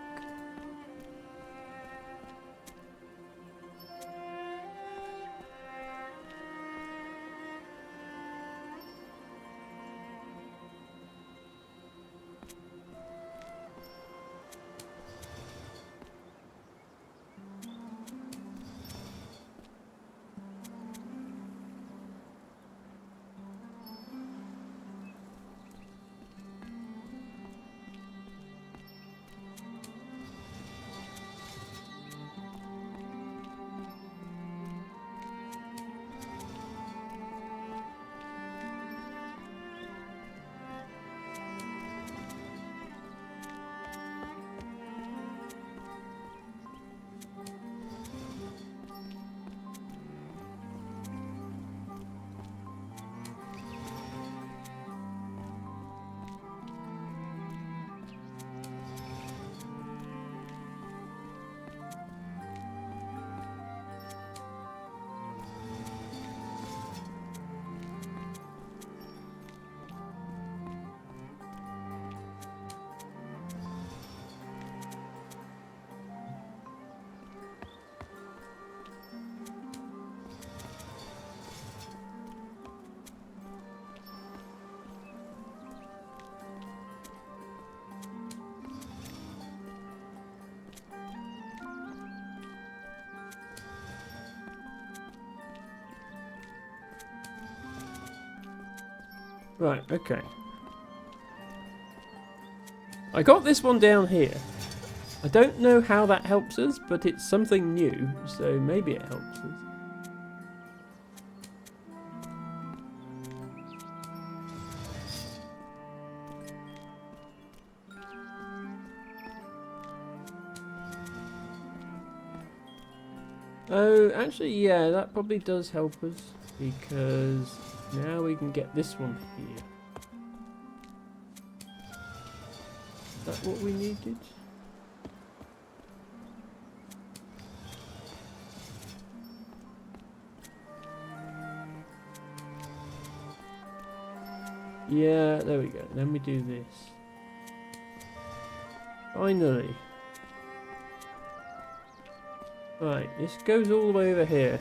Right, okay. I got this one down here. I don't know how that helps us, but it's something new, so maybe it helps us. Oh, actually, yeah, that probably does help us, because now we can get this one here. Is that what we needed? Yeah, there we go. Then we do this. Finally. Right, this goes all the way over here.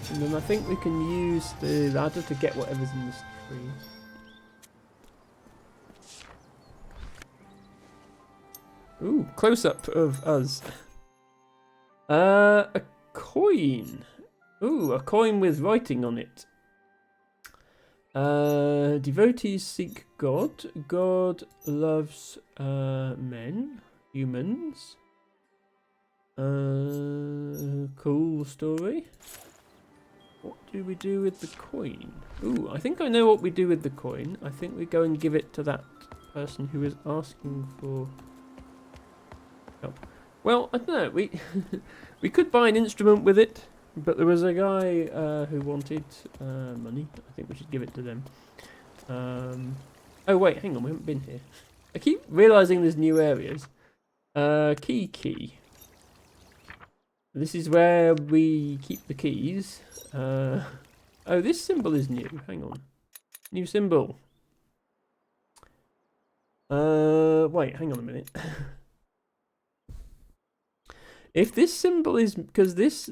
And then I think we can use the ladder to get whatever's in this tree. Ooh, close-up of us. A coin. Ooh, a coin with writing on it. Devotees seek God. God loves men, humans. Cool story. What do we do with the coin? Ooh, I think I know what we do with the coin. I think we go and give it to that person who is asking for help. Well, I don't know. We we could buy an instrument with it, but there was a guy who wanted money. I think we should give it to them. Oh wait, hang on. We haven't been here. I keep realizing there's new areas. Key. This is where we keep the keys. Oh, this symbol is new. Hang on. New symbol. Wait, hang on a minute. If this symbol is... Because this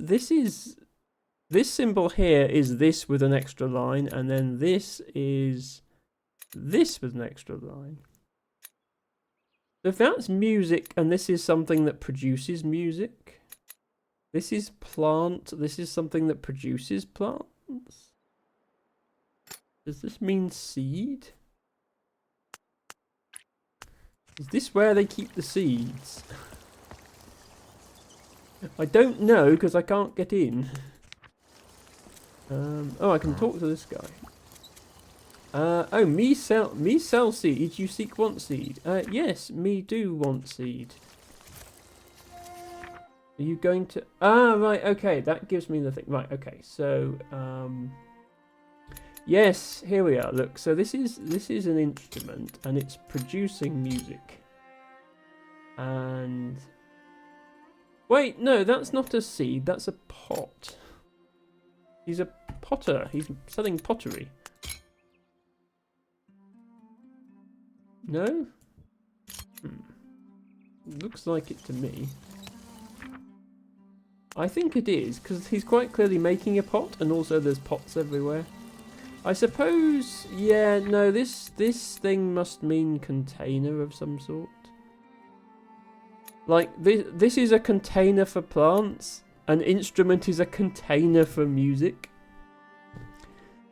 symbol here is this with an extra line, and then this is this with an extra line. So if that's music, and this is something that produces music... This is plant. This is something that produces plants. Does this mean seed? Is this where they keep the seeds? I don't know because I can't get in. Oh, I can talk to this guy. Oh, me sell seed. You seek want seed. Yes, me do want seed. Are you going to... Ah, right, okay, that gives me the thing. Right, okay, so, yes, here we are, look. So this is an instrument, and it's producing music. And... Wait, no, that's not a seed, that's a pot. He's a potter, he's selling pottery. No? Looks like it to me. I think it is, because he's quite clearly making a pot, and also there's pots everywhere. I suppose, yeah, no, this thing must mean container of some sort. Like, this is a container for plants, an instrument is a container for music.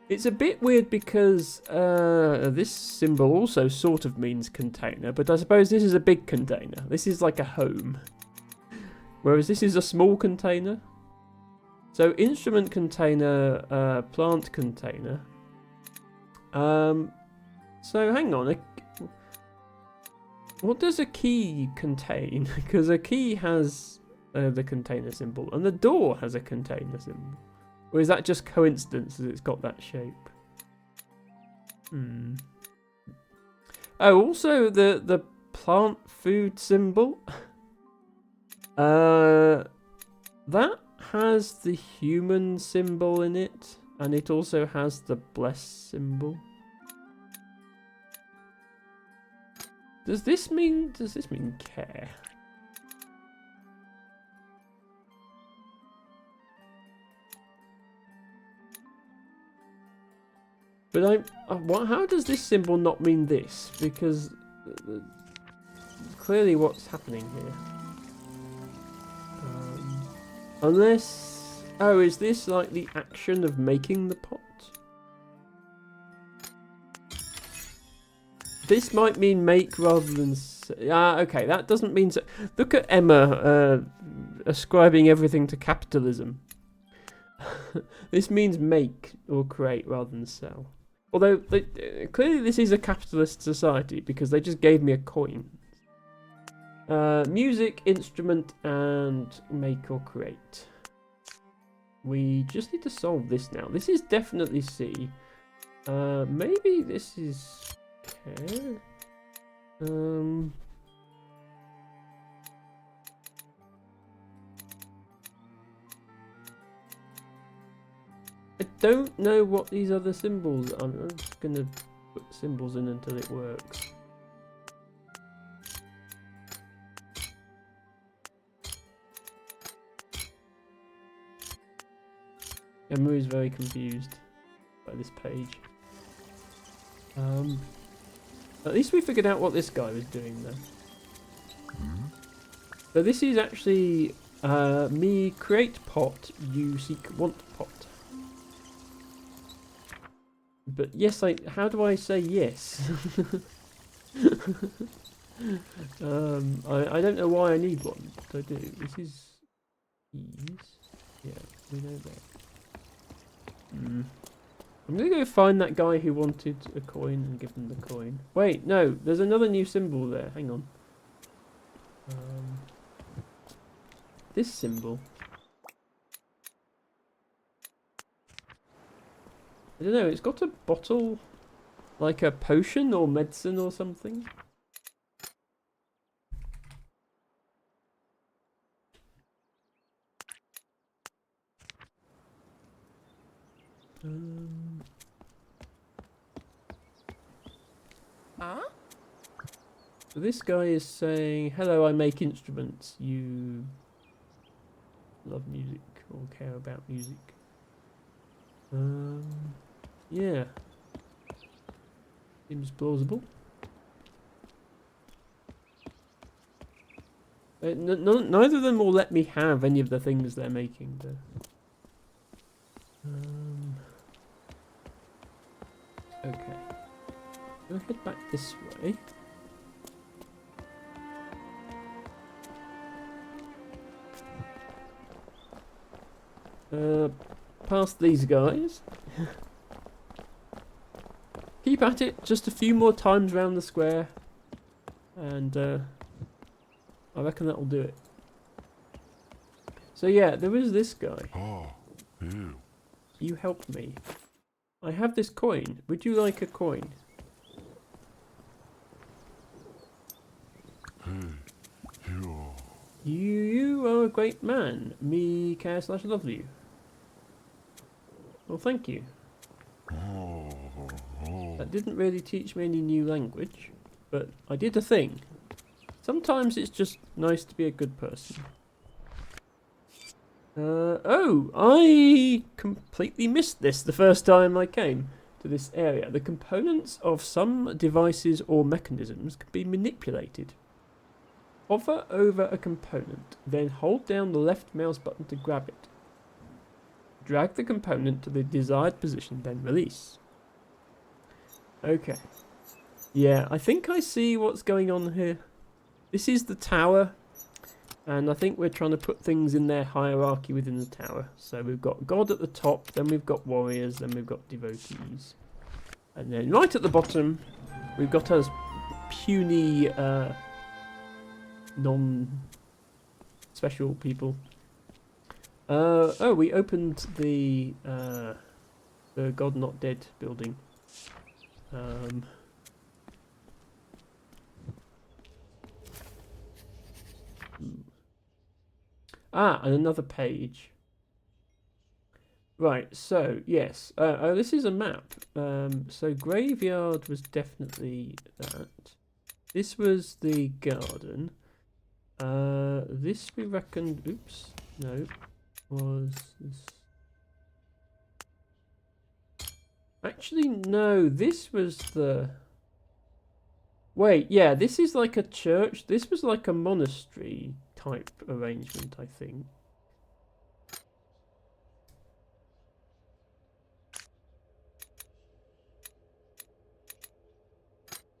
It's a bit weird because this symbol also sort of means container, but I suppose this is a big container. This is like a home. Whereas this is a small container. So instrument container, plant container. So hang on. What does a key contain? Because a key has the container symbol, and the door has a container symbol. Or is that just coincidence that it's got that shape? Oh, also the plant food symbol. That has the human symbol in it, and it also has the bless symbol. Does this mean care? But how does this symbol not mean this? Because clearly what's happening here. Unless... Oh, is this like the action of making the pot? This might mean make rather than... okay, that doesn't mean... So. Look at Emma ascribing everything to capitalism. This means make or create rather than sell. Although, clearly this is a capitalist society because they just gave me a coin. Music, instrument, and make or create. We just need to solve this now. This is definitely C. Maybe this is... Okay. I don't know what these other symbols are. I'm just going to put symbols in until it works. Emma is very confused by this page. At least we figured out what this guy was doing though. So this is actually me create pot, you seek want pot. But yes, how do I say yes? I don't know why I need one, but I do. This is ease. Yeah, we know that. I'm gonna go find that guy who wanted a coin and give him the coin. Wait, no, there's another new symbol there. Hang on. This symbol. I don't know, it's got a bottle, like a potion or medicine or something. So this guy is saying, hello, I make instruments. You love music or care about music. Yeah. Seems plausible. Neither of them will let me have any of the things they're making. Okay. We'll head back this way. Past these guys. Keep at it, just a few more times around the square. And I reckon that'll do it. So yeah, there is this guy. Oh, ew. You help me. I have this coin. Would you like a coin? Hey, you. You are a great man. Me care / love you. Well, thank you. Oh, oh. That didn't really teach me any new language, but I did a thing. Sometimes it's just nice to be a good person. Oh, I completely missed this the first time I came to this area. The components of some devices or mechanisms can be manipulated. Hover over a component, then hold down the left mouse button to grab it. Drag the component to the desired position, then release. Okay. Yeah, I think I see what's going on here. This is the tower, and I think we're trying to put things in their hierarchy within the tower. So we've got God at the top, then we've got warriors, then we've got devotees. And then right at the bottom, we've got us puny, non-special people. Oh, we opened the God Not Dead building. And another page. Right, so, yes. Oh, this is a map. So, graveyard was definitely that. This was the garden. This we reckon... Oops. No. Was this... Actually, no. This was the... Wait, yeah. This is like a church. This was like a monastery type arrangement, I think.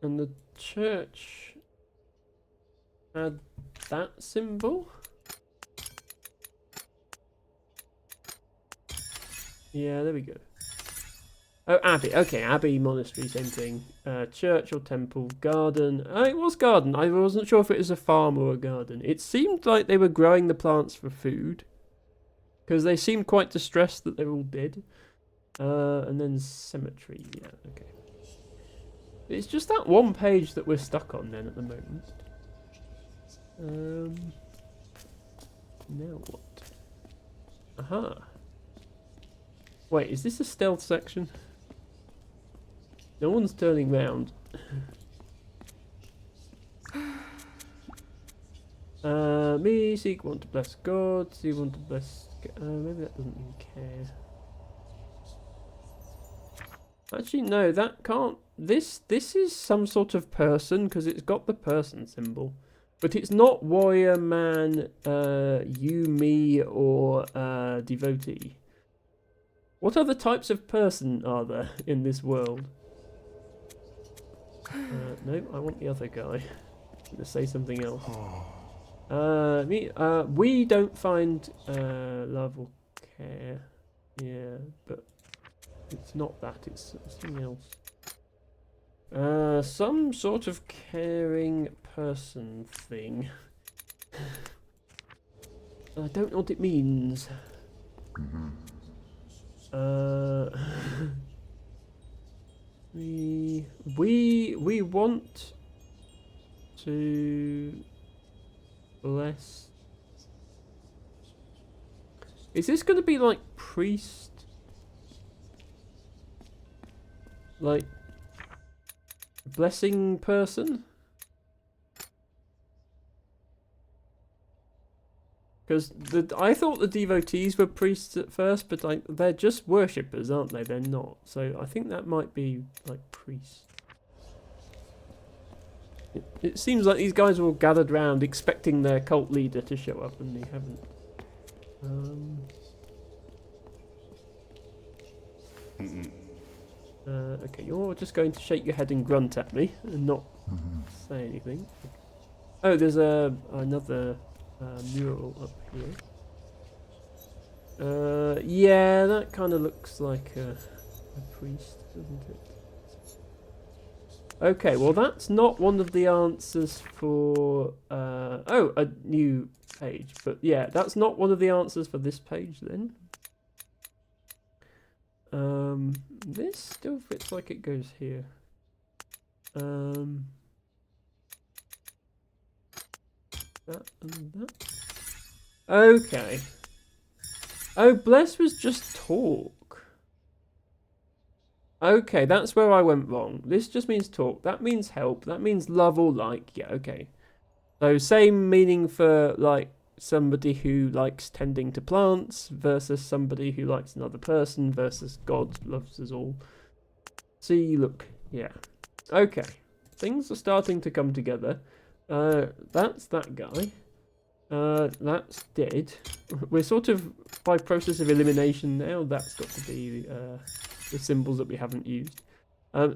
And the church had that symbol? Yeah, there we go. Oh, abbey. Okay, abbey, monastery, same thing. Church or temple, garden. Oh, it was garden. I wasn't sure if it was a farm or a garden. It seemed like they were growing the plants for food. Because they seemed quite distressed that they're all dead. And then cemetery. Yeah, okay. It's just that one page that we're stuck on then at the moment. Now what? Aha. Wait, is this a stealth section? No one's turning round. Me seek want to bless God. See want to bless. Maybe that doesn't mean care. Actually, no, that can't. This is some sort of person because it's got the person symbol, but it's not warrior, man, you, me, or devotee. What other types of person are there in this world? No, I want the other guy. I'm gonna say something else. We don't find love or care. Yeah, but it's not that. It's something else. Some sort of caring person thing. I don't know what it means. We want to bless. Is this going to be like priest? Like blessing person? Because I thought the devotees were priests at first, but like they're just worshippers, aren't they? They're not. So I think that might be like priests. It seems like these guys are all gathered round expecting their cult leader to show up, and they haven't. Okay, you're just going to shake your head and grunt at me and not say anything. Oh, there's another mural up here. Yeah, that kind of looks like a priest, doesn't it? Okay, well that's not one of the answers for... oh, a new page. But yeah, that's not one of the answers for this page then. This still fits like it goes here. That and that. Okay. Oh, bless was just talk. Okay, that's where I went wrong. This just means talk. That means help. That means love or like. Yeah, okay. So same meaning for like somebody who likes tending to plants versus somebody who likes another person versus God loves us all. See, look. Yeah. Okay. Things are starting to come together. That's that guy. That's dead. We're sort of by process of elimination now. That's got to be the symbols that we haven't used.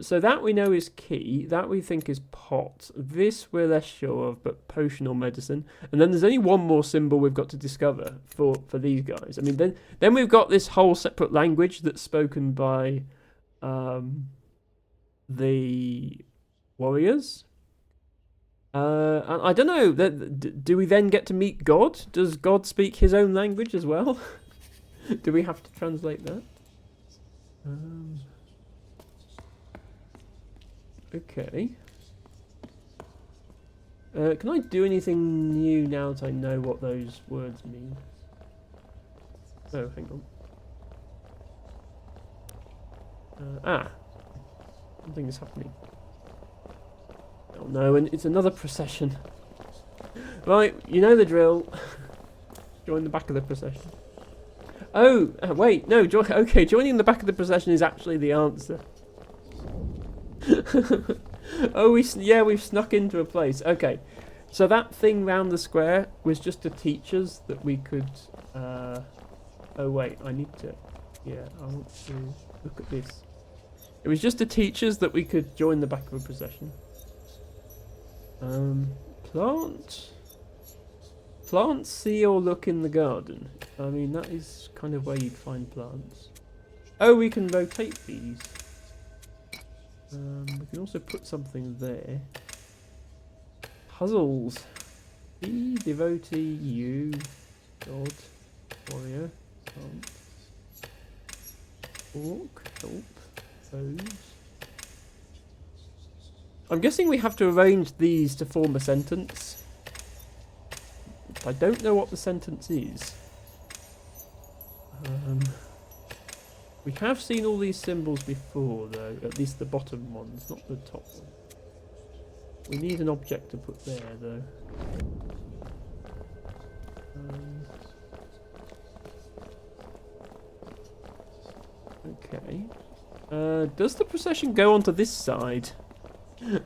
So that we know is key. That we think is pot. This we're less sure of, but potion or medicine. And then there's only one more symbol we've got to discover for these guys. I mean, then we've got this whole separate language that's spoken by the warriors. And I don't know. Do we then get to meet God? Does God speak his own language as well? Do we have to translate that? Okay. Can I do anything new now that I know what those words mean? Oh, hang on. Something is happening. Oh no, and it's another procession. Right, you know the drill. Join the back of the procession. Oh, wait, no, okay, joining the back of the procession is actually the answer. Oh, we've snuck into a place. Okay, so that thing round the square was just to teach us that we could... oh wait, I need to... Yeah, I want to look at this. It was just to teach us that we could join the back of a procession. Plant. Plants see or look in the garden. I mean, that is kind of where you'd find plants. Oh, we can rotate these. We can also put something there. Puzzles. Be devotee, you, God, warrior, plant, orc, help, foes. I'm guessing we have to arrange these to form a sentence. I don't know what the sentence is. We have seen all these symbols before, though. At least the bottom ones, not the top one. We need an object to put there, though. Okay. Does the procession go onto this side?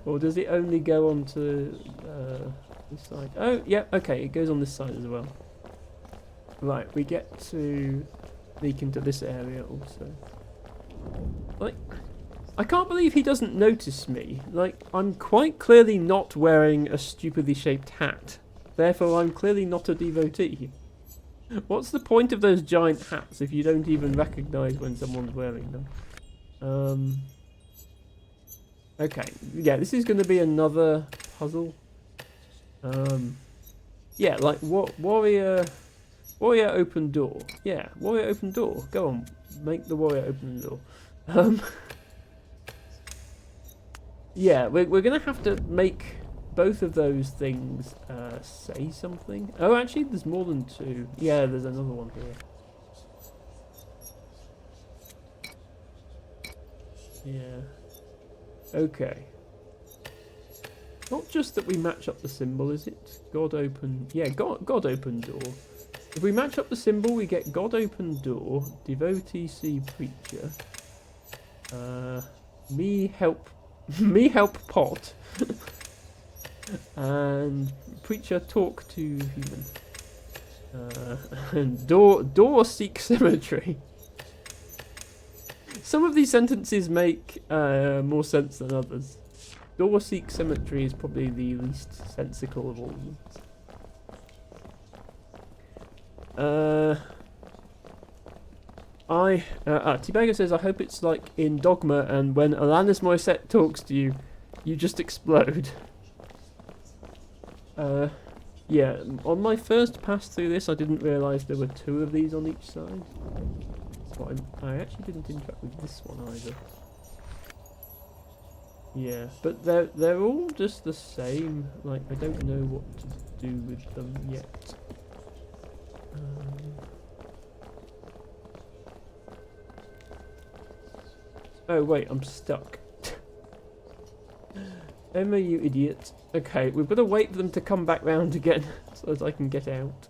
Or does it only go onto this side? Oh, yeah, okay, it goes on this side as well. Right, we get to sneak into this area also. Like, I can't believe he doesn't notice me. Like, I'm quite clearly not wearing a stupidly shaped hat. Therefore, I'm clearly not a devotee. What's the point of those giant hats if you don't even recognise when someone's wearing them? Okay, yeah, this is going to be another puzzle. Yeah, like what warrior open door. Yeah, warrior open door. Go on, make the warrior open the door. Yeah, we're going to have to make both of those things say something. Oh, actually, there's more than two. Yeah, there's another one here. Yeah. Okay. Not just that we match up the symbol, is it? God open... Yeah, God open door. If we match up the symbol, we get God open door, devotee see preacher, me help pot, and preacher talk to human. And door seek cemetery. Some of these sentences make more sense than others. Door seek cemetery is probably the least sensical of all of them. T-Bagger says, I hope it's like in Dogma and when Alanis Morissette talks to you, you just explode. Yeah, on my first pass through this, I didn't realise there were two of these on each side. But I actually didn't interact with this one either. Yeah, but they're all just the same. Like, I don't know what to do with them yet. Oh wait, I'm stuck. Emma, you idiot. Okay, we've got to wait for them to come back round again so that I can get out.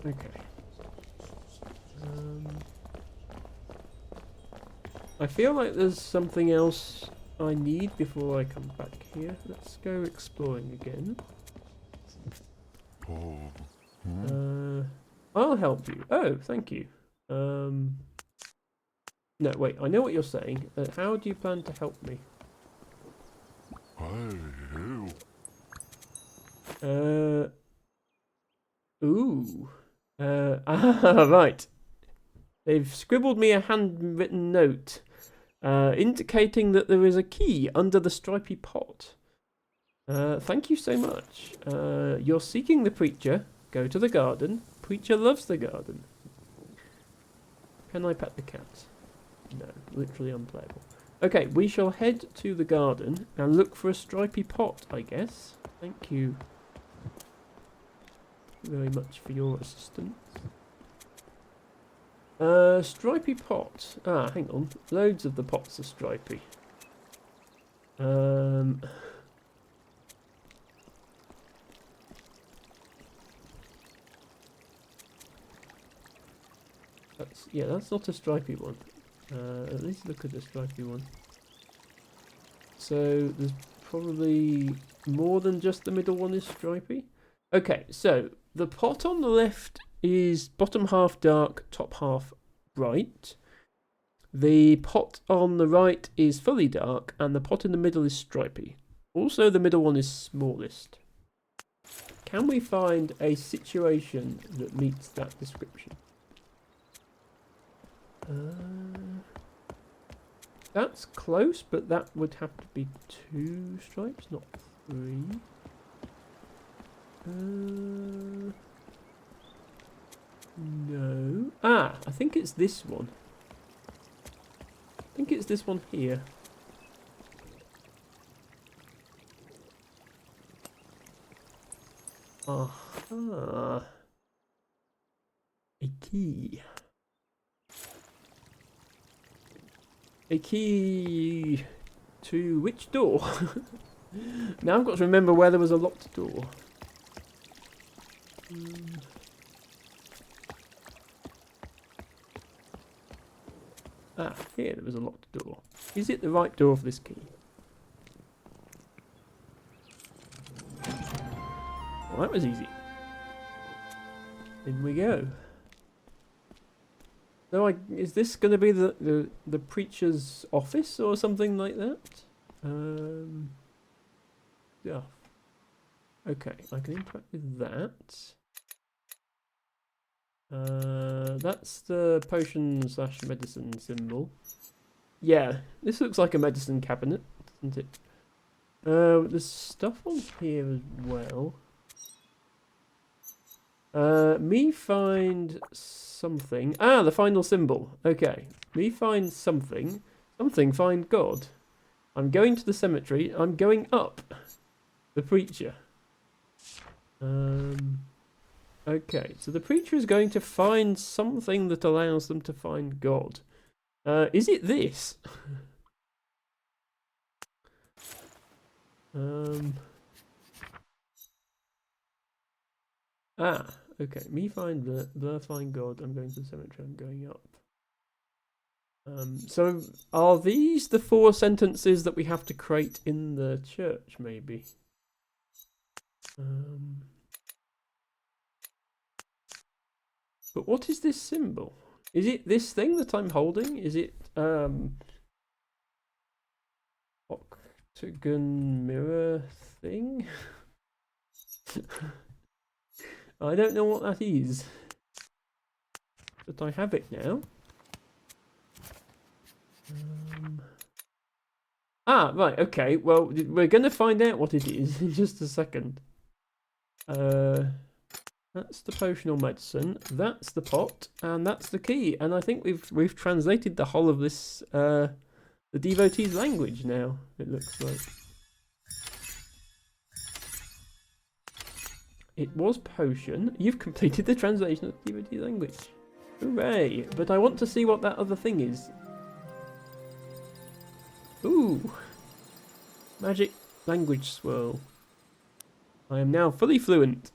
Okay. I feel like there's something else I need before I come back here. Let's go exploring again. I'll help you. Oh, thank you. No, wait, I know what you're saying. How do you plan to help me? Ooh. Right. They've scribbled me a handwritten note indicating that there is a key under the stripy pot. Thank you so much. You're seeking the preacher. Go to the garden. Preacher loves the garden. Can I pet the cat? No, literally unplayable. Okay, we shall head to the garden and look for a stripy pot, I guess. Thank you very much for your assistance. Stripy pot. Ah, hang on. Loads of the pots are stripy. That's not a stripy one. At least look at the stripy one. So there's probably more than just the middle one is stripy. Okay, so the pot on the left is bottom half dark, top half bright. The pot on the right is fully dark, and the pot in the middle is stripy. Also, the middle one is smallest. Can we find a situation that meets that description? That's close, but that would have to be 2 stripes, not 3. No. Ah, I think it's this one. I think it's this one here. Aha. A key. A key to which door? Now I've got to remember where there was a locked door. Ah, here there was a locked door. Is it the right door for this key? Well, that was easy. In we go. So is this going to be the preacher's office or something like that? Yeah. Okay, I can interact with that. That's the potion/medicine symbol. Yeah, this looks like a medicine cabinet, doesn't it? There's stuff on here as well. Me find something. Ah, the final symbol. Okay. Me find something. Something find God. I'm going to the cemetery. I'm going up. The preacher. Okay, so the preacher is going to find something that allows them to find God. Is it this? Ah, okay. Me find the find God. I'm going to the cemetery. I'm going up. So are these the 4 sentences that we have to create in the church? Maybe. But what is this symbol? Is it this thing that I'm holding? Is it octagon mirror thing? I don't know what that is. But I have it now. Right, okay. Well, we're going to find out what it is in just a second. That's the potion or medicine. That's the pot, and that's the key. And I think we've translated the whole of this the devotee's language now. It looks like it was potion. You've completed the translation of the devotee's language. Hooray! But I want to see what that other thing is. Ooh, magic language swirl. I am now fully fluent.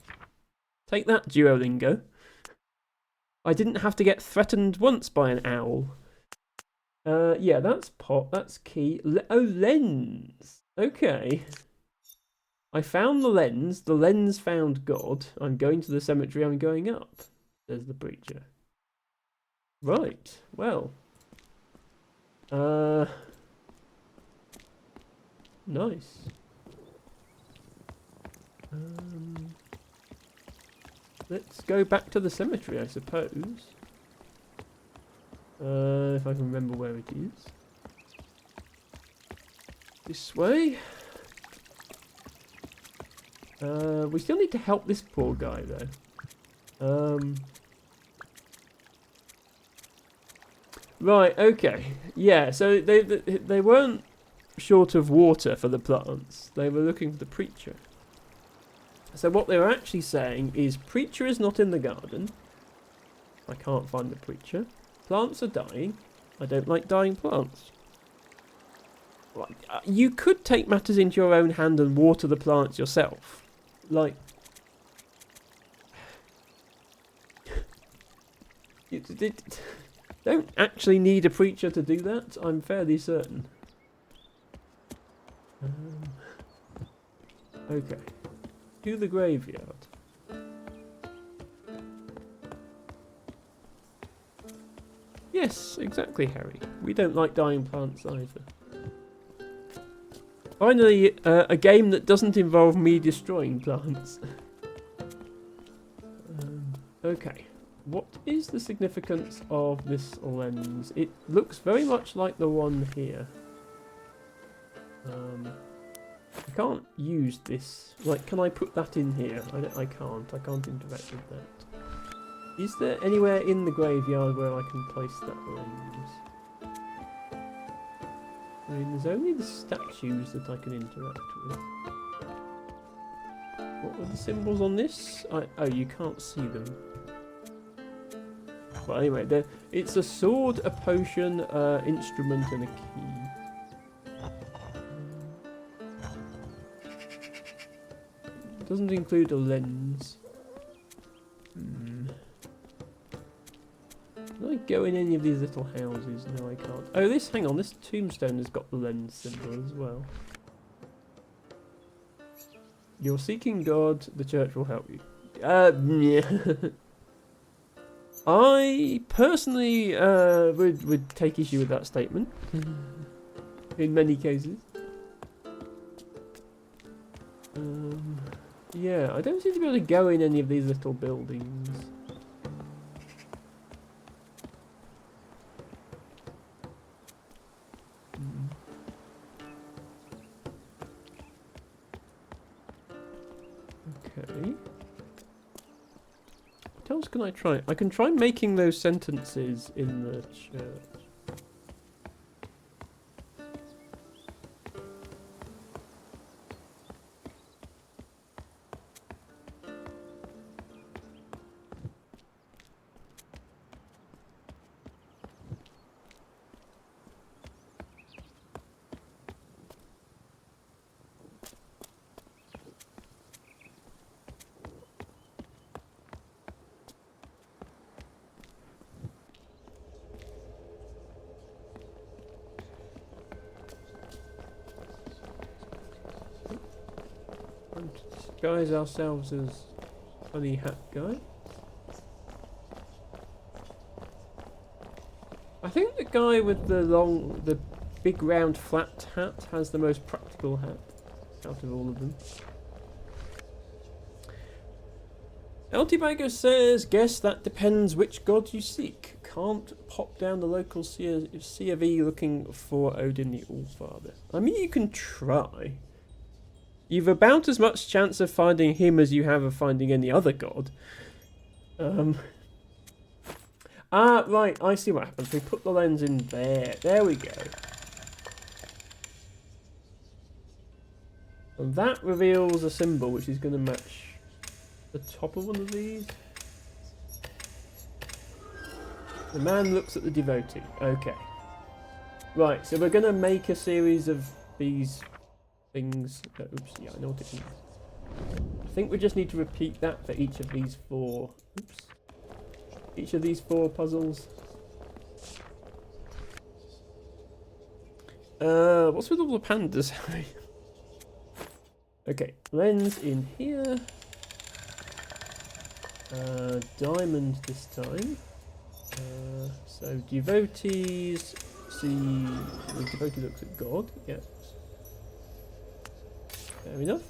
Take that, Duolingo. I didn't have to get threatened once by an owl. Yeah, that's pot, that's key. Oh, lens. Okay. I found the lens found God. I'm going to the cemetery, I'm going up, says the preacher. Right, well. Nice. Let's go back to the cemetery, I suppose. If I can remember where it is. This way. We still need to help this poor guy, though. Right, okay. Yeah, so they weren't short of water for the plants. They were looking for the preacher. So what they were actually saying is, preacher is not in the garden. I can't find the preacher. Plants are dying. I don't like dying plants. You could take matters into your own hand and water the plants yourself. Like, you don't actually need a preacher to do that, I'm fairly certain. Okay. To the graveyard. Yes, exactly, Harry. We don't like dying plants either. Finally, a game that doesn't involve me destroying plants. Okay. What is the significance of this lens? It looks very much like the one here. I can't use this. Like, can I put that in here? I can't. I can't interact with that. Is there anywhere in the graveyard where I can place that lens? I mean, there's only the statues that I can interact with. What were the symbols on this? Oh, you can't see them. Well, anyway, it's a sword, a potion, instrument, and a key. Doesn't include a lens. Can I go in any of these little houses? No, I can't. Oh, hang on, this tombstone has got the lens symbol as well. You're seeking God, the church will help you. Yeah. I personally would take issue with that statement. In many cases. Yeah, I don't seem to be able to go in any of these little buildings. Okay. What else can I try? I can try making those sentences in the church. And disguise ourselves as funny hat guy. I think the guy with the big round flat hat has the most practical hat out of all of them. Eltibago says, guess that depends which god you seek. Can't pop down the local C of E looking for Odin the Allfather. I mean, you can try. You've about as much chance of finding him as you have of finding any other god. Right, I see what happens. We put the lens in there. There we go. And that reveals a symbol which is going to match the top of one of these. The man looks at the devotee. Okay. Right, so we're going to make a series of these things. Oops, yeah, I know what it means. I think we just need to repeat that for each of these four. Oops. Each of these four puzzles. What's with all the pandas? Okay, lens in here. Diamond this time. So devotees see. The devotee looks at God. Yes. Fair enough.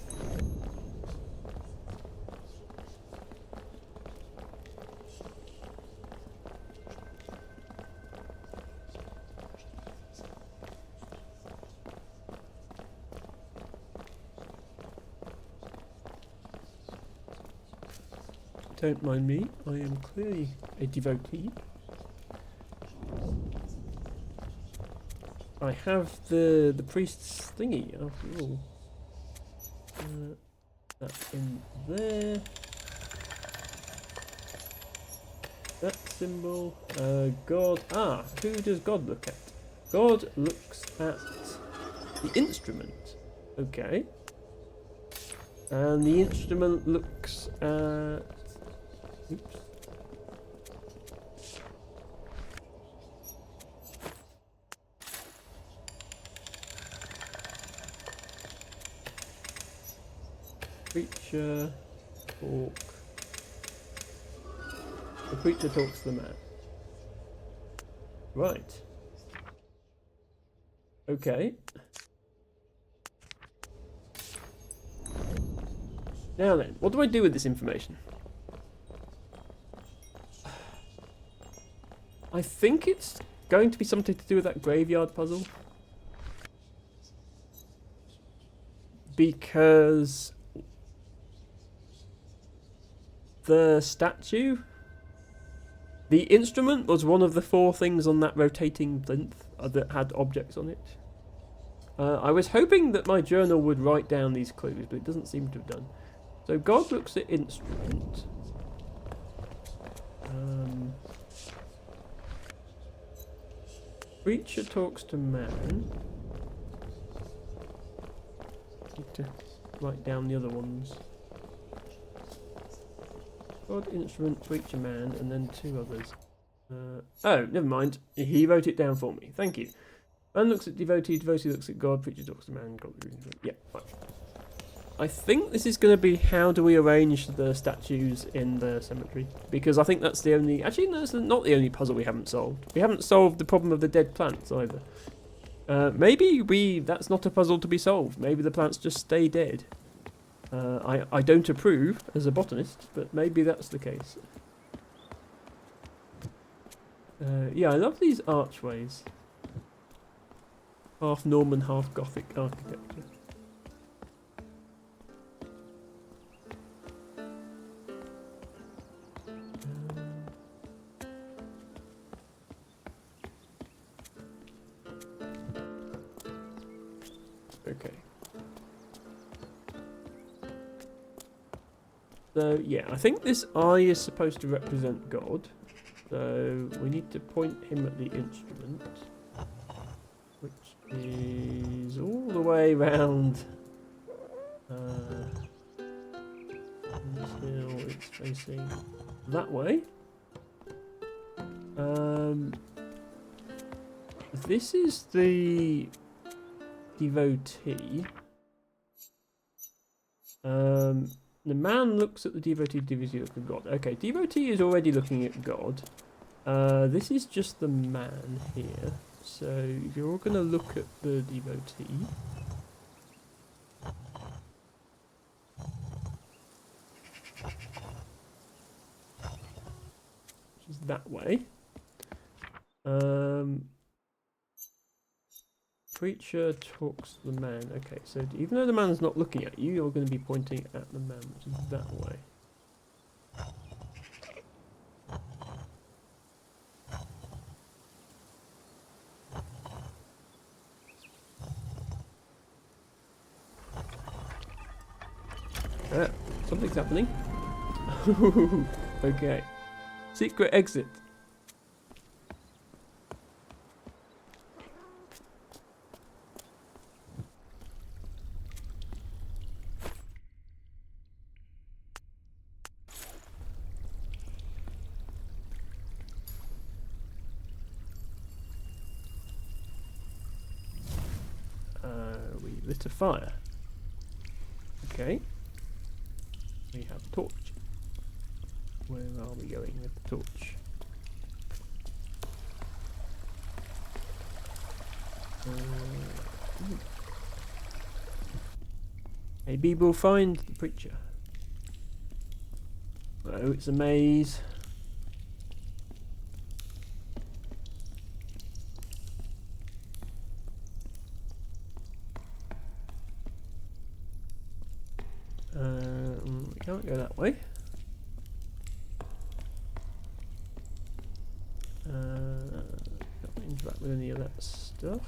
Don't mind me, I am clearly a devotee. I have the priest's thingy after all. That's in there. That symbol. God. Who does God look at? God looks at the instrument. Okay. And the instrument looks at... Oops. Preacher talk. The preacher talks to the man. Right. Okay. Now then, what do I do with this information? I think it's going to be something to do with that graveyard puzzle. Because the statue, the instrument was one of the 4 things on that rotating plinth that had objects on it. I was hoping that my journal would write down these clues, but it doesn't seem to have done. So God looks at instrument. Preacher talks to man. Need to write down the other ones. God, instrument, preacher, man, and then 2 others. Oh, never mind. He wrote it down for me. Thank you. Man looks at devotee, devotee looks at God, preacher talks to man, God. Yeah, fine. I think this is going to be how do we arrange the statues in the cemetery. Because I think that's the only... Actually, no, that's not the only puzzle we haven't solved. We haven't solved the problem of the dead plants either. Maybe that's not a puzzle to be solved. Maybe the plants just stay dead. I don't approve as a botanist, but maybe that's the case. Yeah, I love these archways. Half Norman, half Gothic architecture. Okay. So, yeah, I think this eye is supposed to represent God. So, we need to point him at the instrument, which is all the way round until it's facing that way. This is the devotee. The man looks at the devotee, devotee looks at God. Okay, devotee is already looking at God. This is just the man here. So you're all going to look at the devotee. Which is that way. Preacher talks to the man. Okay, so even though the man's not looking at you, you're going to be pointing at the man, which is that way. Ah, something's happening. Okay. Secret exit. We lit a fire. Okay. We have a torch. Where are we going with the torch? Maybe we'll find the preacher. Oh, it's a maze. We can't go that way. Can't interact with any of that stuff.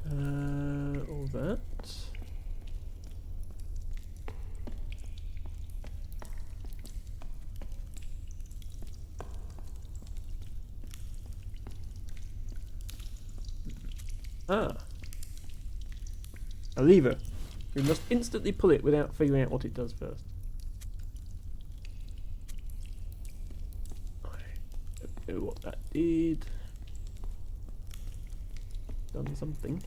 All that. Ah. A lever. We must instantly pull it without figuring out what it does first. I don't know what that did. Done something.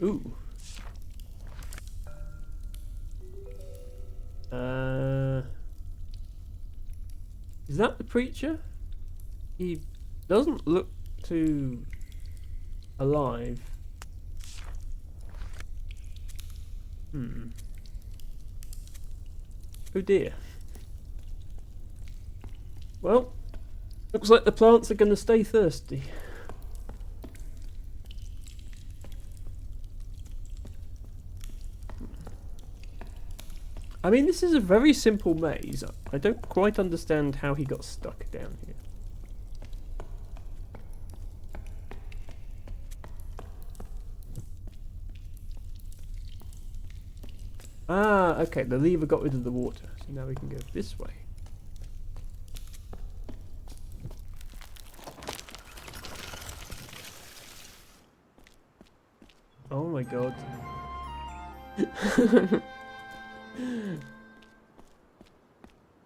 Ooh. Is that the preacher? He doesn't look too alive. Oh dear. Well, looks like the plants are going to stay thirsty. I mean, this is a very simple maze. I don't quite understand how he got stuck down here. Ah, okay, the lever got rid of the water, so now we can go this way. Oh my god.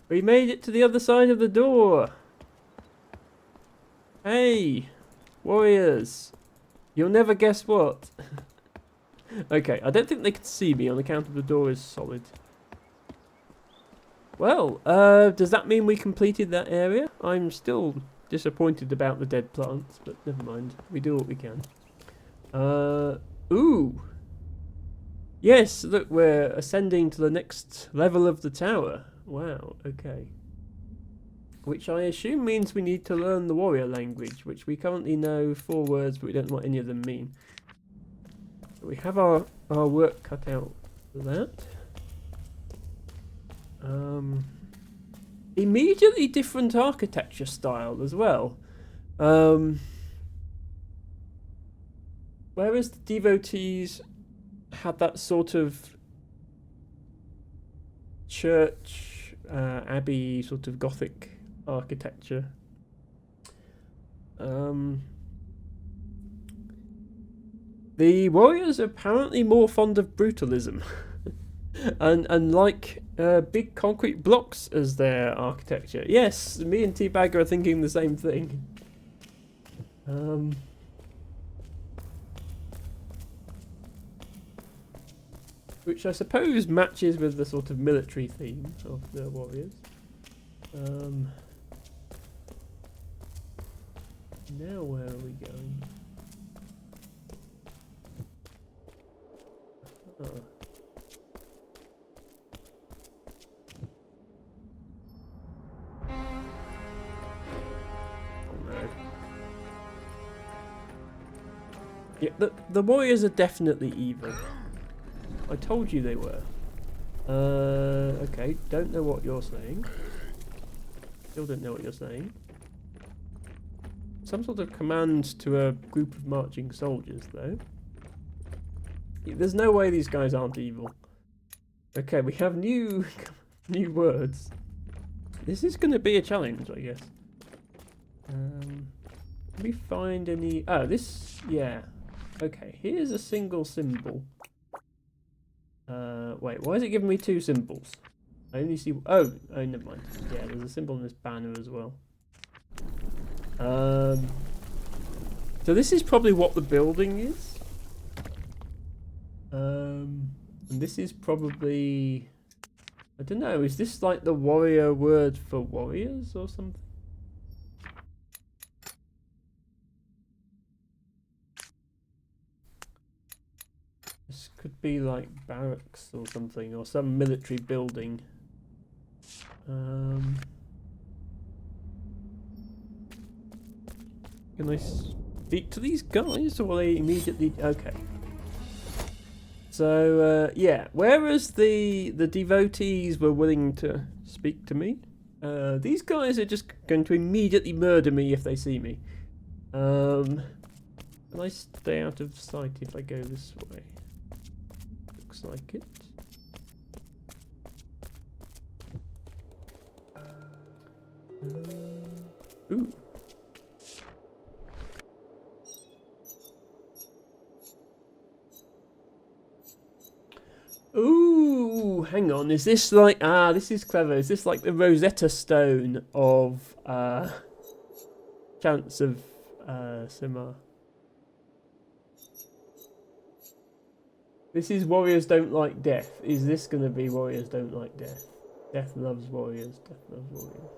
We made it to the other side of the door. Hey, warriors. You'll never guess what. Okay, I don't think they can see me on account of the door is solid. Well, does that mean we completed that area? I'm still disappointed about the dead plants, but never mind. We do what we can. Ooh. Yes, look, we're ascending to the next level of the tower. Wow, okay. Which I assume means we need to learn the warrior language, which we currently know 4 words, but we don't know what any of them mean. So we have our work cut out for that. Immediately different architecture style as well. Whereas the devotees had that sort of church, abbey, sort of Gothic architecture. The warriors are apparently more fond of brutalism, and like big concrete blocks as their architecture. Yes, me and Teabagger are thinking the same thing. Which I suppose matches with the sort of military theme of the warriors. Now where are we going? Oh. Oh no. Yeah, the warriors are definitely evil. I told you they were. Okay, don't know what you're saying. Still don't know what you're saying. Some sort of command to a group of marching soldiers, though. There's no way these guys aren't evil. Okay, we have new words. This is going to be a challenge, I guess. Can we find any... Oh, this... Yeah. Okay, here's a single symbol. Wait, why is it giving me 2 symbols? I only see... Oh, never mind. Yeah, there's a symbol in this banner as well. So this is probably what the building is. And this is probably... I don't know, is this like the warrior word for warriors or something? This could be like barracks or something, or some military building. Can I speak to these guys, or will they immediately... Okay. So, yeah, whereas the devotees were willing to speak to me, these guys are just going to immediately murder me if they see me. Can I stay out of sight if I go this way? Looks like it. Ooh. Ooh, hang on. Is this like... Ah, this is clever. Is this like the Rosetta Stone of Chants of Simar? This is warriors don't like death. Is this going to be warriors don't like death? Death loves warriors. Death loves warriors.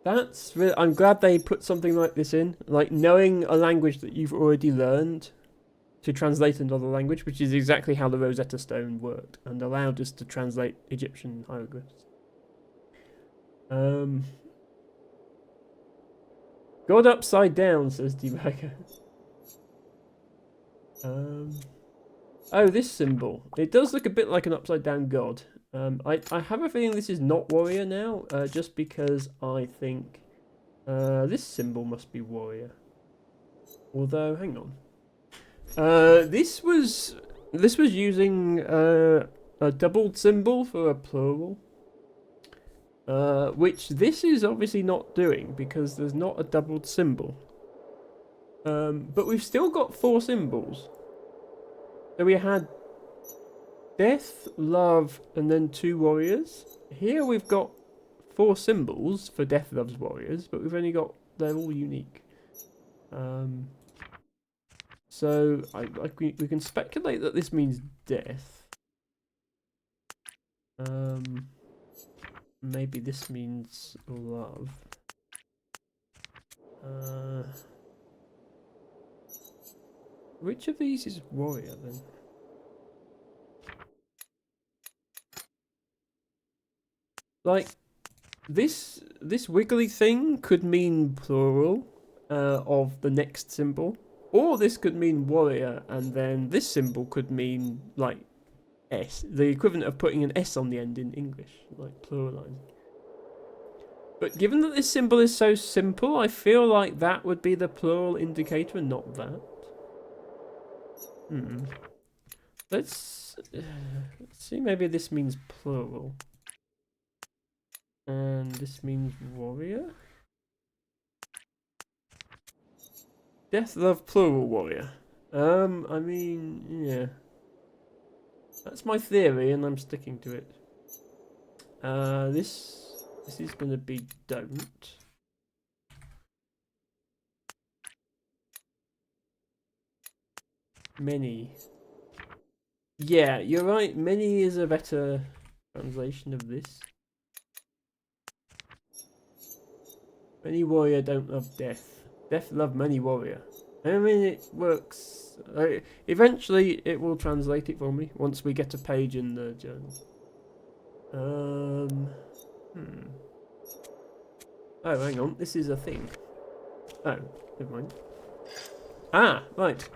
That's really, I'm glad they put something like this in. Like knowing a language that you've already learned to translate another language, which is exactly how the Rosetta Stone worked and allowed us to translate Egyptian hieroglyphs. God upside down, says Debago. Oh, this symbol. It does look a bit like an upside down god. I have a feeling this is not warrior now, just because I think this symbol must be warrior. Although, hang on. This was using a doubled symbol for a plural. Which this is obviously not doing because there's not a doubled symbol. But we've still got 4 symbols. So we had death, love, and then 2 warriors. Here we've got 4 symbols for death, loves, warriors, but we've only got, they're all unique. So we can speculate that this means death. Maybe this means love. Which of these is warrior then? Like this wiggly thing could mean plural of the next symbol, or this could mean warrior, and then this symbol could mean like S, the equivalent of putting an S on the end in English, like pluralizing. But given that this symbol is so simple, I feel like that would be the plural indicator and not that. Let's see, maybe this means plural. And this means warrior? Death, love, plural, warrior. I mean, yeah. That's my theory, and I'm sticking to it. This is gonna be don't. Many. Yeah, you're right. Many is a better translation of this. Many warrior don't love death. Death love many warrior. I mean, it works. Eventually, it will translate it for me once we get a page in the journal. Oh, hang on. This is a thing. Oh, never mind. Ah, right.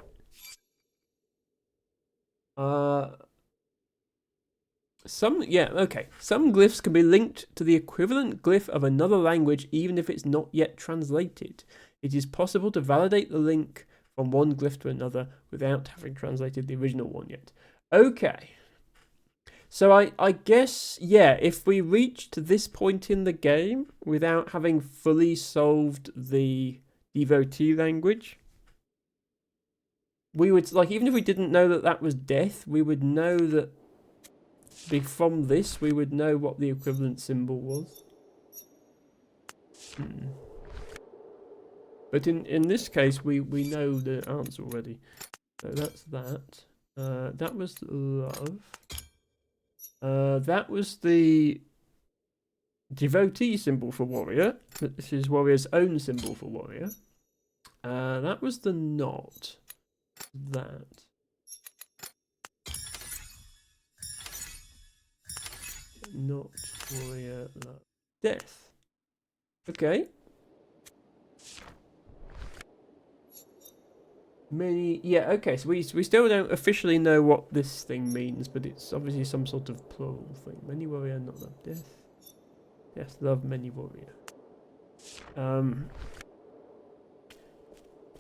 Some glyphs can be linked to the equivalent glyph of another language even if it's not yet translated. It is possible to validate the link from one glyph to another without having translated the original one yet. Okay. So I guess, yeah, if we reached this point in the game without having fully solved the devotee language, we would, like, even if we didn't know that that was death, we would know that from this, we would know what the equivalent symbol was. But in this case, we know the answer already. So that's that. That was love. That was the devotee symbol for warrior. This is warrior's own symbol for warrior. That was the not. That. Not warrior, love. Death. Okay. Many, yeah, okay, so we still don't officially know what this thing means, but it's obviously some sort of plural thing. Many warrior, not love. Death. Yes, love many warrior.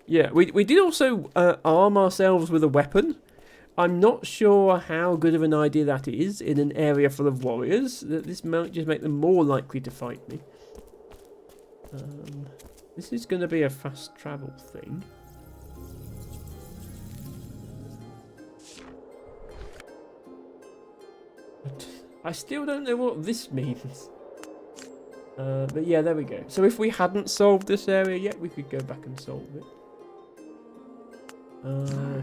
Yeah, we did also arm ourselves with a weapon. I'm not sure how good of an idea that is in an area full of warriors. This might just make them more likely to fight me. This is going to be a fast travel thing. I still don't know what this means. But yeah, there we go. So if we hadn't solved this area yet, we could go back and solve it.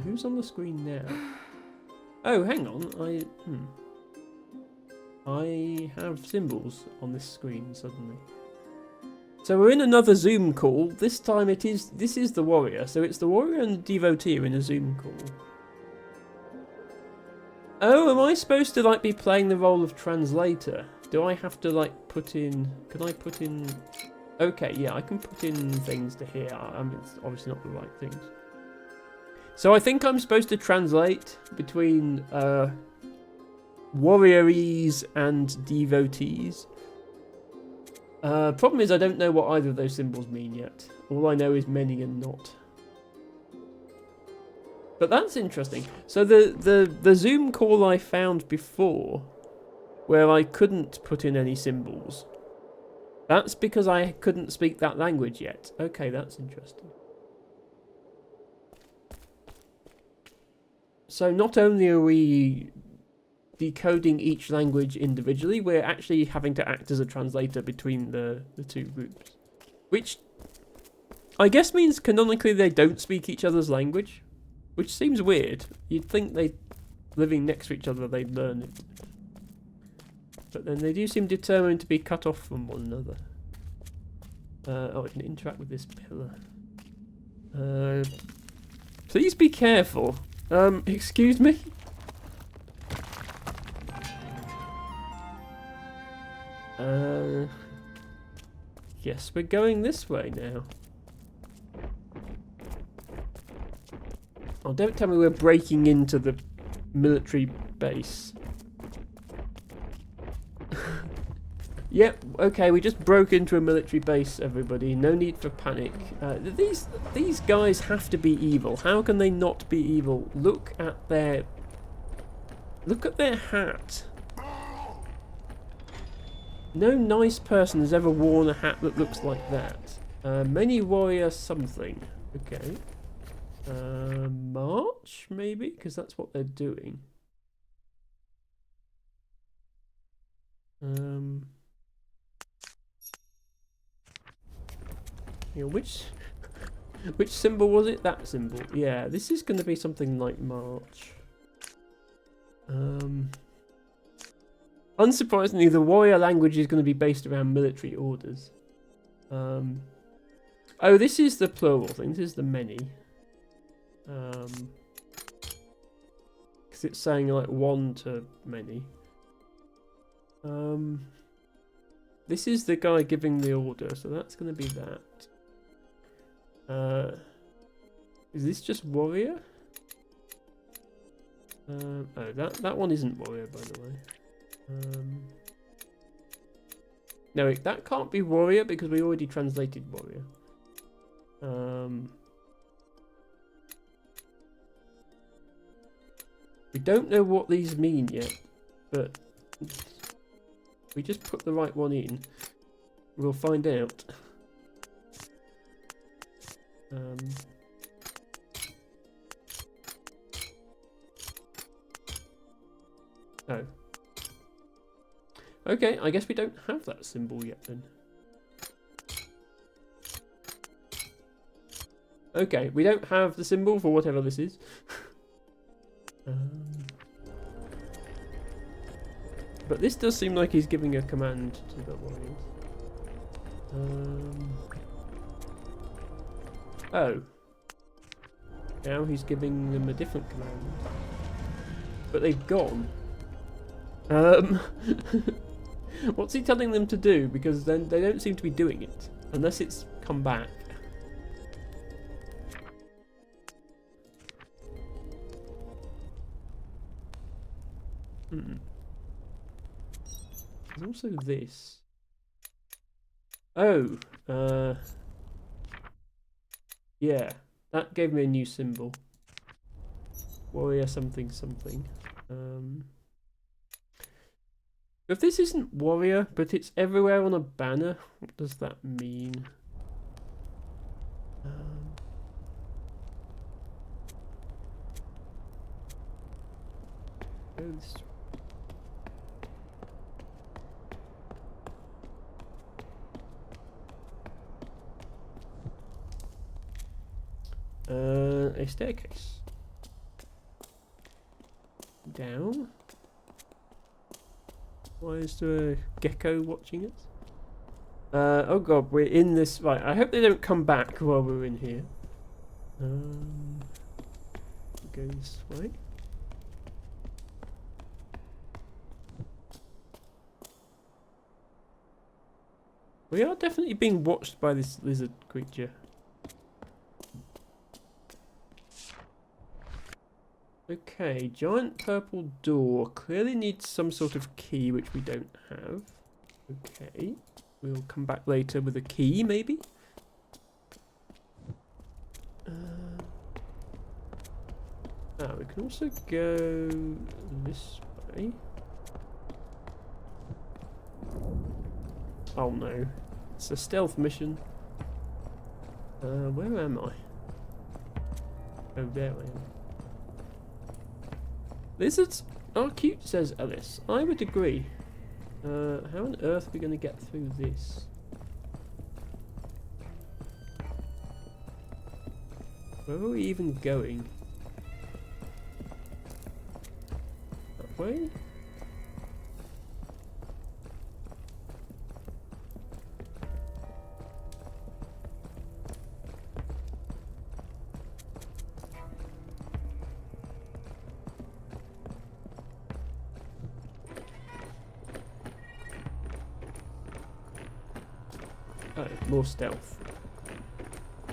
Who's on the screen now? Oh, hang on. I have symbols on this screen suddenly. So we're in another Zoom call. This time this is the warrior. So it's the warrior and the devotee are in a Zoom call. Oh, am I supposed to like be playing the role of translator? Do I have to like put in? Can I put in? Okay, yeah, I can put in things to hear. I mean, it's obviously not the right things. So I think I'm supposed to translate between warriorese and devotees. Problem is I don't know what either of those symbols mean yet. All I know is many and not. But that's interesting. So the Zoom call I found before, where I couldn't put in any symbols, that's because I couldn't speak that language yet. Okay, that's interesting. So not only are we decoding each language individually, we're actually having to act as a translator between the two groups. Which I guess means canonically they don't speak each other's language. Which seems weird. You'd think they, living next to each other, they'd learn it. But then they do seem determined to be cut off from one another. Oh, I can interact with this pillar. Please be careful. Excuse me? Yes, we're going this way now. Oh, don't tell me we're breaking into the military base. Yep, okay, we just broke into a military base, everybody. No need for panic. These guys have to be evil. How can they not be evil? Look at their hat. No nice person has ever worn a hat that looks like that. Many warrior something. Okay. March, maybe? Because that's what they're doing. Yeah, which symbol was it? That symbol. Yeah, this is going to be something like March. Unsurprisingly, the warrior language is going to be based around military orders. Oh, this is the plural thing. This is the many. Because it's saying like one to many. This is the guy giving the order, so that's going to be that. Is this just warrior? Oh, that one isn't warrior, by the way. No, that can't be warrior because we already translated warrior. We don't know what these mean yet, but if we just put the right one in, we'll find out. Oh. Okay, I guess we don't have that symbol yet then. Okay, we don't have the symbol for whatever this is. But this does seem like he's giving a command to the warriors. Oh. Now he's giving them a different command. But they've gone. What's he telling them to do? Because then they don't seem to be doing it. Unless it's come back. There's also this. Oh, yeah, that gave me a new symbol. Warrior something something. If this isn't warrior, but it's everywhere on a banner, what does that mean? A staircase. Down. Why is there a gecko watching us? Oh god, we're in this. Right, I hope they don't come back while we're in here. Go this way. We are definitely being watched by this lizard creature. Okay, giant purple door. Clearly needs some sort of key, which we don't have. Okay, we'll come back later with a key, maybe? We can also go this way. Oh no, it's a stealth mission. Where am I? Oh, there I am. Lizards are cute, says Alice. I would agree. How on earth are we going to get through this? Where are we even going? That way? Oh, more stealth.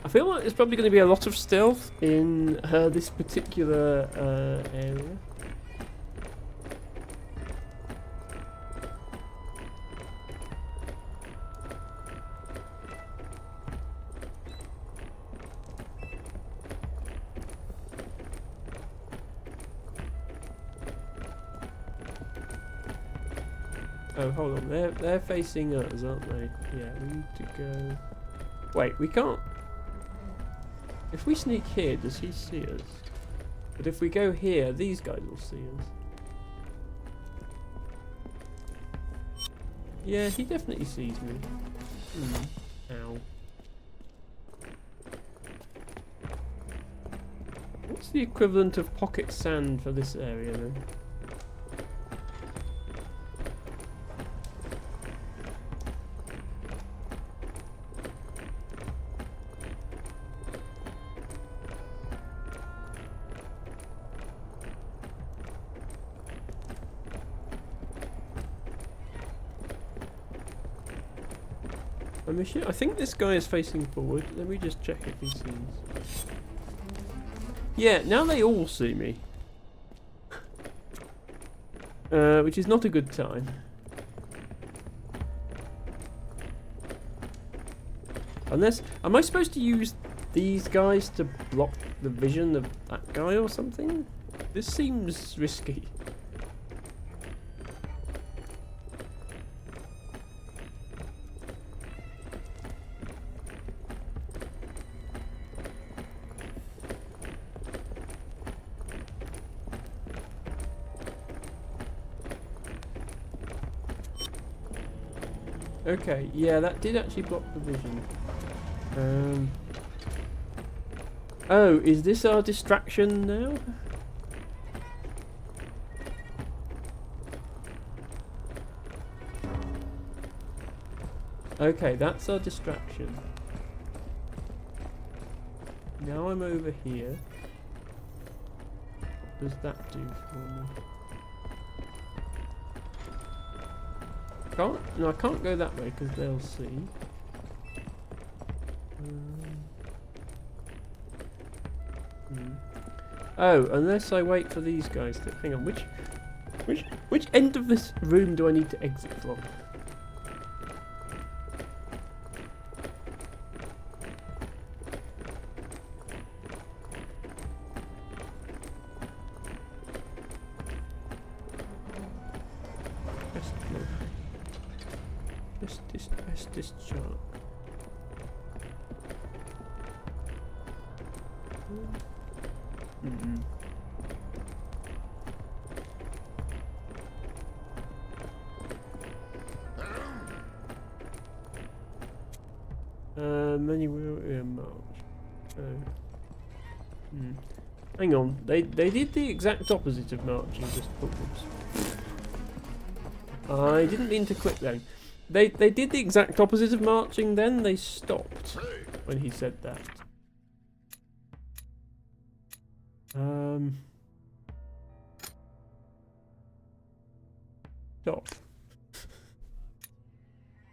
I feel like there's probably going to be a lot of stealth in this particular area. Oh, hold on. They're facing us, aren't they? Yeah, we need to go. Wait, we can't. If we sneak here, does he see us? But if we go here, these guys will see us. Yeah, he definitely sees me. Ow. What's the equivalent of pocket sand for this area then? I think this guy is facing forward. Let me just check if he sees. Yeah, now they all see me. Which is not a good time. Unless, am I supposed to use these guys to block the vision of that guy or something? This seems risky. Okay, yeah, that did actually block the vision. Oh, is this our distraction now? Okay, that's our distraction. Now I'm over here. What does that do for me? No, I can't go that way because they'll see. Oh, unless I wait for these guys to. Hang on, which end of this room do I need to exit from? This chart. Many will earmarked. Hang on, they did the exact opposite of marching, just oops. I didn't mean to click then. They did the exact opposite of marching, then they stopped when he said that. Stop.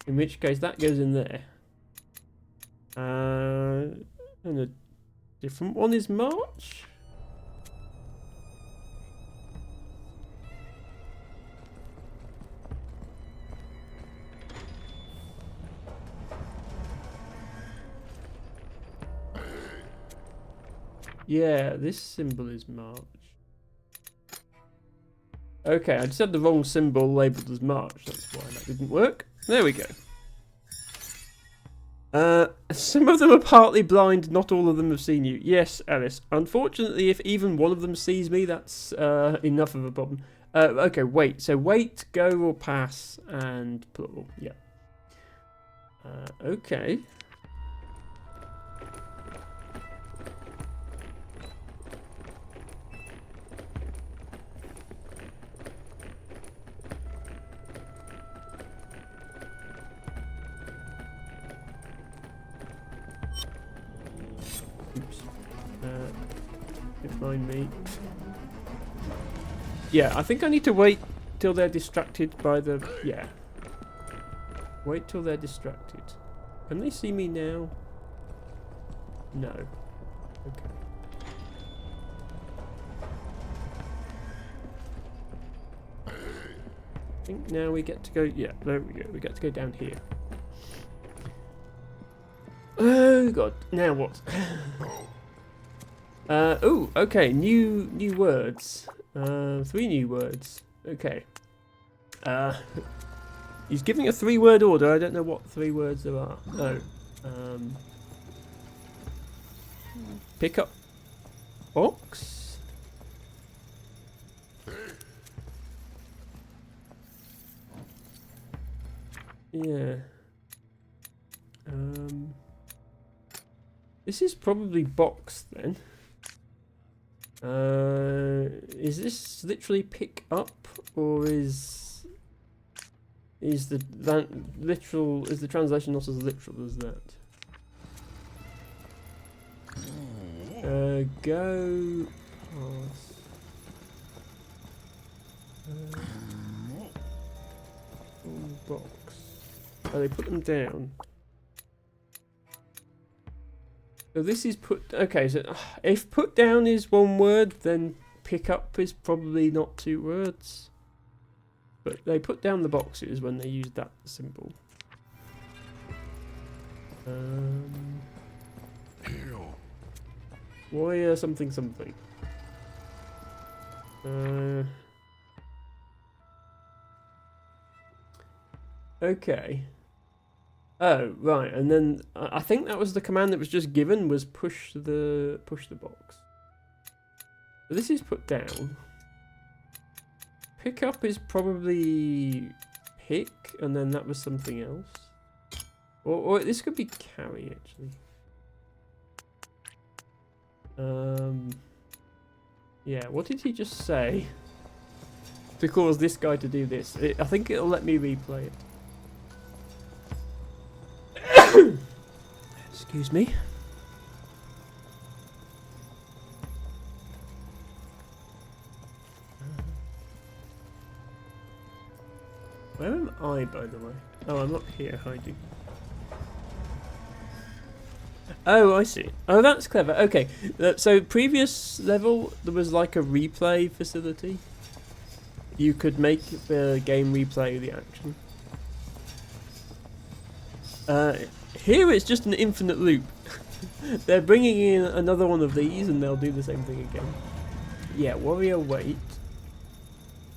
In which case that goes in there. And a different one is march. Yeah, this symbol is march. Okay, I just had the wrong symbol labelled as march. That's why that didn't work. There we go. Some of them are partly blind, not all of them have seen you. Yes, Alice. Unfortunately, if even one of them sees me, that's enough of a problem. Okay, wait. So wait, go or pass, and plural. Yeah. Okay. Oops. Don't mind me. Yeah, I think I need to wait till they're distracted by the... Yeah. Wait till they're distracted. Can they see me now? No. Okay. I think now we get to go... Yeah, there we go. We get to go down here. Oh god. Now what? Oh, okay. New words. 3 new words. Okay. He's giving a 3-word order. I don't know what 3 words there are. No. Pick up box. Yeah. This is probably box then. Is this literally pick up, or is the translation not as literal as that? Go pass. Box. Oh, they put them down. So this is put... Okay, so if put down is 1 word, then pick up is probably not 2 words. But they put down the boxes when they used that symbol. Warrior something something. Okay. Oh, right, and then I think that was the command that was just given, was push the box. So this is put down. Pick up is probably pick, and then that was something else. Or this could be carry, actually. Yeah, what did he just say to cause this guy to do this? I think it'll let me replay it. Excuse me. Where am I, by the way? Oh, I'm not here hiding. Oh, I see. Oh, that's clever. Okay, so previous level, there was like a replay facility. You could make the game replay the action. Here it's just an infinite loop. They're bringing in another one of these and they'll do the same thing again. Yeah, warrior wait.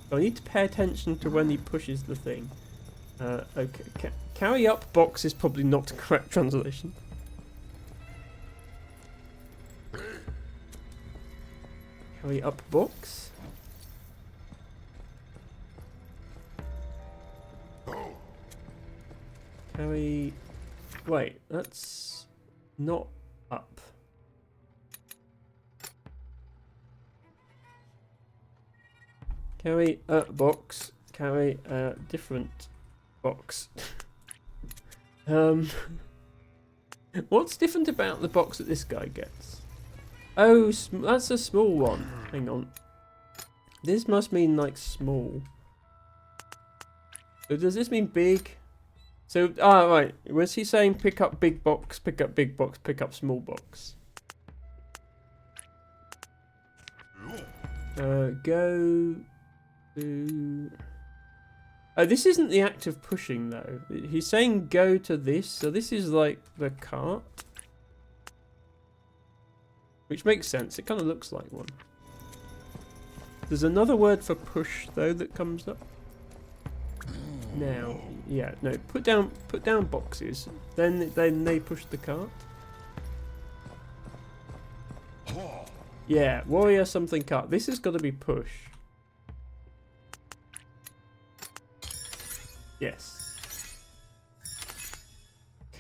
So I need to pay attention to when he pushes the thing. Okay, carry up box is probably not the correct translation. Carry up box. Carry... Wait, that's not up. Carry a box. Carry a different box. What's different about the box that this guy gets? Oh, that's a small one. Hang on. This must mean like small. So does this mean big? So, right. Was he saying pick up big box, pick up big box, pick up small box? Go to... Oh, this isn't the act of pushing though. He's saying go to this, so this is like the cart. Which makes sense, it kind of looks like one. There's another word for push though that comes up. Now, yeah, no, put down boxes. Then they push the cart. Yeah, warrior something cart. This has got to be push. Yes.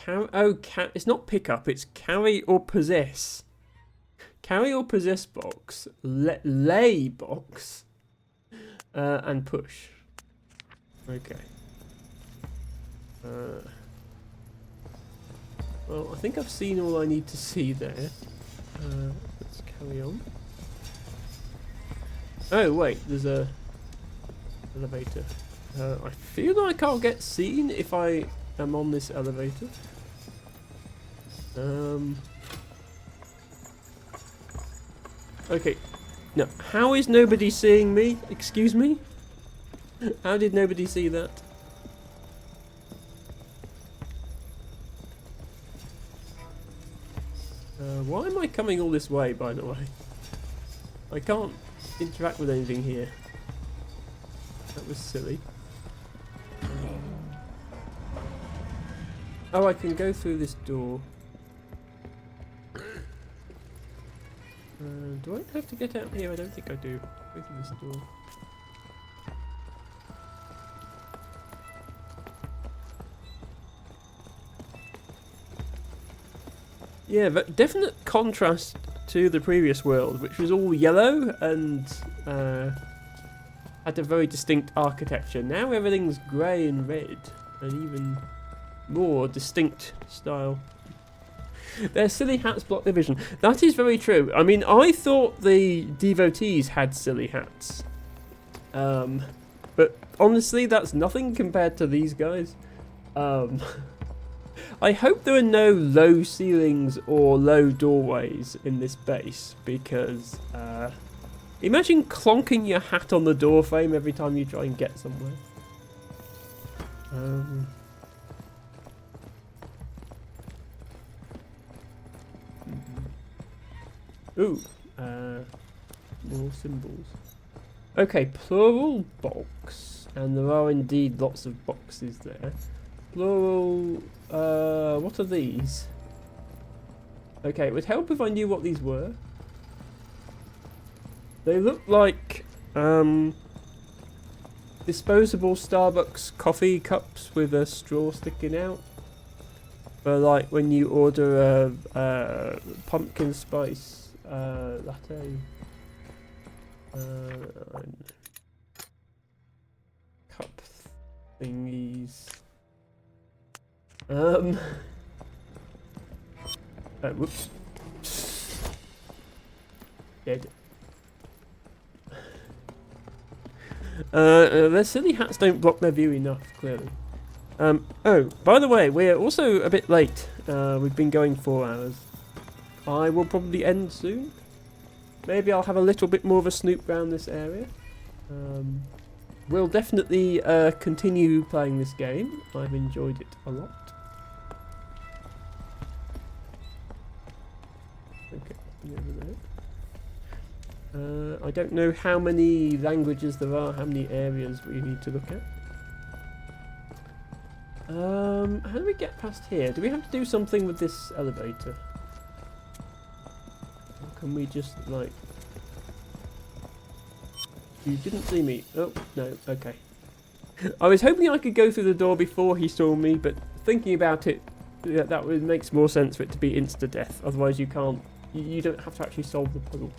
It's not pick up, it's carry or possess. Carry or possess box, lay box, and push. Okay. Well, I think I've seen all I need to see there. Let's carry on. Oh wait, there's a elevator. I feel like I'll get seen if I am on this elevator. Okay. No, how is nobody seeing me? Excuse me? How did nobody see that? Why am I coming all this way, by the way? I can't interact with anything here. That was silly. Oh, I can go through this door. Do I have to get out here? I don't think I do. Go through this door. Yeah, but definite contrast to the previous world, which was all yellow and had a very distinct architecture. Now everything's grey and red, and even more distinct style. Their silly hats block their vision. That is very true. I mean, I thought the devotees had silly hats. But honestly, that's nothing compared to these guys. I hope there are no low ceilings or low doorways in this base, because imagine clonking your hat on the door frame every time you try and get somewhere. Ooh, more symbols. Okay, plural box, and there are indeed lots of boxes there. Plural, what are these? Okay, it would help if I knew what these were. They look like disposable Starbucks coffee cups with a straw sticking out. For like when you order a pumpkin spice latte. Cup thingies. Whoops. Dead. Their silly hats don't block their view enough, clearly. Oh, by the way, we're also a bit late. We've been going 4 hours. I will probably end soon. Maybe I'll have a little bit more of a snoop around this area. We'll definitely continue playing this game. I've enjoyed it a lot. Okay, over there. I don't know how many languages there are, how many areas we need to look at. How do we get past here? Do we have to do something with this elevator? Or can we just, like... You didn't see me. Oh, no, okay. I was hoping I could go through the door before he saw me, but thinking about it, yeah, that makes more sense for it to be insta-death. Otherwise you can't... You don't have to actually solve the puzzle.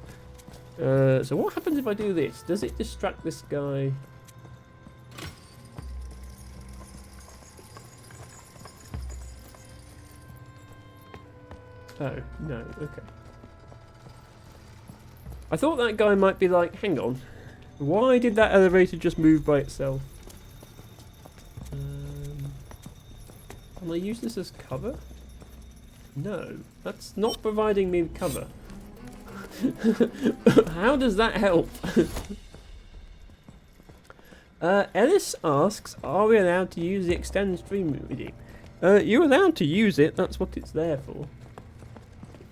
So what happens if I do this? Does it distract this guy? Oh, no, okay. I thought that guy might be like, hang on, why did that elevator just move by itself? Can I use this as cover? No, that's not providing me cover. How does that help? Ellis asks, are we allowed to use the extend stream with you? You're allowed to use it, that's what it's there for.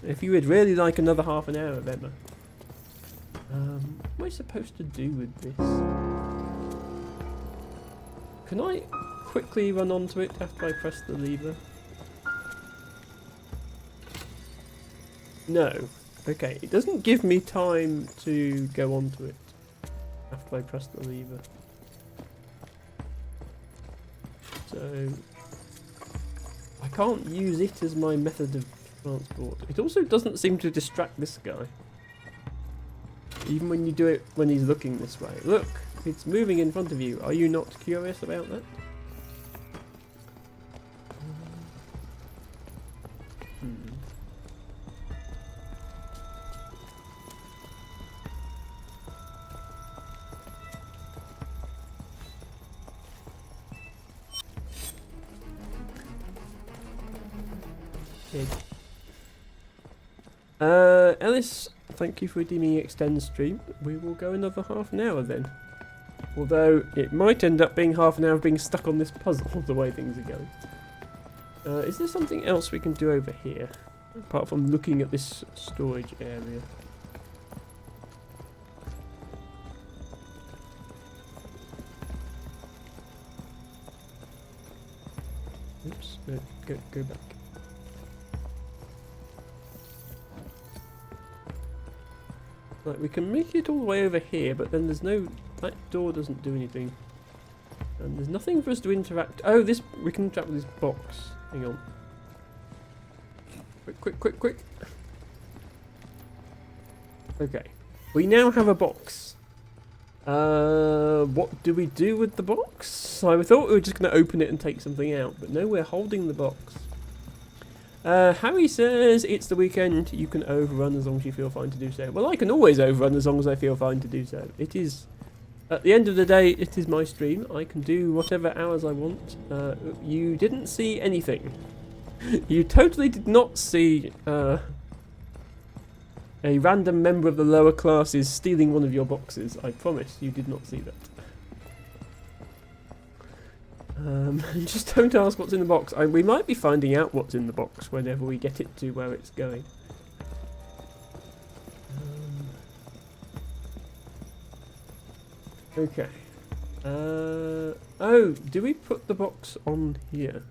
If you would really like another half an hour of Emma. What am I supposed to do with this? Can I quickly run onto it after I press the lever? No. Okay, it doesn't give me time to go onto it after I press the lever. So I can't use it as my method of transport. It also doesn't seem to distract this guy. Even when you do it when he's looking this way. Look, it's moving in front of you. Are you not curious about that? Ellis, thank you for redeeming extend stream. We will go another half an hour then. Although it might end up being half an hour of being stuck on this puzzle the way things are going. Is there something else we can do over here? Apart from looking at this storage area. Oops, no, go back. Like, we can make it all the way over here, but then there's no... That door doesn't do anything. And there's nothing for us to interact... Oh, this... We can interact with this box. Hang on. Quick. Okay. We now have a box. What do we do with the box? I thought we were just going to open it and take something out, but no, we're holding the box. Harry says it's the weekend, you can overrun as long as you feel fine to do so. Well, I can always overrun as long as I feel fine to do so. It is, at the end of the day, it is my stream. I can do whatever hours I want. You didn't see anything. You totally did not see a random member of the lower classes stealing one of your boxes. I promise you did not see that. Just don't ask what's in the box. We might be finding out what's in the box whenever we get it to where it's going. Okay. Oh, do we put the box on here?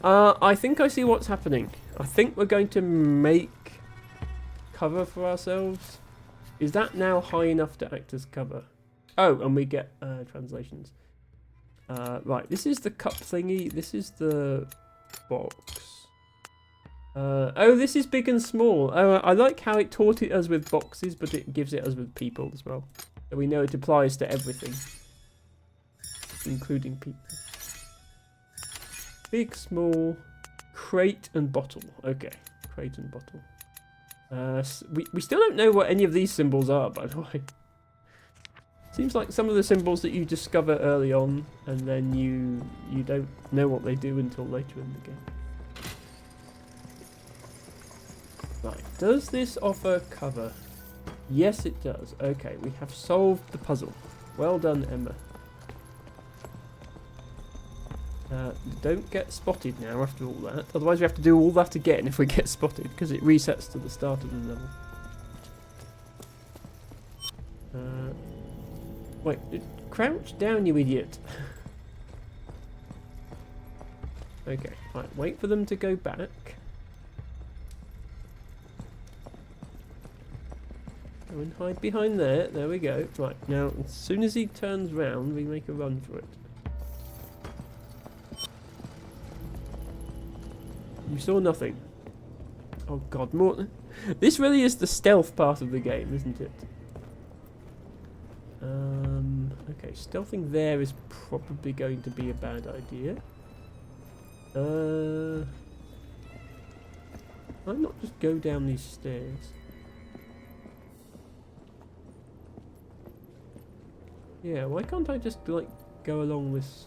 I think I see what's happening. I think we're going to make cover for ourselves. Is that now high enough to act as cover? Oh, and we get translations. Right, this is the cup thingy. This is the box. Oh, this is big and small. Oh, I like how it taught it us with boxes, but it gives it us with people as well. So we know it applies to everything, including people. Big, small, crate and bottle. Okay, crate and bottle. We still don't know what any of these symbols are, by the way. Seems like some of the symbols that you discover early on, and then you don't know what they do until later in the game. Right, does this offer cover? Yes, it does. Okay, we have solved the puzzle. Well done, Emma. Don't get spotted now after all that. Otherwise we have to do all that again if we get spotted, because it resets to the start of the level. Wait, crouch down, you idiot. Okay, right, wait for them to go back. Go and hide behind there. There we go. Right, now, as soon as he turns round, we make a run for it. You saw nothing. Oh god, more. This really is the stealth part of the game, isn't it? Okay, stealthing there is probably going to be a bad idea. Why not just go down these stairs? Yeah, why can't I just like go along this?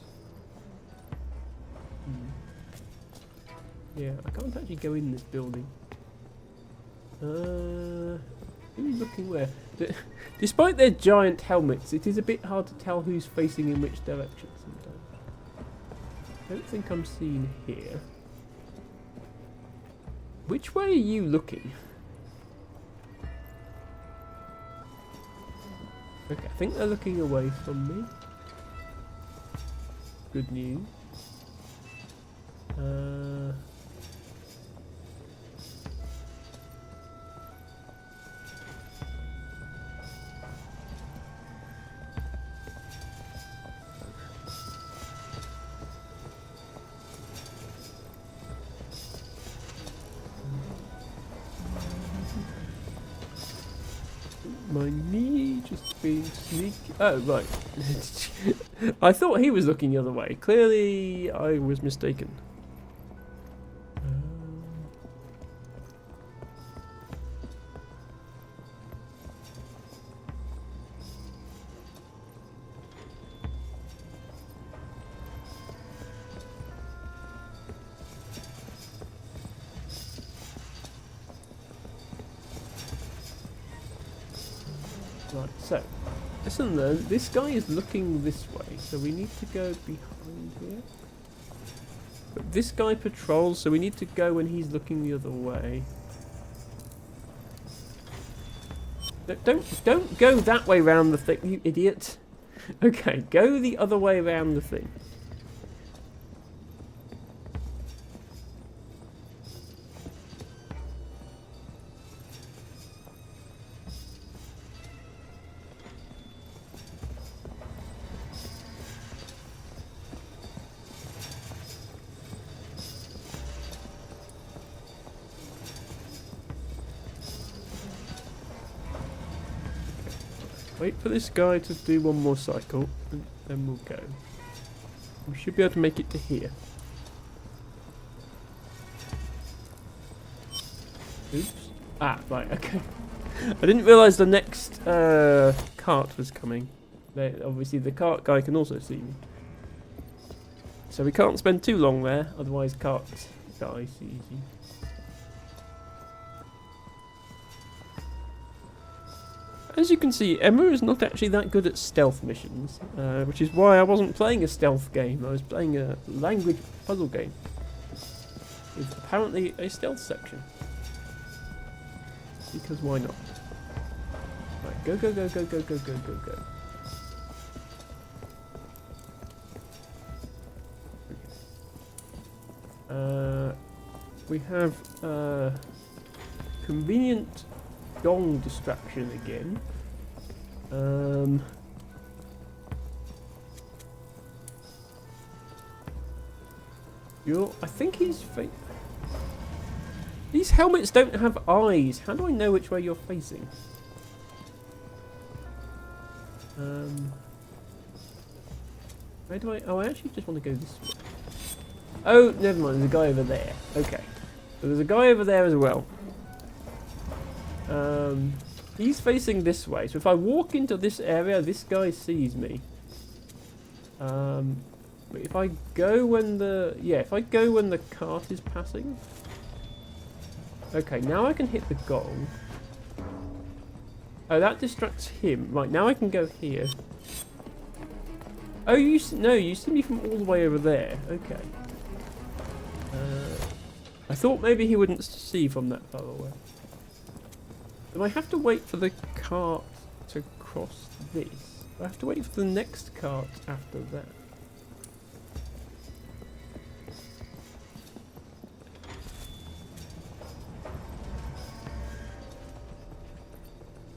Yeah, I can't actually go in this building. Who's looking where? Despite their giant helmets, it is a bit hard to tell who's facing in which direction sometimes. I don't think I'm seen here. Which way are you looking? Okay, I think they're looking away from me. Good news. My knee just being sneaky. Oh, right. I thought he was looking the other way. Clearly, I was mistaken. Right, so, listen though, this guy is looking this way, so we need to go behind here. But this guy patrols, so we need to go when he's looking the other way. Don't go that way round the thing, you idiot. Okay, go the other way round the thing. Wait for this guy to do one more cycle, and then we'll go. We should be able to make it to here. Oops. Ah, right, okay. I didn't realise the next cart was coming. Obviously the cart guy can also see me. So we can't spend too long there, otherwise cart guy sees you. As you can see, Emma is not actually that good at stealth missions, which is why I wasn't playing a stealth game. I was playing a language puzzle game with apparently a stealth section. Because why not? Right, go, go, go, go, go, go, go, go, go. We have convenient gong distraction again. I think he's these helmets don't have eyes. How do I know which way you're facing? Where do I? Oh, I actually just want to go this way. Oh, never mind. There's a guy over there. Okay, so there's a guy over there as well. He's facing this way, so if I walk into this area, this guy sees me. But if I go when the cart is passing. Okay, now I can hit the gong. Oh, that distracts him. Right, now I can go here. Oh, you see me from all the way over there. Okay. I thought maybe he wouldn't see from that far away. Do I have to wait for the cart to cross this? Do I have to wait for the next cart after that?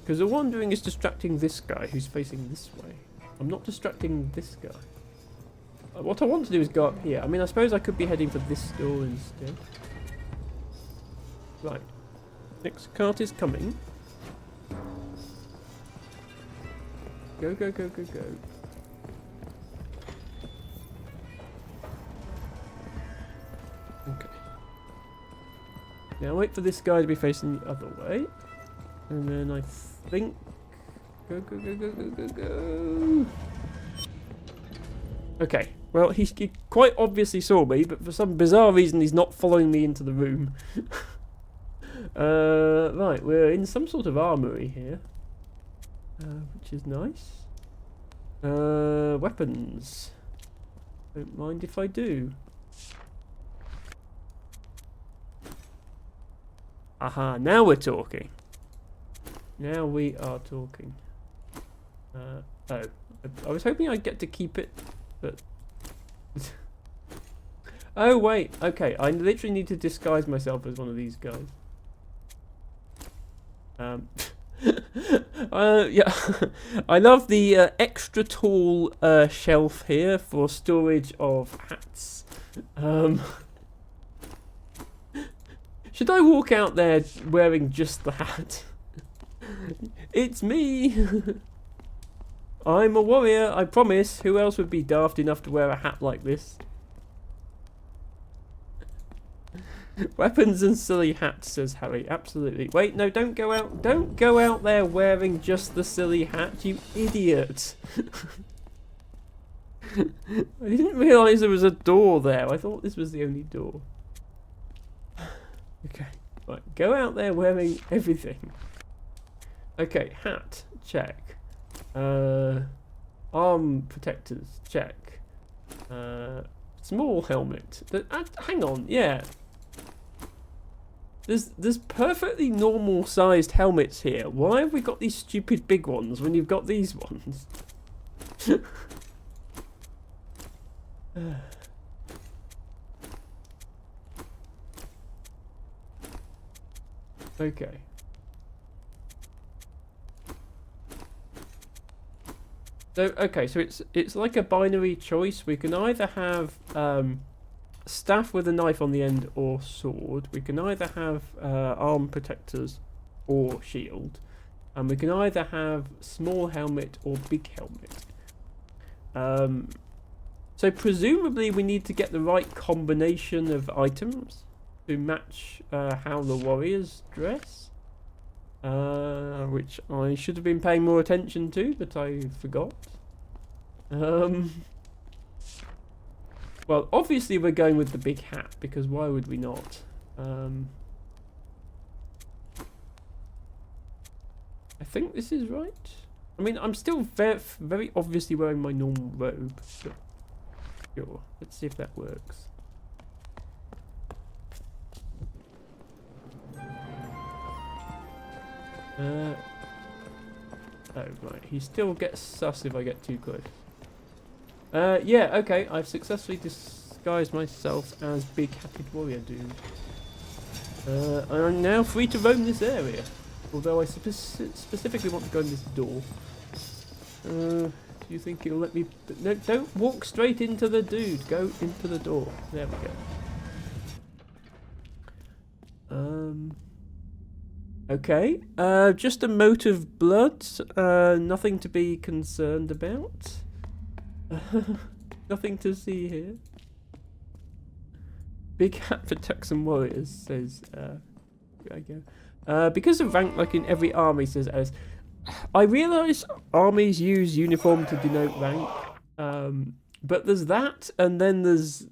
Because the wandering is distracting this guy who's facing this way. I'm not distracting this guy. What I want to do is go up here. I mean, I suppose I could be heading for this door instead. Right. Next cart is coming. Go, go, go, go, go. Okay. Now wait for this guy to be facing the other way. And then I think... Go, go, go, go, go, go, go. Okay. Well, he quite obviously saw me, but for some bizarre reason he's not following me into the room. Right, we're in some sort of armory here. Which is nice. Weapons. Don't mind if I do. Aha, now we're talking. Now we are talking. Oh, I was hoping I'd get to keep it, but... Oh, wait, okay, I literally need to disguise myself as one of these guys. Yeah, I love the extra tall shelf here for storage of hats. Should I walk out there wearing just the hat? It's me! I'm a warrior, I promise. Who else would be daft enough to wear a hat like this? Weapons and silly hats, says Harry. Absolutely. Wait, no, don't go out. Don't go out there wearing just the silly hat, you idiot. I didn't realise there was a door there. I thought this was the only door. Okay. Right, go out there wearing everything. Okay, hat. Check. Arm protectors. Check. Small helmet. Hang on, yeah. There's perfectly normal sized helmets here. Why have we got these stupid big ones when you've got these ones? Okay. So okay, so it's like a binary choice. We can either have staff with a knife on the end or sword. We can either have arm protectors or shield, and we can either have small helmet or big helmet. So presumably we need to get the right combination of items to match how the warriors dress, which I should have been paying more attention to, but I forgot. Well, obviously we're going with the big hat, because why would we not? I think this is right. I mean, I'm still very obviously wearing my normal robe. But sure, let's see if that works. Oh, right. He still gets sus if I get too close. Yeah, okay. I've successfully disguised myself as Big Hatted Warrior Dude. I'm now free to roam this area. Although I specifically want to go in this door. Do you think he'll let me... No, don't walk straight into the dude. Go into the door. There we go. Okay. Just a mote of blood. Nothing to be concerned about. Nothing to see here. Big hat protects some warriors, says here I go. Because of rank, like in every army, says Alice. I realise armies use uniform to denote rank, but there's that, and then there's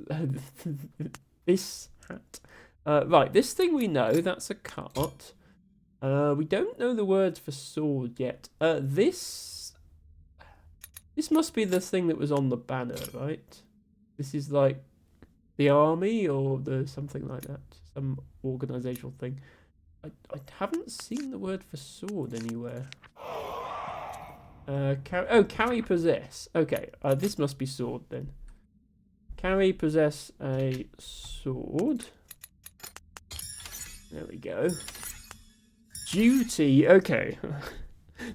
this hat. Right, this thing we know, that's a cart. We don't know the words for sword yet. This must be the thing that was on the banner, right? This is like the army or the something like that, some organisational thing. I haven't seen the word for sword anywhere. Carry, possess. Okay, this must be sword then. Carry, possess a sword. There we go. Duty, okay.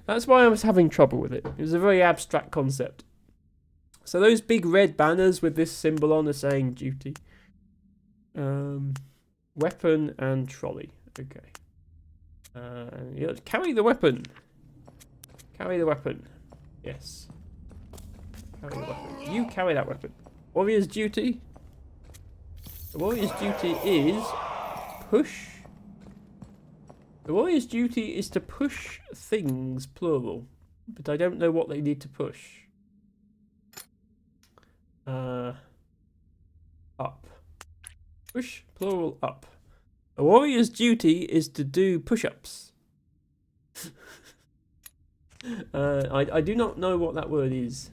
That's why I was having trouble with it. It was a very abstract concept. So those big red banners with this symbol on are saying duty. Weapon and trolley. Okay. Yeah, carry the weapon. Carry the weapon. Yes. Carry the weapon. You carry that weapon. Warrior's duty. The warrior's duty is push. The warrior's duty is to push things, plural. But I don't know what they need to push. Up. Push, plural, up. A warrior's duty is to do push-ups. I do not know what that word is.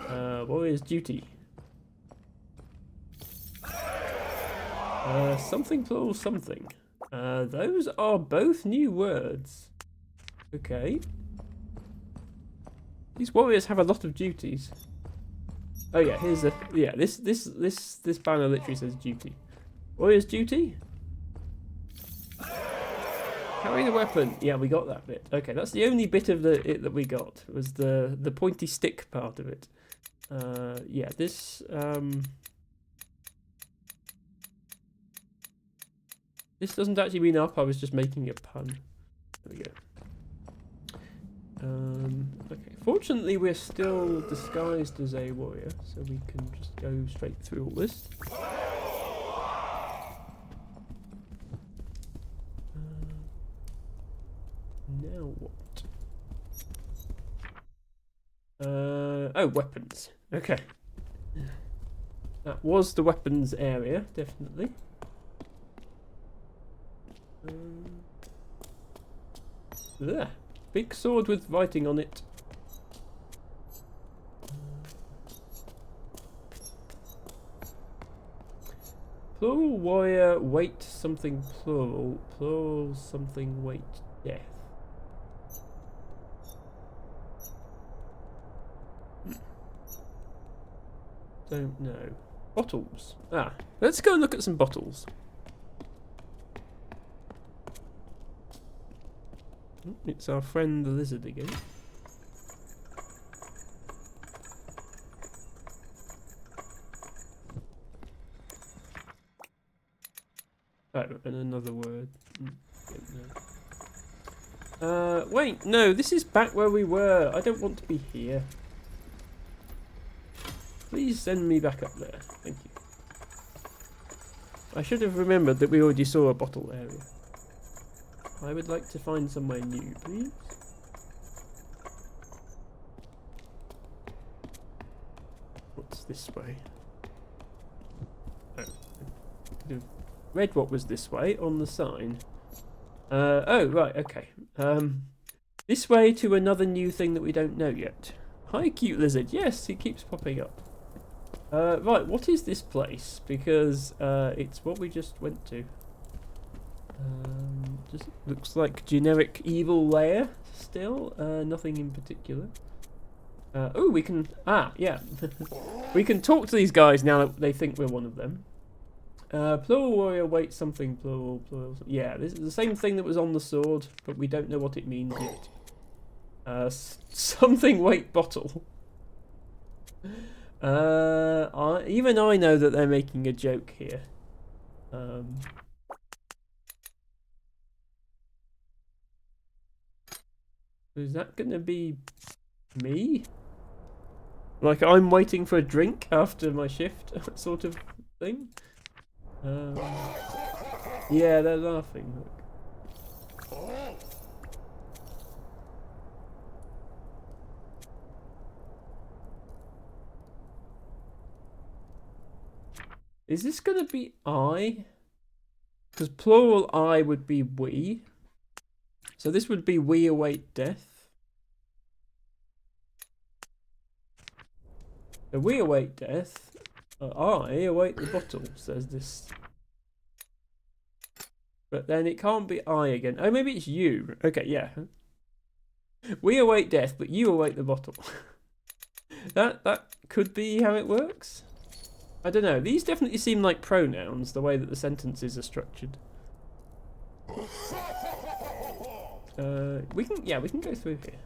Warrior's duty. Something, plural, something. Those are both new words. Okay. These warriors have a lot of duties. Oh yeah, here's the this banner literally says duty. Warrior's duty. Carry the weapon. Yeah, we got that bit. Okay, that's the only bit of it that we got was the pointy stick part of it. Yeah, this this doesn't actually mean up. I was just making a pun. There we go. Okay. Fortunately, we're still disguised as a warrior, so we can just go straight through all this. Now what? Oh, weapons. Okay. That was the weapons area, definitely. There. Big sword with writing on it. Plural warrior, weight something plural. Plural something weight death. Don't know. Bottles. Ah, let's go and look at some bottles. It's our friend the lizard again. Oh, and another word. Wait, no, this is back where we were. I don't want to be here. Please send me back up there. Thank you. I should have remembered that we already saw a bottle area. I would like to find somewhere new, please. What's this way? Oh, I could have read what was this way on the sign. Oh, right, okay. This way to another new thing that we don't know yet. Hi, cute lizard. Yes, he keeps popping up. Right, what is this place? Because it's what we just went to. Just looks like generic evil lair still. Nothing in particular. Oh, we can... Ah, yeah. We can talk to these guys now that they think we're one of them. Plural warrior, weight something, plural, plural. Yeah, this is the same thing that was on the sword, but we don't know what it means yet. Something weight bottle. Even I know that they're making a joke here. Is that gonna be me? Like I'm waiting for a drink after my shift, sort of thing? Yeah, they're laughing. Look. Is this gonna be I? Because plural I would be we. So this would be we await death. So we await death. I await the bottle, says this. But then it can't be I again. Oh, maybe it's you. Okay, yeah. We await death, but you await the bottle. That could be how it works. I don't know. These definitely seem like pronouns, the way that the sentences are structured. We can go through here.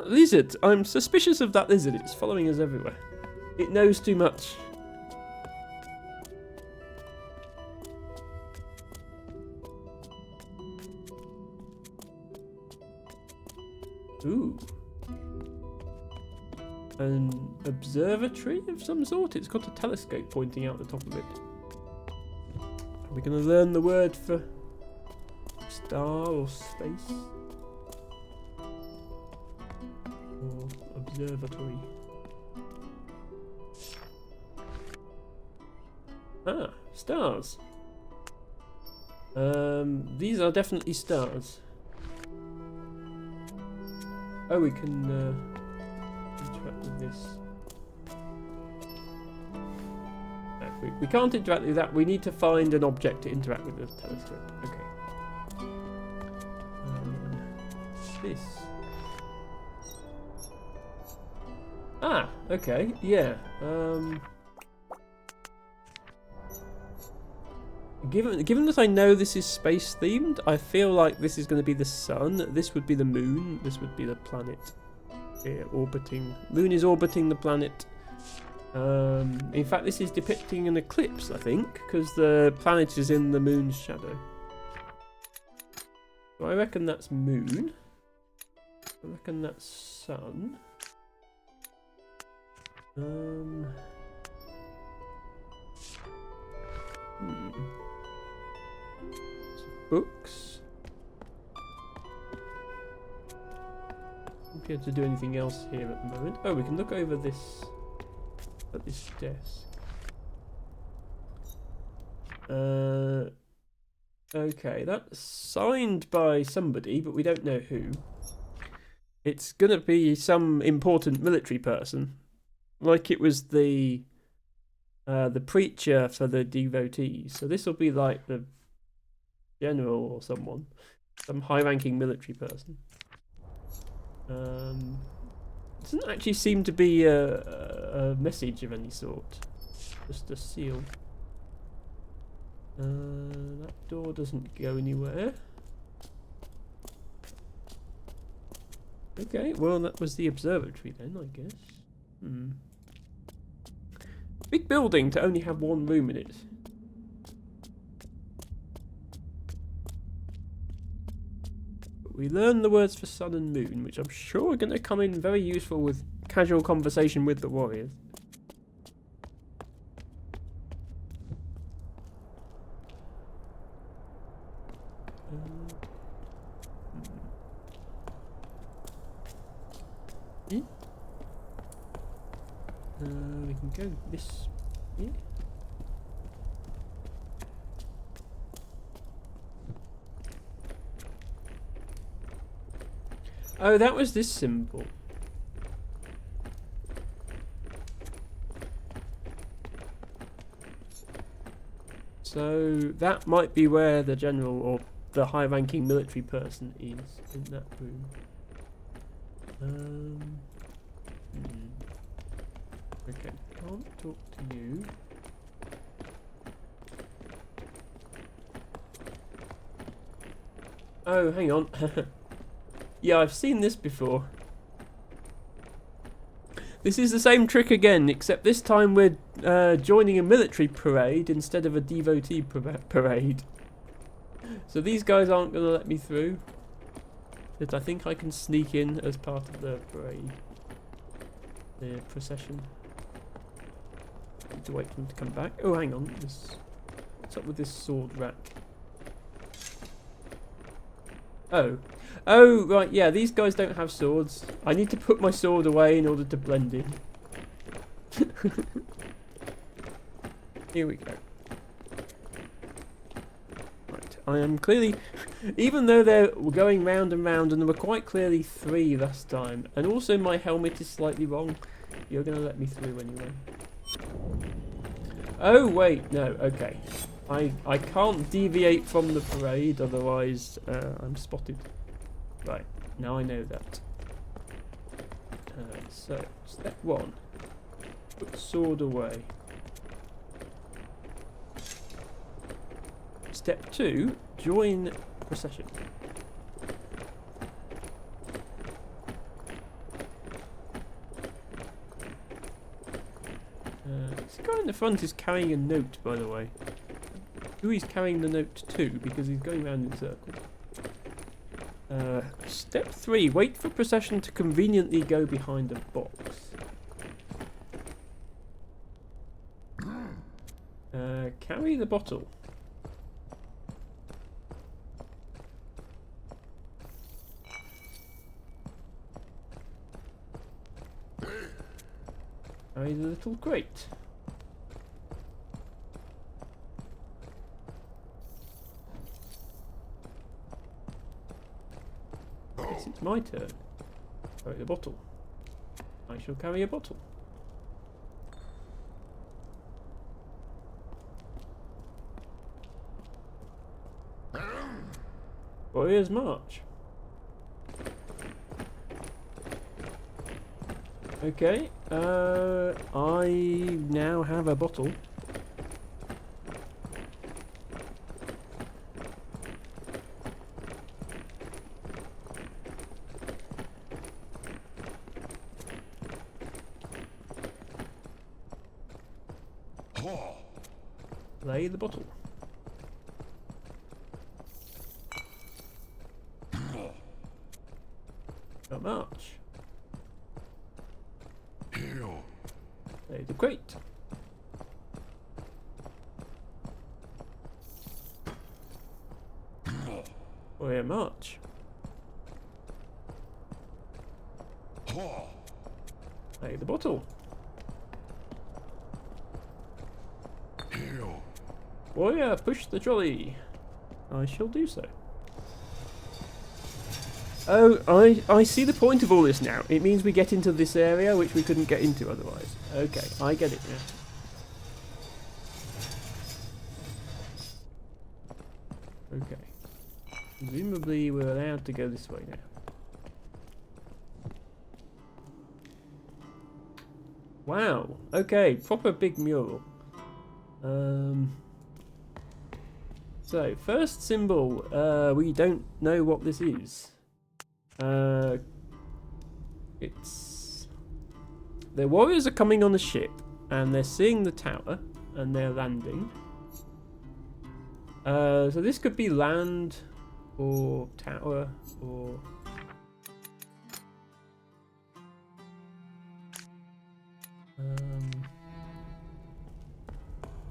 Lizard. I'm suspicious of that lizard. It's following us everywhere. It knows too much. Ooh. An observatory of some sort? It's got a telescope pointing out the top of it. Are we going to learn the word for star or space? Or observatory? Ah, stars. These are definitely stars. Oh, we can interact with this. No, we can't interact with that. We need to find an object to interact with the telescope. Okay. This. Ah, okay, yeah. Given that I know this is space themed, I feel like this is going to be the sun. This would be the moon. This would be the planet orbiting. Moon is orbiting the planet. In fact, this is depicting an eclipse, I think, because the planet is in the moon's shadow. So I reckon that's moon. I reckon that's sun. Books. Don't appear to do anything else here at the moment. Oh, we can look over this at this desk. Okay, that's signed by somebody, but we don't know who. It's gonna be some important military person, like it was the preacher for the devotees. So this will be like the general or someone, some high-ranking military person. Doesn't actually seem to be a message of any sort, just a seal. That door doesn't go anywhere. Okay, well that was the observatory then, I guess. Big building to only have one room in it. We learn the words for sun and moon, which I'm sure are going to come in very useful with casual conversation with the warriors. We can go this way. Oh, that was this symbol. So that might be where the general or the high-ranking military person is in that room. Okay, can't talk to you. Oh, hang on. Yeah, I've seen this before. This is the same trick again, except this time we're joining a military parade instead of a devotee parade. So these guys aren't going to let me through. But I think I can sneak in as part of the parade. The procession. Need to wait for them to come back. Oh, hang on. What's up with this sword rack? Oh. Oh, right, yeah, these guys don't have swords. I need to put my sword away in order to blend in. Here we go. Right, I am clearly... Even though they're going round and round, and there were quite clearly 3 last time, and also my helmet is slightly wrong, you're going to let me through anyway. Oh, wait, no, okay. I can't deviate from the parade, otherwise I'm spotted. Right, now I know that. So, step 1. Put sword away. Step 2. Join procession. This guy in the front is carrying a note, by the way. Who he's carrying the note to, because he's going round in circles. Step 3. Wait for procession to conveniently go behind a box. Carry the bottle. Carry the little crate. Yes, it's my turn. Carry the bottle. I shall carry a bottle. Warriors march. Okay, I now have a bottle. Lay the bottle. Got march. Lay the crate. Warrior march. Lay the bottle. Warrior, push the trolley. I shall do so. Oh, I see the point of all this now. It means we get into this area which we couldn't get into otherwise. Okay, I get it now. Okay. Presumably we're allowed to go this way now. Wow. Okay, proper big mural. So, first symbol, we don't know what this is. It's... The warriors are coming on the ship, and they're seeing the tower, and they're landing. So this could be land, or tower, or...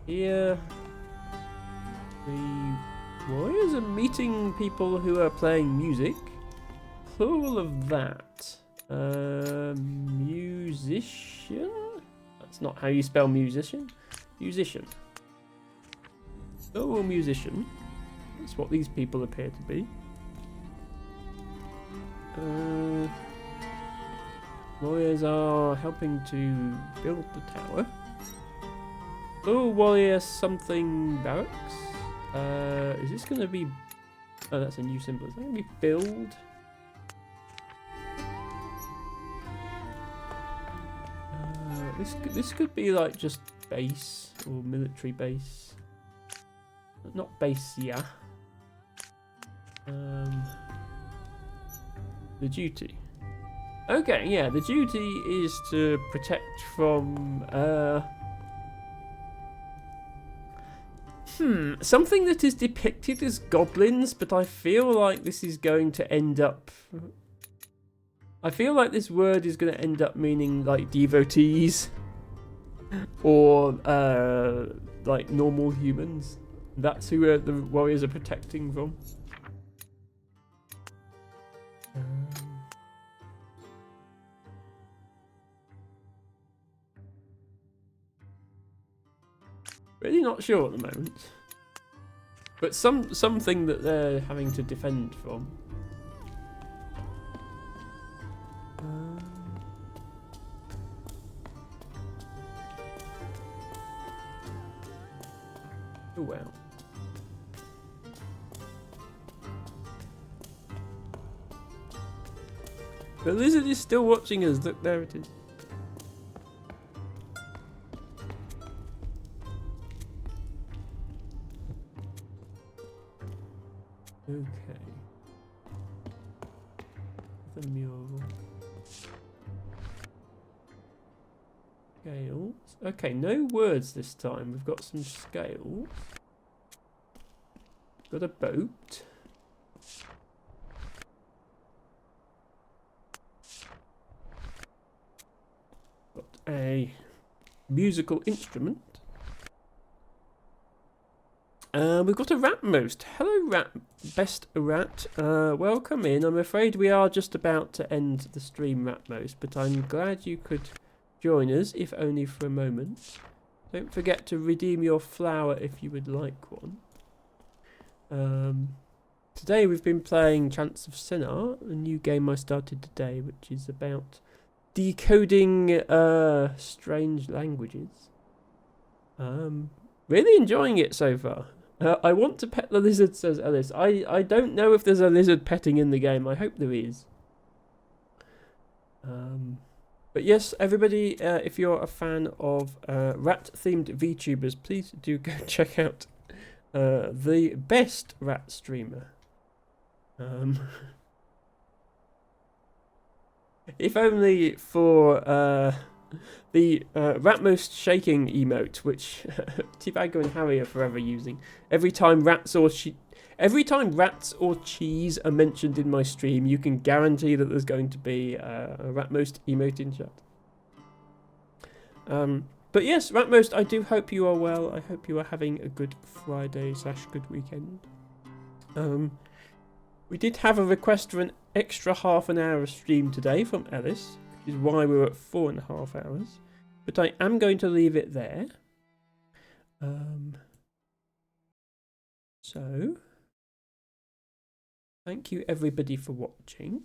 Here... The warriors are meeting people who are playing music. Plural of that. Musician? That's not how you spell musician. Musician. Plural musician. That's what these people appear to be. Warriors are helping to build the tower. Plural warrior something barracks. Is this going to be... Oh, that's a new symbol. Is that going to be build? This could be like just base or military base. Not base, yeah. The duty. Okay, yeah, the duty is to protect from... something that is depicted as goblins, but I feel like this is going to end up... I feel like this word is going to end up meaning, like, devotees. Or, like, normal humans. That's who the warriors are protecting from. Really not sure at the moment. But something that they're having to defend from. Oh well. The lizard is still watching us. Look, there it is. Okay. The mural. Scales. Okay, no words this time. We've got some scales. Got a boat. a musical instrument. We've got a Ratmost. Hello, Best Rat. Welcome in. I'm afraid we are just about to end the stream, Ratmost, but I'm glad you could join us, if only for a moment. Don't forget to redeem your flower if you would like one. Today we've been playing Chants of Sinar, a new game I started today, which is about decoding strange languages. Really enjoying it so far. I want to pet the lizard, says Ellis. I don't know if there's a lizard petting in the game. I hope there is. But yes, everybody, if you're a fan of rat-themed VTubers, please do go check out the best rat streamer. If only for the Ratmost shaking emote, which Tibago and Harry are forever using. Every time rats or cheese are mentioned in my stream, you can guarantee that there's going to be a Ratmost emote in chat. But yes, Ratmost, I do hope you are well. I hope you are having a good Friday/good weekend. We did have a request for an extra half an hour of stream today from Ellis, which is why we're at 4.5 hours. But I am going to leave it there. So, thank you everybody for watching.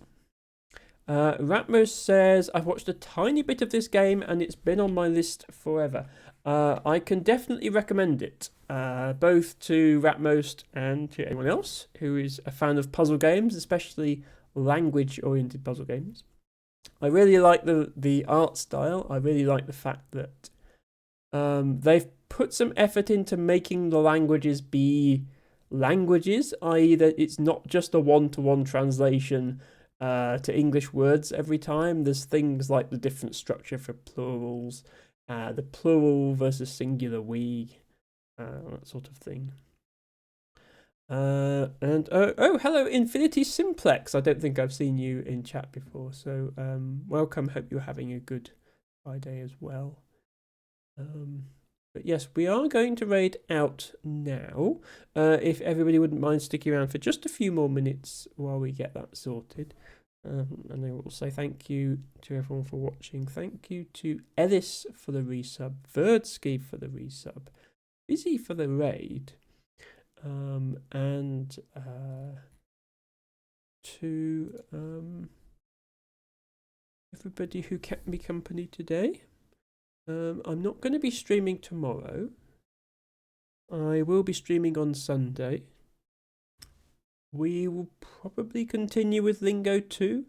Ratmos says, I've watched a tiny bit of this game and it's been on my list forever. I can definitely recommend it, both to Ratmost and to anyone else who is a fan of puzzle games, especially language-oriented puzzle games. I really like the art style. I really like the fact that they've put some effort into making the languages be languages, i.e. that it's not just a one-to-one translation to English words every time. There's things like the different structure for plurals, the plural versus singular we, that sort of thing. And hello, Infinity Simplex. I don't think I've seen you in chat before, so welcome. Hope you're having a good Friday as well. But yes, we are going to raid out now. If everybody wouldn't mind sticking around for just a few more minutes while we get that sorted. And I will say thank you to everyone for watching. Thank you to Ellis for the resub, Verdsky for the resub, Busy for the raid, and to everybody who kept me company today. I'm not going to be streaming tomorrow. I will be streaming on Sunday. We will probably continue with Lingo 2.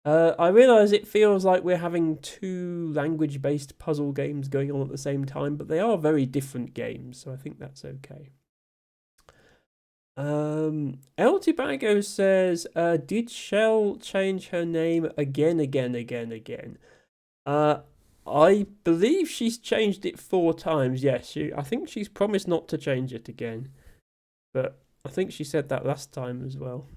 I realise it feels like we're having two language-based puzzle games going on at the same time, but they are very different games, so I think that's okay. El Tibago says, did Shell change her name again? I believe she's changed it 4 times. Yes, I think she's promised not to change it again. But I think she said that last time as well.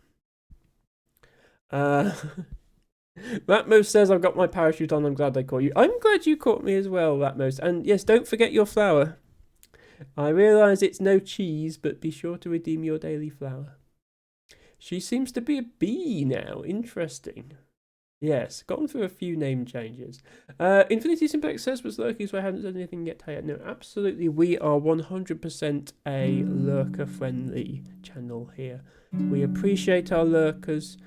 Ratmos says, I've got my parachute on. I'm glad I caught you. I'm glad you caught me as well, Ratmos. And yes, don't forget your flower. I realise it's no cheese, but be sure to redeem your daily flower. She seems to be a bee now. Interesting. Yes, gone through a few name changes. Infinity Simplex says, was lurking, so I haven't done anything yet. No, absolutely. We are 100% a lurker-friendly channel here. We appreciate our lurkers.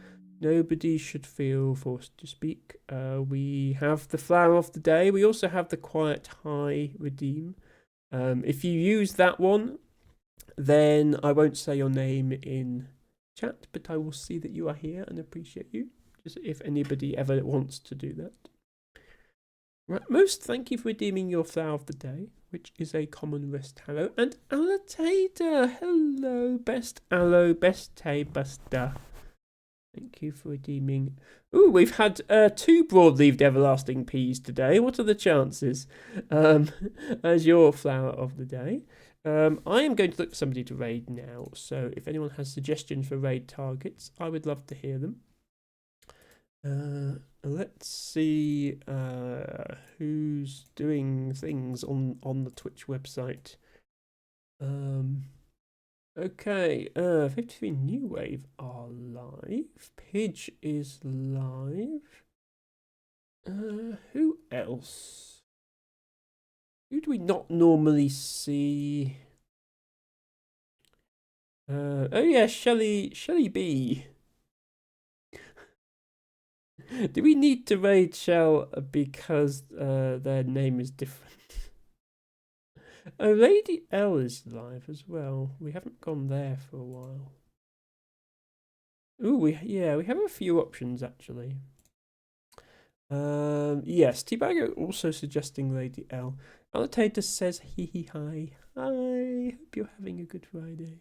Nobody should feel forced to speak. We have the flower of the day. We also have the quiet high redeem. If you use that one, then I won't say your name in chat, but I will see that you are here and appreciate you. Just if anybody ever wants to do that. Right, most thank you for redeeming your flower of the day, which is a common rest hello. And Alatada, hello, best aloe, best tay buster. Thank you for redeeming. Ooh, we've had 2 broad-leaved everlasting peas today. What are the chances? As your flower of the day. I am going to look for somebody to raid now. So if anyone has suggestions for raid targets, I would love to hear them. Let's see who's doing things on the Twitch website. Okay, 53 New Wave are live. Pidge is live. Who else? Who do we not normally see? Oh yeah, Shelley B. Do we need to raid Shell because their name is different? Oh, Lady L is live as well. We haven't gone there for a while. Ooh, we have a few options actually. Yes, T-Bagger also suggesting Lady L. Allotator says hee hi. Hi, hope you're having a good Friday.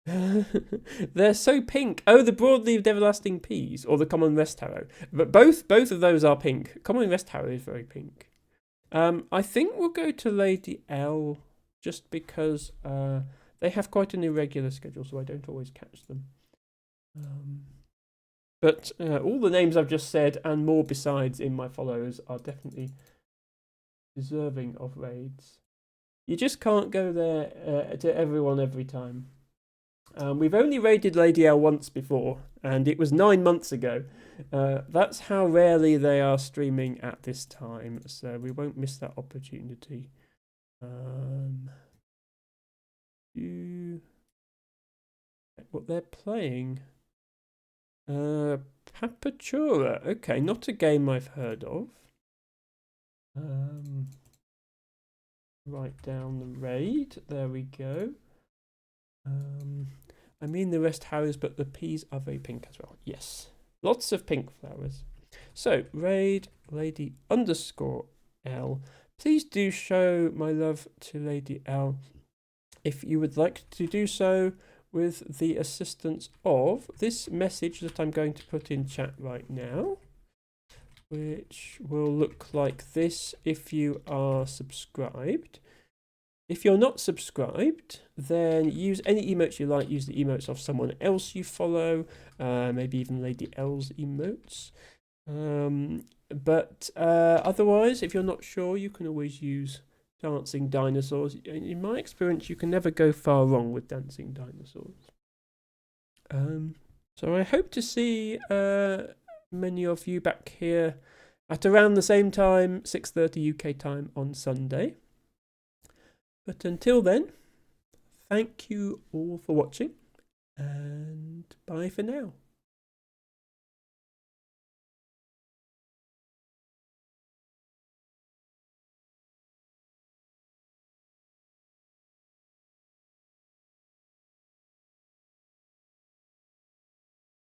They're so pink. Oh, the broadleaved everlasting peas or the common rest harrow. But both of those are pink. Common rest harrow is very pink. I think we'll go to Lady L just because they have quite an irregular schedule, so I don't always catch them. But all the names I've just said and more besides in my follows are definitely deserving of raids. You just can't go there to everyone every time. We've only raided Lady L once before, and it was 9 months ago. That's how rarely they are streaming at this time, so we won't miss that opportunity. What they're playing? Papatura. Okay, not a game I've heard of. Write down the raid. There we go. I mean the rest harrows, but the peas are very pink as well. Yes, lots of pink flowers. So raid Lady _L. Please do show my love to Lady L if you would like to do so with the assistance of this message that I'm going to put in chat right now, which will look like this if you are subscribed. If you're not subscribed, then use any emotes you like. Use the emotes of someone else you follow, maybe even Lady L's emotes. But otherwise, if you're not sure, you can always use dancing dinosaurs. In my experience, you can never go far wrong with dancing dinosaurs. So I hope to see many of you back here at around the same time, 6:30 UK time on Sunday. But until then, thank you all for watching, and bye for now.